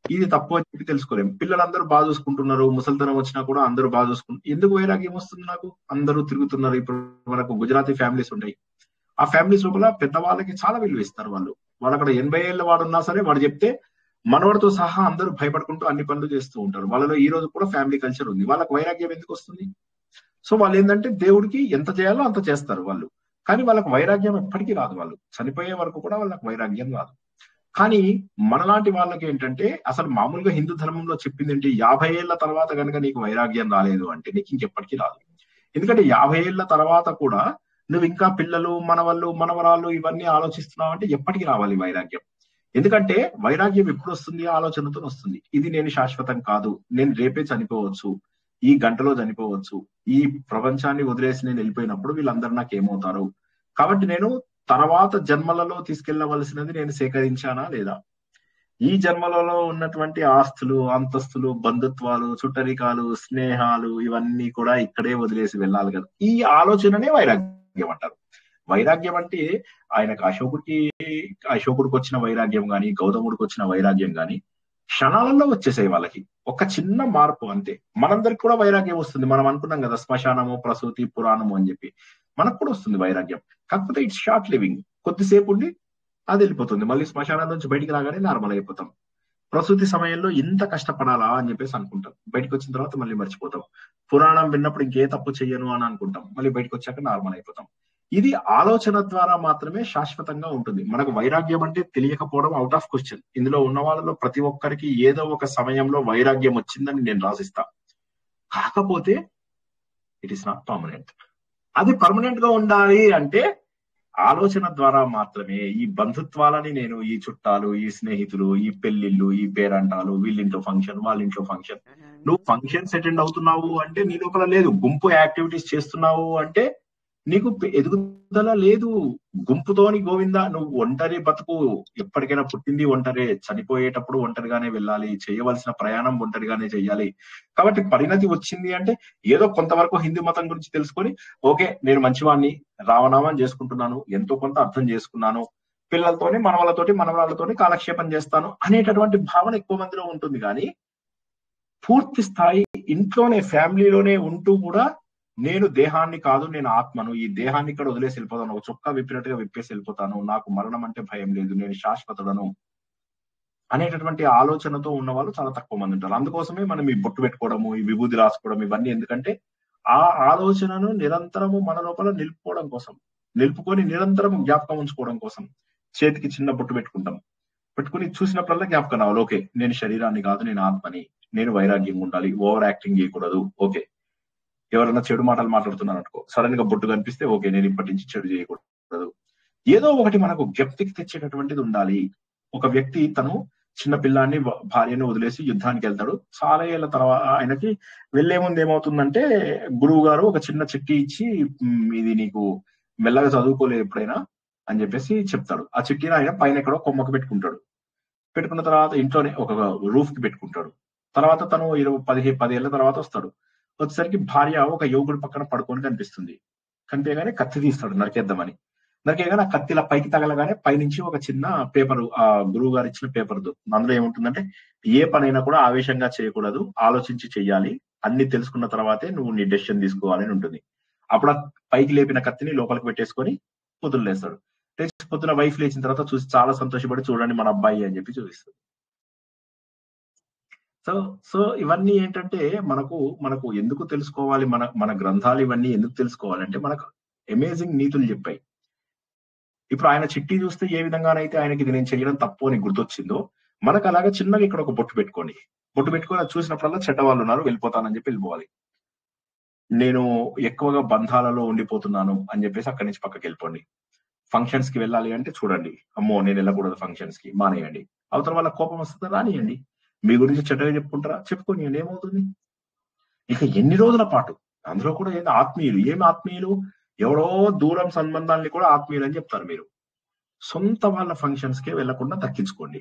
ఇది తప్పు అని చెప్పి తెలుసుకోలేము. పిల్లలందరూ బాగా చూసుకుంటున్నారు, ముసలితనం వచ్చినా కూడా అందరూ బాగా చూసుకుంటారు. ఎందుకు వైరాగ్యం వస్తుంది నాకు? అందరూ తిరుగుతున్నారు. ఇప్పుడు మనకు గుజరాతీ ఫ్యామిలీస్ ఉంటాయి, ఆ ఫ్యామిలీస్ లోపల పెద్దవాళ్ళకి చాలా విలువ ఇస్తారు. వాళ్ళు అక్కడ 80 ఏళ్ళ వాడు ఉన్నా సరే వాడు చెప్తే మనవాడితో సహా అందరూ భయపడుకుంటూ అన్ని పనులు చేస్తూ ఉంటారు. వాళ్ళలో ఈ రోజు కూడా ఫ్యామిలీ కల్చర్ ఉంది. వాళ్ళకి వైరాగ్యం ఎందుకు వస్తుంది? సో వాళ్ళు ఏంటంటే దేవుడికి ఎంత చేయాలో అంత చేస్తారు వాళ్ళు, కానీ వాళ్ళకి వైరాగ్యం ఎప్పటికీ రాదు. వాళ్ళు చనిపోయే వరకు కూడా వాళ్ళకి వైరాగ్యం రాదు. కానీ మనలాంటి వాళ్ళకి ఏంటంటే అసలు మామూలుగా హిందూ ధర్మంలో చెప్పింది ఏంటి? 50 ఏళ్ల తర్వాత కనుక నీకు వైరాగ్యం రాలేదు అంటే నీకు ఇంకెప్పటికీ రాదు. ఎందుకంటే 50 ఏళ్ల తర్వాత కూడా నువ్వు ఇంకా పిల్లలు, మనవరాళ్ళు ఇవన్నీ ఆలోచిస్తున్నావు అంటే ఎప్పటికీ రావాలి వైరాగ్యం. ఎందుకంటే వైరాగ్యం ఎప్పుడు వస్తుంది? ఆలోచనతో వస్తుంది. ఇది నేను శాశ్వతం కాదు, నేను రేపే చనిపోవచ్చు, ఈ గంటలో చనిపోవచ్చు, ఈ ప్రపంచాన్ని వదిలేసి నేను వెళ్ళిపోయినప్పుడు వీళ్ళందరూ నాకు ఏమవుతారు, కాబట్టి నేను తర్వాత జన్మలలో తీసుకెళ్లవలసినది నేను సేకరించానా లేదా? ఈ జన్మలలో ఉన్నటువంటి ఆస్తులు, అంతస్తులు, బంధుత్వాలు, చుట్టరికాలు, స్నేహాలు ఇవన్నీ కూడా ఇక్కడే వదిలేసి వెళ్ళాలి కదా. ఈ ఆలోచననే వైరాగ్యం అంటారు. వైరాగ్యం అంటే ఆయనకు అశోకుడికి వచ్చిన వైరాగ్యం గాని, గౌతముడికి వచ్చిన వైరాగ్యం గాని క్షణాలలో వచ్చేసాయి వాళ్ళకి. ఒక చిన్న మార్పు అంతే. మనందరికి కూడా వైరాగ్యం వస్తుంది. మనం అనుకున్నాం కదా శ్మశానము, ప్రసూతి, పురాణము అని చెప్పి, మనకు కూడా వస్తుంది వైరాగ్యం. కాకపోతే ఇట్స్ షార్ట్ లివింగ్, కొద్దిసేపు ఉండి అది వెళ్ళిపోతుంది. మళ్ళీ శ్మశానం నుంచి బయటికి రాగానే నార్మల్ అయిపోతాం. ప్రసూతి సమయంలో ఇంత కష్టపడాలా అని చెప్పేసి అనుకుంటాం, బయటకు వచ్చిన తర్వాత మళ్ళీ మర్చిపోతాం. పురాణం విన్నప్పుడు ఇంకే తప్పు చెయ్యను అని అనుకుంటాం, మళ్ళీ బయటకు వచ్చాక నార్మల్ అయిపోతాం. ఇది ఆలోచన ద్వారా మాత్రమే శాశ్వతంగా ఉంటుంది. మనకు వైరాగ్యం అంటే తెలియకపోవడం అవుట్ ఆఫ్ క్వశ్చన్. ఇందులో ఉన్న వాళ్ళలో ప్రతి ఒక్కరికి ఏదో ఒక సమయంలో వైరాగ్యం వచ్చిందని నేను రాసిస్తా. కాకపోతే ఇట్ ఈస్ నాట్ పర్మనెంట్. అది పర్మనెంట్ గా ఉండాలి అంటే ఆలోచన ద్వారా మాత్రమే. ఈ బంధుత్వాలని నేను, ఈ చుట్టాలు, ఈ స్నేహితులు, ఈ పెళ్లిళ్ళు, ఈ పేరంటాలు, వీళ్ళింట్లో ఫంక్షన్, వాళ్ళింట్లో ఫంక్షన్, నువ్వు ఫంక్షన్స్ అటెండ్ అవుతున్నావు అంటే నీ లోపల లేదు. గుంపు యాక్టివిటీస్ చేస్తున్నావు అంటే నీకు ఎదుగుదల లేదు. గుంపుతోని గోవిందా, నువ్వు ఒంటరి బతుకు. ఎప్పటికైనా పుట్టింది ఒంటరే, చనిపోయేటప్పుడు ఒంటరిగానే వెళ్ళాలి, చేయవలసిన ప్రయాణం ఒంటరిగానే చెయ్యాలి. కాబట్టి పరిణతి వచ్చింది అంటే ఏదో కొంతవరకు హిందూ మతం గురించి తెలుసుకొని ఓకే నేను మంచివాడిని, రామనామం చేసుకుంటున్నాను, ఎంతో కొంత అర్థం చేసుకున్నాను, పిల్లలతోని, మనవరాళ్ళతోని కాలక్షేపం చేస్తాను అనేటటువంటి భావన ఎక్కువ మందిలో ఉంటుంది. కానీ పూర్తి స్థాయి ఇంట్లోనే, ఫ్యామిలీలోనే ఉంటూ కూడా నేను దేహాన్ని కాదు, నేను ఆత్మను, ఈ దేహాన్ని ఇక్కడ వదిలేసి వెళ్ళిపోతాను, ఒక చొక్కా విప్పినట్టుగా విప్పేసి వెళ్ళిపోతాను, నాకు మరణం అంటే భయం లేదు, నేను శాశ్వతుడను అనేటటువంటి ఆలోచనతో ఉన్న వాళ్ళు చాలా తక్కువ మంది ఉంటారు. అందుకోసమే మనం ఈ బొట్టు పెట్టుకోవడము, ఈ విభూతి రాసుకోవడం ఇవన్నీ ఎందుకంటే ఆ ఆలోచనను నిరంతరము మన లోపల నిలుపుకోవడం కోసం, నిలుపుకొని నిరంతరం జ్ఞాపకం ఉంచుకోవడం కోసం చేతికి చిన్న బొట్టు పెట్టుకుని చూసినప్పుడల్లా జ్ఞాపకం రావాలి. ఓకే నేను శరీరాన్ని కాదు, నేను ఆత్మని, నేను వైరాగ్యంగా ఉండాలి, ఓవర్ యాక్టింగ్ చేయకూడదు. ఓకే ఎవరైనా చెడు మాటలు మాట్లాడుతున్నారు అనుకో, సడన్ గా బొట్టు కనిపిస్తే ఓకే నేను ఇప్పటి నుంచి చెడు చేయకూడదు. ఏదో ఒకటి మనకు జ్ఞప్తికి తెచ్చేటటువంటిది ఉండాలి. ఒక వ్యక్తి తను చిన్న పిల్లాన్ని, భార్యను వదిలేసి యుద్ధానికి వెళ్తాడు. చాలా ఏళ్ల తర్వాత ఆయనకి వెళ్లే ముందు ఏమవుతుందంటే గురువు గారు ఒక చిన్న చిట్టి ఇచ్చి, ఇది నీకు మెల్లగా చదువుకోలేదు ఎప్పుడైనా, అని చెప్పేసి చెప్తాడు. ఆ చిట్టీని ఆయన పైన ఎక్కడో కొమ్మకు పెట్టుకుంటాడు. పెట్టుకున్న తర్వాత ఇంట్లోనే ఒక రూఫ్ కి పెట్టుకుంటాడు. తర్వాత తను 10 ఏళ్ల తర్వాత వస్తాడు. వచ్చేసరికి భార్య ఒక యువకుడి పక్కన పడుకొని కనిపిస్తుంది. కనిపించగానే కత్తి తీస్తాడు నరికేద్దామని. నరికేగానే ఆ కత్తి ఇలా పైకి తగలగానే పైనుంచి ఒక చిన్న పేపర్, ఆ గురువు గారు ఇచ్చిన పేపర్ అందులో ఏముంటుందంటే, ఏ పనైనా కూడా ఆవేశంగా చేయకూడదు, ఆలోచించి చెయ్యాలి, అన్ని తెలుసుకున్న తర్వాతే నువ్వు నీ డెసిషన్ తీసుకోవాలి అని ఉంటుంది. అప్పుడు ఆ పైకి లేపిన కత్తిని లోపలికి పెట్టేసుకొని పొద్దున లేస్తాడు. పొద్దున వైఫ్ లేచిన తర్వాత చూసి చాలా సంతోషపడి, చూడండి మన అబ్బాయి అని చెప్పి చూపిస్తుంది. సో ఇవన్నీ ఏంటంటే మనకు ఎందుకు తెలుసుకోవాలి, మన గ్రంథాలు ఇవన్నీ ఎందుకు తెలుసుకోవాలంటే మనకు అమేజింగ్ నీతులు చెప్పాయి. ఇప్పుడు ఆయన చిట్టి చూస్తే ఏ విధంగానైతే ఆయనకి ఇది నేను చేయడం తప్పు అని గుర్తొచ్చిందో, మనకు అలాగే చిన్నగా ఇక్కడ ఒక బొట్టు పెట్టుకోండి. బొట్టు పెట్టుకొని అది చూసినప్పుడల్లా చెడ్డ వాళ్ళు ఉన్నారు, వెళ్ళిపోతానని చెప్పి వెళ్ళిపోవాలి. నేను ఎక్కువగా బంధాలలో ఉండిపోతున్నాను అని చెప్పేసి అక్కడి నుంచి పక్కకి వెళ్ళిపోండి. ఫంక్షన్స్ కి వెళ్ళాలి అంటే చూడండి, అమ్మో నేను వెళ్ళకూడదు ఫంక్షన్స్ కి, మానేయండి. అవతల వాళ్ళ కోపం వస్తుందా, రానియండి. మీ గురించి చెడ్డగా చెప్పుకుంటారా, చెప్పుకోనియండి, ఏమవుతుంది. ఇక ఎన్ని రోజుల పాటు అందులో కూడా ఏదో ఆత్మీయులు, ఏమి ఆత్మీయులు, ఎవరో దూరం సంబంధాలని కూడా ఆత్మీయులు అని చెప్తారు మీరు. సొంత వాళ్ళ ఫంక్షన్స్ కే వెళ్లకుండా తగ్గించుకోండి.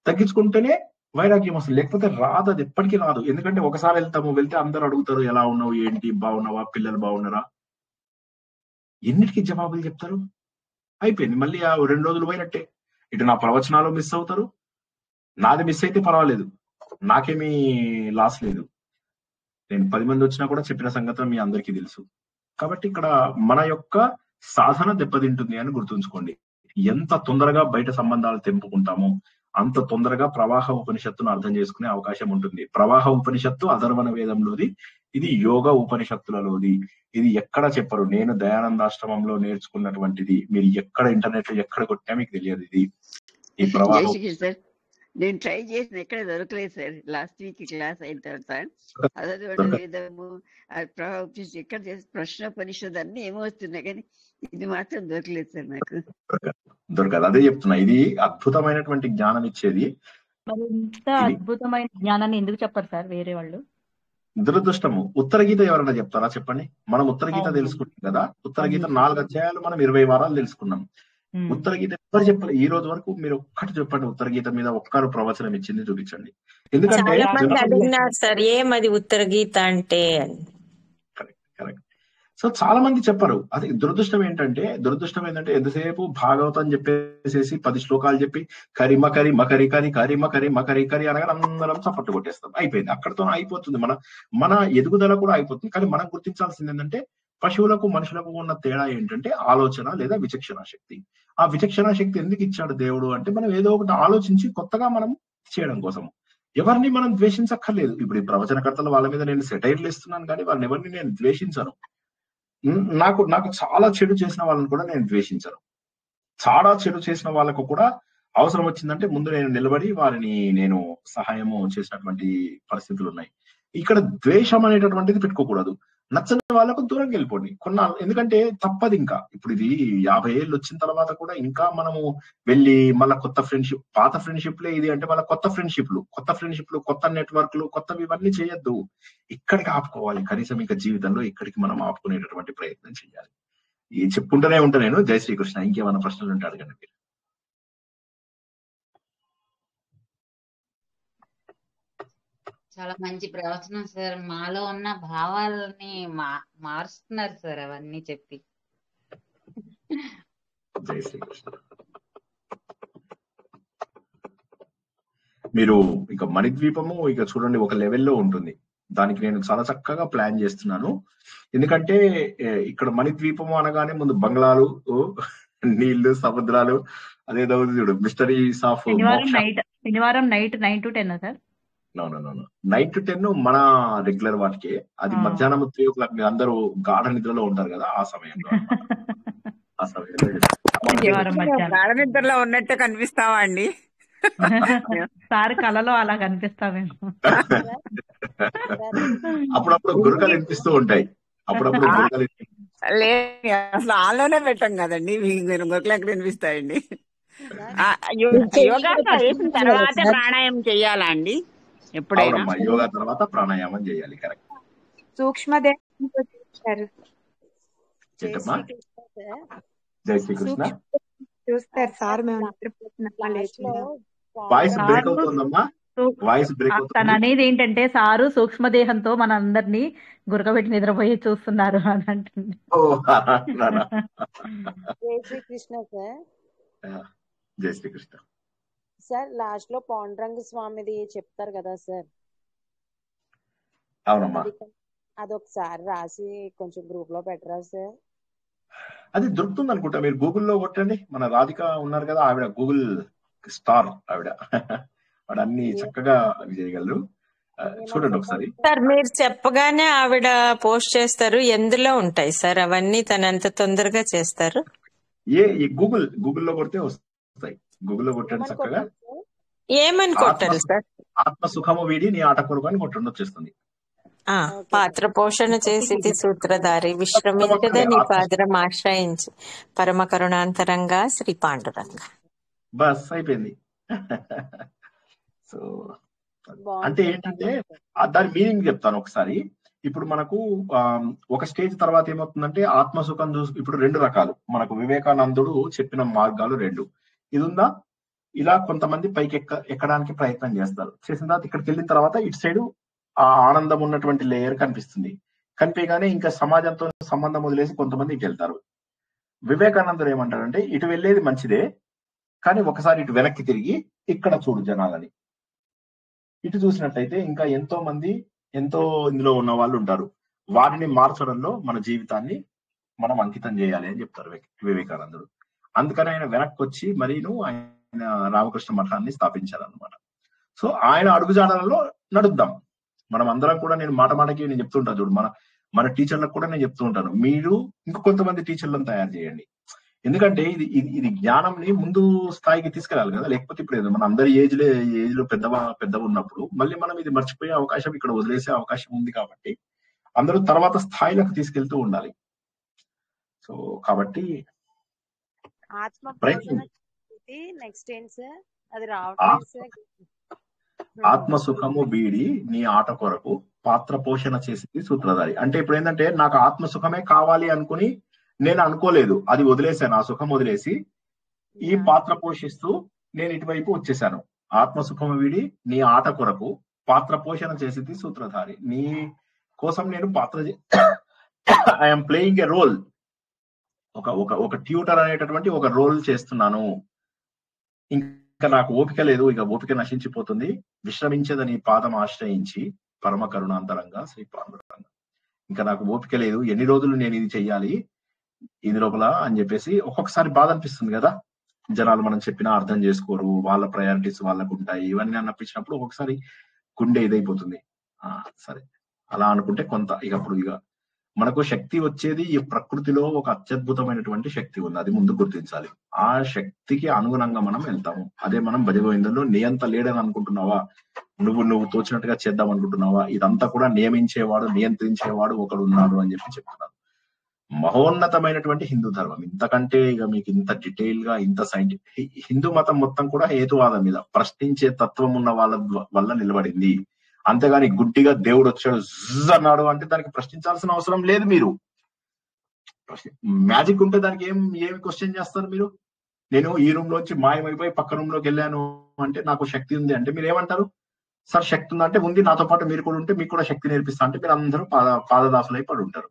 తగ్గించుకుంటేనే వైరాగ్యం వస్తుంది, లేకపోతే రాదు, అది ఎప్పటికీ రాదు. ఎందుకంటే ఒకసారి వెళ్తే అందరు అడుగుతారు, ఎలా ఉన్నావు, ఏంటి, బాగున్నావా, పిల్లలు బాగున్నారా, ఎన్నిటికీ జవాబులు చెప్తారు. అయిపోయింది, మళ్ళీ ఆ 2 రోజులు పోయినట్టే. ఇటు నా ప్రవచనాలు మిస్ అవుతారు, నాది మిస్ అయితే పర్వాలేదు, నాకేమీ లాస్ లేదు. నేను 10 మంది వచ్చినా కూడా చెప్పిన సంగతి మీ అందరికీ తెలుసు. కాబట్టి ఇక్కడ మన యొక్క సాధన దెబ్బతింటుంది అని గుర్తుంచుకోండి. ఎంత తొందరగా బయట సంబంధాలు తెంపుకుంటామో అంత తొందరగా ప్రవాహ ఉపనిషత్తును అర్థం చేసుకునే అవకాశం ఉంటుంది. ప్రవాహ ఉపనిషత్తు అధర్వణ వేదంలోది, ఇది యోగ ఉపనిషత్తులలోది. ఇది ఎక్కడ చెప్పరు, నేను దయానందాశ్రమంలో నేర్చుకున్నటువంటిది. మీరు ఎక్కడ ఇంటర్నెట్ లో ఎక్కడ కొట్టినా మీకు తెలియదు. ఇది ఈ ప్రవాహం. నేను ట్రై చేసిన, ఎక్కడ దొరకలేదు సార్. లాస్ట్ వీక్ క్లాస్ అయిన తర్వాత అధర్వణ వేదము, ప్రవాహ ఉపనిషత్తు ఎక్కడ చేసి ప్రశ్నోపనిషత్తు అన్ని ఏమో వస్తున్నాయి, కానీ ఇది మాత్రం దొరకలేదు సార్ నాకు. దొరకదు, అదే చెప్తున్నా. ఇది అద్భుతమైనటువంటి జ్ఞానం ఇచ్చేది. మరి ఇంత అద్భుతమైన జ్ఞానాన్ని ఎందుకు చెప్పరు సార్ వేరే వాళ్ళు? దురదృష్టము. ఉత్తర గీత ఎవరైనా చెప్తారా చెప్పండి? మనం ఉత్తర గీత తెలుసుకుంటాం కదా. ఉత్తర గీత 4 అధ్యాయాలు మనం 20 వారాలు తెలుసుకున్నాం. ఉత్తర గీత ఎవరు చెప్పాలి ఈ రోజు వరకు? మీరు ఒక్కటి చెప్పండి, ఉత్తర గీత మీద ఒక్కరు ప్రవచనం ఇచ్చింది చూపించండి. ఎందుకంటే చాలా మంది అడిగినారు సార్, ఏమది ఉత్తర గీత అంటే అని. కరెక్ట్. సో చాలా మంది చెప్పరు. అది దురదృష్టం ఏంటంటే ఎంతసేపు భాగవతం చెప్పేసేసి 10 శ్లోకాలు చెప్పి కరి మకరి మకరి కరి కరి మకరి మకరి కరి అనగా అందరం చప్పట్లు కొట్టేస్తాం, అయిపోయింది, అక్కడతో అయిపోతుంది. మన ఎదుగుదల కూడా అయిపోతుంది. కానీ మనం గుర్తించాల్సింది ఏంటంటే, పశువులకు మనుషులకు ఉన్న తేడా ఏంటంటే ఆలోచన లేదా విచక్షణ శక్తి. ఆ విచక్షణ శక్తి ఎందుకు ఇచ్చాడు దేవుడు అంటే, మనం ఏదో ఒకటి ఆలోచించి కొత్తగా మనం చేయడం కోసం. ఎవరిని మనం ద్వేషించక్కర్లేదు. ఇప్పుడు ఈ ప్రవచనకర్తలు వాళ్ళ మీద నేను సెటైర్లు ఇస్తున్నాను, కానీ వాళ్ళని ఎవరిని నేను ద్వేషించను. నాకు చాలా చెడు చేసిన వాళ్ళని కూడా నేను ద్వేషించను. చాలా చెడు చేసిన వాళ్ళకు కూడా అవసరం వచ్చిందంటే ముందు నేను నిలబడి వారిని నేను సహాయము చేసినటువంటి పరిస్థితులు ఉన్నాయి. ఇక్కడ ద్వేషం అనేటటువంటిది పెట్టుకోకూడదు. నచ్చని వాళ్ళకు దూరంగా వెళ్ళిపోండి కొన్నాళ్ళు. ఎందుకంటే తప్పదు. ఇంకా ఇప్పుడు ఇది 50 ఏళ్ళు వచ్చిన తర్వాత కూడా ఇంకా మనము వెళ్ళి మళ్ళీ కొత్త ఫ్రెండ్షిప్, పాత ఫ్రెండ్షిప్లే ఇది అంటే మళ్ళీ కొత్త ఫ్రెండ్షిప్లు, కొత్త నెట్వర్క్లు, కొత్తవి ఇవన్నీ చేయొద్దు. ఇక్కడికి ఆపుకోవాలి. కనీసం ఇంకా జీవితంలో ఇక్కడికి మనం ఆపుకునేటటువంటి ప్రయత్నం చేయాలి. చెప్పుకుంటూనే ఉంటా నేను. జై శ్రీకృష్ణ. ఇంకేమైనా ప్రశ్నలు ఉంటే అడగండి మీరు. చాలా మంచి ప్రవచనం సార్. మాలో ఉన్న భావాలని మారుస్తున్నారు సార్ అవన్నీ చెప్పి. జై శ్రీకృష్ణ. మీరు ఇక మణిద్వీపము ఇక చూడండి ఒక లెవెల్లో ఉంటుంది. దానికి నేను చాలా చక్కగా ప్లాన్ చేస్తున్నాను. ఎందుకంటే ఇక్కడ మణిద్వీపము అనగానే ముందు బంగ్లాలు, నీళ్లు, సముద్రాలు, అదేదో చూడు మిస్టరీస్ ఆఫ్ శనివారం night 9 to 10 sir. No 9 to 10 మన రెగ్యులర్ వాటికి. అది మధ్యాహ్నం 3 o'clock మీరు అందరూ గాఢ నిద్రలో ఉంటారు కదా, ఆ సమయంలో గాఢ నిద్రలో ఉన్నట్టే కనిపిస్తావా అండి? సార్ కళలో అలా కనిపిస్తామేమో. అప్పుడప్పుడు గురకలు వినిపిస్తూ ఉంటాయి. లేదు అసలు ఆలోనే పెట్టాం కదండి, మీరు గురకలు ఎక్కడ వినిపిస్తాయండి? యోగా వేసిన తర్వాత ప్రాణాయామం చెయ్యాలా అండి ఎప్పుడైనా? యోగా తర్వాత ప్రాణాయామం చేయాలి. కరెక్ట్. సూక్ష్మదేహం జై శ్రీకృష్ణ. చూస్తారు సార్, మేము లాస్ట్ నిద్రపోతున్నామా లో లేచిందా. వాయిస్ బ్రేక్ సారు అవుతుందమ్మా, వాయిస్ బ్రేక్ తను అవుతుంది. అనేది ఏంటంటే సారు సూక్ష్మదేహంతో మన అందరినీ గురకబెట్టి నిద్రపోయి చూస్తున్నారు అని అంటుంది. ఓ అంటున్నారా? జై శ్రీకృష్ణ సార్. జై శ్రీకృష్ణ సార్ లాస్ట్ లో పాండురంగ స్వామిది చెప్తారు కదా సార్, అవునమ్మా. అది ఒకసారి రాసి కొంచెం గ్రూప్ లో పెట్టరా సార్? అది దొరుకుతుంది అనుకుంటా, మీరు గూగుల్లో కొట్టండి. మన రాధిక ఉన్నారు కదా, ఆవిడ గూగుల్ స్టార్ ఆవిడ. వాడు అన్ని చక్కగా అవి చేయగలరు. చూడండి ఒకసారి. సార్ మీరు చెప్పగానే ఆవిడ పోస్ట్ చేస్తారు. ఎందులో ఉంటాయి సార్ అవన్నీ? తనంత తొందరగా చేస్తారు. ఈ గూగుల్లో కొడితే వస్తాయి. గూగుల్లో కొట్టండి చక్కగా. ఏమని కొట్టాలి సార్? ఆత్మ సుఖము వీడి నీ ఆట కొరకు అని కొట్టండి, వచ్చేస్తుంది. పాత్ర పోషణ చేసి సూత్రధారి విశ్రమించద నీ పాదరం ఆశ్రయించి పరమ కరుణాంతరంగా శ్రీ పాండురంగ. బస్ అయిపోయింది. సో అంటే ఏంటంటే దాని మీనింగ్ చెప్తాను ఒకసారి. ఇప్పుడు మనకు ఒక స్టేజ్ తర్వాత ఏమవుతుందంటే ఆత్మసుఖం ఇప్పుడు 2 రకాలు. మనకు వివేకానందుడు చెప్పిన మార్గాలు 2. ఇది ఉందా, ఇలా కొంతమంది పైకి ఎక్కడానికి ప్రయత్నం చేస్తారు. చేసిన తర్వాత ఇక్కడికి వెళ్ళిన తర్వాత ఇటు సైడు ఆ ఆనందం ఉన్నటువంటి లేయర్ కనిపిస్తుంది. కనిపించగానే ఇంకా సమాజంతో సంబంధం వదిలేసి కొంతమంది ఇటు వెళ్తారు. వివేకానందుడు ఏమంటాడంటే ఇటు వెళ్ళేది మంచిదే, కానీ ఒకసారి ఇటు వెనక్కి తిరిగి ఇక్కడ చూడు జనాలని. ఇటు చూసినట్టయితే ఇంకా ఎంతో ఇందులో ఉన్న వాళ్ళు ఉంటారు. వారిని మార్చడంలో మన జీవితాన్ని మనం అంకితం చేయాలి అని చెప్తారు వివేకానందుడు. అందుకని ఆయన వెనక్కి వచ్చి మరీను ఆయన రామకృష్ణ మఠాన్ని స్థాపించారనమాట. సో ఆయన అడుగుజాడలలో నడుద్దాం మనం అందరం కూడా. నేను మాటకి నేను చెప్తుంటా చూడు, మన టీచర్లకు కూడా నేను చెప్తూ ఉంటాను, మీరు ఇంకో కొంతమంది టీచర్లను తయారు చేయండి. ఎందుకంటే ఇది జ్ఞానంని ముందు స్థాయికి తీసుకెళ్ళాలి కదా. లేకపోతే ఇప్పుడు మన అందరి ఏజ్ లో పెద్ద ఉన్నప్పుడు మళ్ళీ మనం ఇది మర్చిపోయే అవకాశం, ఇక్కడ వదిలేసే అవకాశం ఉంది. కాబట్టి అందరూ తర్వాత స్థాయిలకు తీసుకెళ్తూ ఉండాలి. సో కాబట్టి నెక్స్ట్ ఏంటి సార్? అది రావట్లేదు సార్. ఆత్మ సుఖము బీడి నీ ఆట కొరకు పాత్ర పోషణ చేసింది సూత్రధారి. అంటే ఇప్పుడు ఏంటంటే నాకు ఆత్మ సుఖమే కావాలి అనుకుని నేను అనుకోలేదు, అది వదిలేశాను. ఆ సుఖం వదిలేసి ఈ పాత్ర పోషిస్తూ నేను ఇటువైపు వచ్చేసాను. ఆత్మ సుఖము వీడి నీ ఆట కొరకు పాత్ర పోషణ చేసింది సూత్రధారి. నీ కోసం నేను పాత్ర ఐఎమ్ ప్లేయింగ్ ఎ రోల్. ఒక ట్యూటర్ అనేటటువంటి ఒక రోల్ చేస్తున్నాను. ఇంకా నాకు ఓపిక లేదు, ఇక ఓపిక నశించిపోతుంది. విశ్రమించేదని పాదం ఆశ్రయించి పరమ కరుణాంతరంగా శ్రీ పాండురంగ. ఇంకా నాకు ఓపిక లేదు, ఎన్ని రోజులు నేను ఇది చెయ్యాలి ఇది లోపల అని చెప్పేసి ఒక్కొక్కసారి బాధ అనిపిస్తుంది కదా. జనాలు మనం చెప్పినా అర్థం చేసుకోరు, వాళ్ళ ప్రయారిటీస్ వాళ్ళకు ఉంటాయి. ఇవన్నీ అనిపించినప్పుడు ఒక్కొక్కసారి గుండె ఇదైపోతుంది. సరే అలా అనుకుంటే కొంత ఇక మనకు శక్తి వచ్చేది ఈ ప్రకృతిలో ఒక అత్యద్భుతమైనటువంటి శక్తి ఉంది, అది ముందు గుర్తించాలి. ఆ శక్తికి అనుగుణంగా మనం వెళ్తాము. అదే మనం భజగోవిందంలో నియంత లేడని అనుకుంటున్నావా, నువ్వు తోచినట్టుగా చేద్దాం అనుకుంటున్నావా, ఇదంతా కూడా నియమించేవాడు నియంత్రించేవాడు ఒకడు ఉన్నాడు అని చెప్తున్నారు. మహోన్నతమైనటువంటి హిందూ ధర్మం. ఇంతకంటే ఇక మీకు ఇంత డీటెయిల్ గా ఇంత సైంటిఫిక్ హిందూ మతం మొత్తం కూడా హేతువాదం మీద ప్రశ్నించే తత్వం ఉన్న వాళ్ళ వల్ల నిలబడింది. అంతేగాని గుడ్డిగా దేవుడు వచ్చాడు అన్నాడు అంటే దానికి ప్రశ్నించాల్సిన అవసరం లేదు. మీరు మ్యాజిక్ ఉంటే దానికి ఏమి క్వశ్చన్ చేస్తారు మీరు? నేను ఈ రూమ్ లోంచి మాయమైపోయి పక్క రూమ్ లోకి వెళ్ళాను అంటే నాకు శక్తి ఉంది అంటే మీరు ఏమంటారు? సార్ శక్తి ఉందంటే ఉంది, నాతో పాటు మీరు కూడా ఉంటే మీకు కూడా శక్తి నేర్పిస్తా అంటే మీరు అందరూ పాదదాసులై పడి ఉంటారు.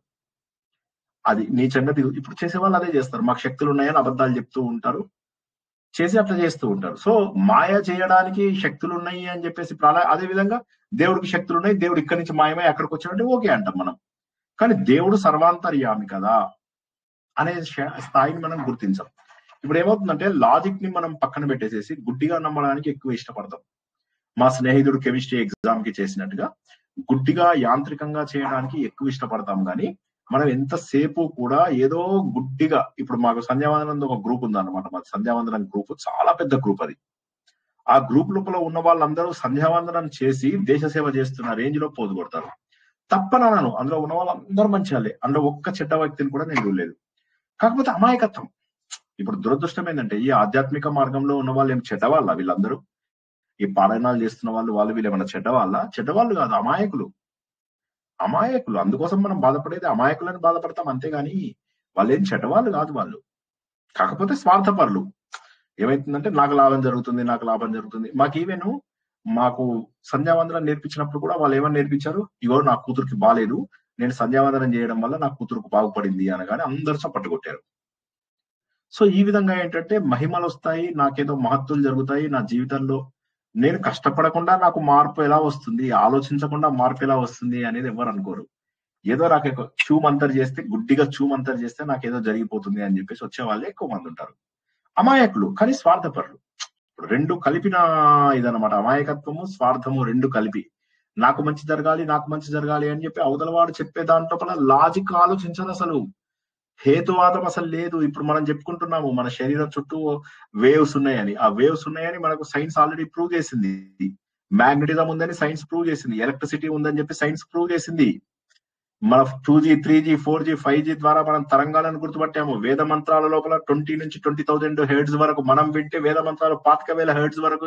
అది నీచంగా ఇప్పుడు చేసే వాళ్ళు అదే చేస్తారు. మాకు శక్తులు ఉన్నాయని అబద్ధాలు చెప్తూ ఉంటారు, చేసి అట్లా చేస్తూ ఉంటారు. సో మాయ చేయడానికి శక్తులు ఉన్నాయి అని చెప్పేసి అదే విధంగా దేవుడికి శక్తులు ఉన్నాయి, దేవుడు ఇక్కడి నుంచి మాయమై అక్కడికి వచ్చాడంటే ఓకే అంటాం మనం. కానీ దేవుడు సర్వాంతర్యామి కదా అనే స్థాయిని మనం గుర్తించాం. ఇప్పుడు ఏమవుతుందంటే లాజిక్ ని మనం పక్కన పెట్టేసేసి గుడ్డిగా నమ్మడానికి ఎక్కువ ఇష్టపడతాం. మా స్నేహితుడు కెమిస్ట్రీ ఎగ్జామ్ కి చేసినట్టుగా గుడ్డిగా యాంత్రికంగా చేయడానికి ఎక్కువ ఇష్టపడతాం. కానీ మనం ఎంతసేపు కూడా ఏదో గుడ్డిగా, ఇప్పుడు మాకు సంధ్యావందనం ఒక గ్రూప్ ఉందన్నమాట. మాకు సంధ్యావందనం గ్రూప్ చాలా పెద్ద గ్రూప్. అది ఆ గ్రూప్ లోపల ఉన్న వాళ్ళందరూ సంధ్యావందనం చేసి దేశ సేవ చేస్తున్న రేంజ్ లో పోజు కొడతారు. తప్పనను, అందులో ఉన్న వాళ్ళందరూ మంచి వాళ్ళే, అందులో ఒక్క చెడ్డ వ్యక్తిని కూడా నేను చూడలేదు. కాకపోతే అమాయకత్వం. ఇప్పుడు దురదృష్టం ఏంటంటే ఈ ఆధ్యాత్మిక మార్గంలో ఉన్న వాళ్ళు ఏం చెడ్డవాళ్ళ? వీళ్ళందరూ ఈ పారాయణాలు చేస్తున్న వాళ్ళు వీళ్ళు ఏమైనా చెడ్డవాళ్ళు కాదు, అమాయకులు. అందుకోసం మనం బాధపడేది అమాయకులని బాధపడతాం, అంతేగాని వాళ్ళు ఏం చెడ్డవాళ్ళు కాదు. వాళ్ళు కాకపోతే స్వార్థపరులు. ఏమైతుందంటే నాకు లాభం జరుగుతుంది. మాకు సంధ్యావందనం నేర్పించినప్పుడు కూడా వాళ్ళు ఏమని నేర్పించారు, ఇగో నా కూతురికి బాలేదు, నేను సంధ్యావందనం చేయడం వల్ల నా కూతురుకు బాగుపడింది అనగానే అందరూ చప్పట్లు కొట్టారు. సో ఈ విధంగా ఏంటంటే మహిమలు వస్తాయి, నాకేదో మహత్తులు జరుగుతాయి నా జీవితంలో, నేను కష్టపడకుండా నాకు మార్పు ఎలా వస్తుంది, ఆలోచించకుండా మార్పు ఎలా వస్తుంది అనేది ఎవరు అనుకోరు. ఏదో నాకు గుడ్డిగా చూమంతర్ చేస్తే నాకేదో జరిగిపోతుంది అని చెప్పేసి వచ్చే వాళ్ళే ఎక్కువ మంది ఉంటారు. అమాయకులు కానీ స్వార్థపరులు. ఇప్పుడు రెండు కలిపిన ఇదనమాట, అమాయకత్వము స్వార్థము రెండు కలిపి నాకు మంచి జరగాలి అని చెప్పి అవతల వాడు చెప్పే దాంట్లో లాజిక్ ఆలోచించదు, అసలు హేతువాదం అసలు లేదు. ఇప్పుడు మనం చెప్పుకుంటున్నాము మన శరీరం చుట్టూ వేవ్స్ ఉన్నాయని, ఆ వేవ్స్ ఉన్నాయని మనకు సైన్స్ ఆల్రెడీ ప్రూవ్ చేసింది. మ్యాగ్నెటిజం ఉందని సైన్స్ ప్రూవ్ చేసింది, ఎలక్ట్రిసిటీ ఉందని చెప్పి సైన్స్ ప్రూవ్ చేసింది. మన 2G 3G 4G 5G ద్వారా మనం తరంగాలను గుర్తుపట్టాము. వేద మంత్రాల లోపల 20 నుంచి 20,000 హెర్ట్జ్ వరకు మనం వింటే, వేద మంత్రాలు 25,000 హెర్ట్జ్ వరకు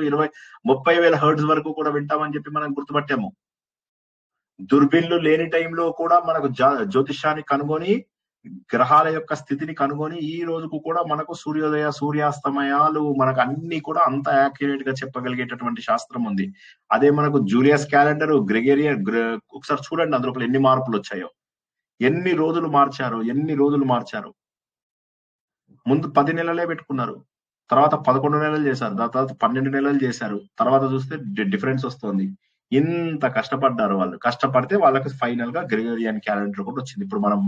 30,000 హెర్ట్జ్ వరకు కూడా వింటామని చెప్పి మనం గుర్తుపట్టాము. దుర్బిన్లు లేని టైంలో కూడా మనకు జ్యోతిష్యాన్ని కనుగొని, గ్రహాల యొక్క స్థితిని కనుగొని ఈ రోజుకు కూడా మనకు సూర్యోదయ సూర్యాస్తమయాలు మనకు అన్ని కూడా అంత యాక్యురేట్ గా చెప్పగలిగేటటువంటి శాస్త్రం ఉంది. అదే మనకు జూలియస్ క్యాలెండర్, గ్రెగేరియన్, ఒకసారి చూడండి అందులో ఎన్ని మార్పులు వచ్చాయో, ఎన్ని రోజులు మార్చారు. ముందు 10 నెలలే పెట్టుకున్నారు, తర్వాత 11 నెలలు చేశారు, దాని తర్వాత 12 నెలలు చేశారు, తర్వాత చూస్తే డిఫరెన్స్ వస్తుంది. ఇంత కష్టపడ్డారు వాళ్ళు. కష్టపడితే వాళ్ళకి ఫైనల్ గా గ్రెగేరియన్ క్యాలెండర్ కూడా వచ్చింది, ఇప్పుడు మనం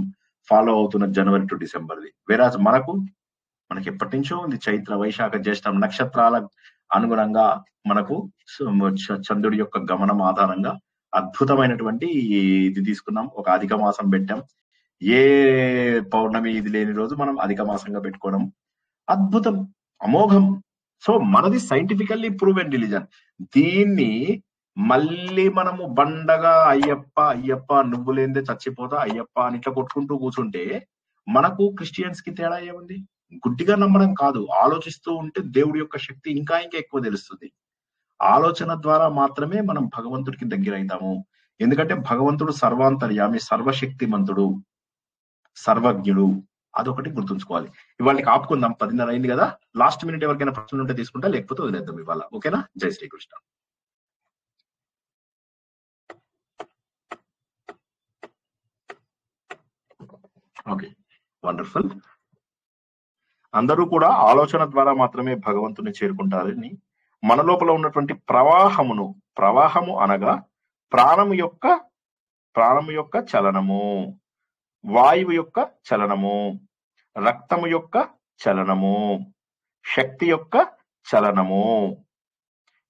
ఫాలో అవుతున్న జనవరి టు డిసెంబర్ది. వేరాజ్ మనకి ఎప్పటి నుంచో ఉంది, చైత్ర వైశాఖ జ్యేష్ఠం నక్షత్రాల అనుగుణంగా మనకు చంద్రుడి యొక్క గమనం ఆధారంగా అద్భుతమైనటువంటి ఇది తీసుకున్నాం. ఒక అధిక మాసం పెట్టాం, ఏ పౌర్ణమి ఇది లేని రోజు మనం అధిక మాసంగా పెట్టుకోవడం అద్భుతం, అమోఘం. సో మనది సైంటిఫికల్లీ ప్రూవెన్ రిలీజన్. దీన్ని మళ్ళీ మనము బండగా అయ్యప్ప నువ్వు లేనిదే చచ్చిపోతా అయ్యప్ప అని ఇట్లా కొట్టుకుంటూ కూర్చుంటే మనకు క్రిస్టియన్స్ కి తేడా ఏముంది? గుడ్డిగా నమ్మడం కాదు, ఆలోచిస్తూ ఉంటే దేవుడి యొక్క శక్తి ఇంకా ఎక్కువ తెలుస్తుంది. ఆలోచన ద్వారా మాత్రమే మనం భగవంతుడికి దగ్గర అవుతాము. ఎందుకంటే భగవంతుడు సర్వాంతర్యామి, సర్వశక్తిమంతుడు, సర్వజ్ఞుడు. అదొకటి గుర్తుంచుకోవాలి. ఇవాళకి ఆపుకుందాం, 10:30 అయింది కదా. లాస్ట్ మినిట్ ఎవరికైనా ప్రశ్నలు ఉంటే తీసుకుంటా, లేకపోతే వదిలేద్దాం ఇవాళ. ఓకేనా? జై శ్రీకృష్ణ. Okay, wonderful. అందరూ కూడా ఆలోచన ద్వారా మాత్రమే భగవంతుని చేరుకుంటారని, మన లోపల ఉన్నటువంటి ప్రవాహము అనగా ప్రాణము యొక్క చలనము, వాయువు యొక్క చలనము, రక్తము యొక్క చలనము, శక్తి యొక్క చలనము.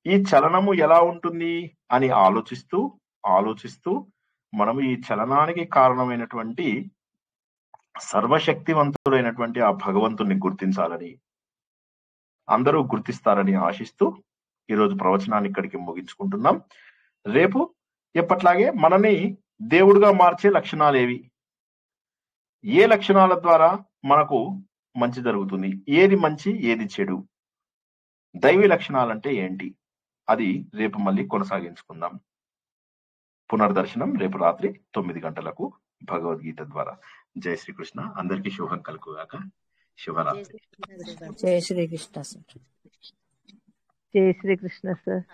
ఈ చలనము ఎలా ఉంటుంది అని ఆలోచిస్తూ మనము ఈ చలనానికి కారణమైనటువంటి సర్వశక్తివంతుడైనటువంటి ఆ భగవంతుణ్ణి గుర్తించాలని, అందరూ గుర్తిస్తారని ఆశిస్తూ ఈరోజు ప్రవచనాన్ని ఇక్కడికి ముగించుకుంటున్నాం. రేపు ఎప్పట్లాగే మనని దేవుడిగా మార్చే లక్షణాలేవి, ఏ లక్షణాల ద్వారా మనకు మంచి జరుగుతుంది, ఏది మంచి ఏది చెడు, దైవీ లక్షణాలంటే ఏంటి, అది రేపు మళ్ళీ కొనసాగించుకుందాం. పునర్దర్శనం రేపు రాత్రి 9 గంటలకు భగవద్గీత ద్వారా. జై శ్రీకృష్ణ. అందరికీ శుభం కలుగుగాక. శుభరాత్రి. జై శ్రీకృష్ణ సార్. జై శ్రీకృష్ణ సార్.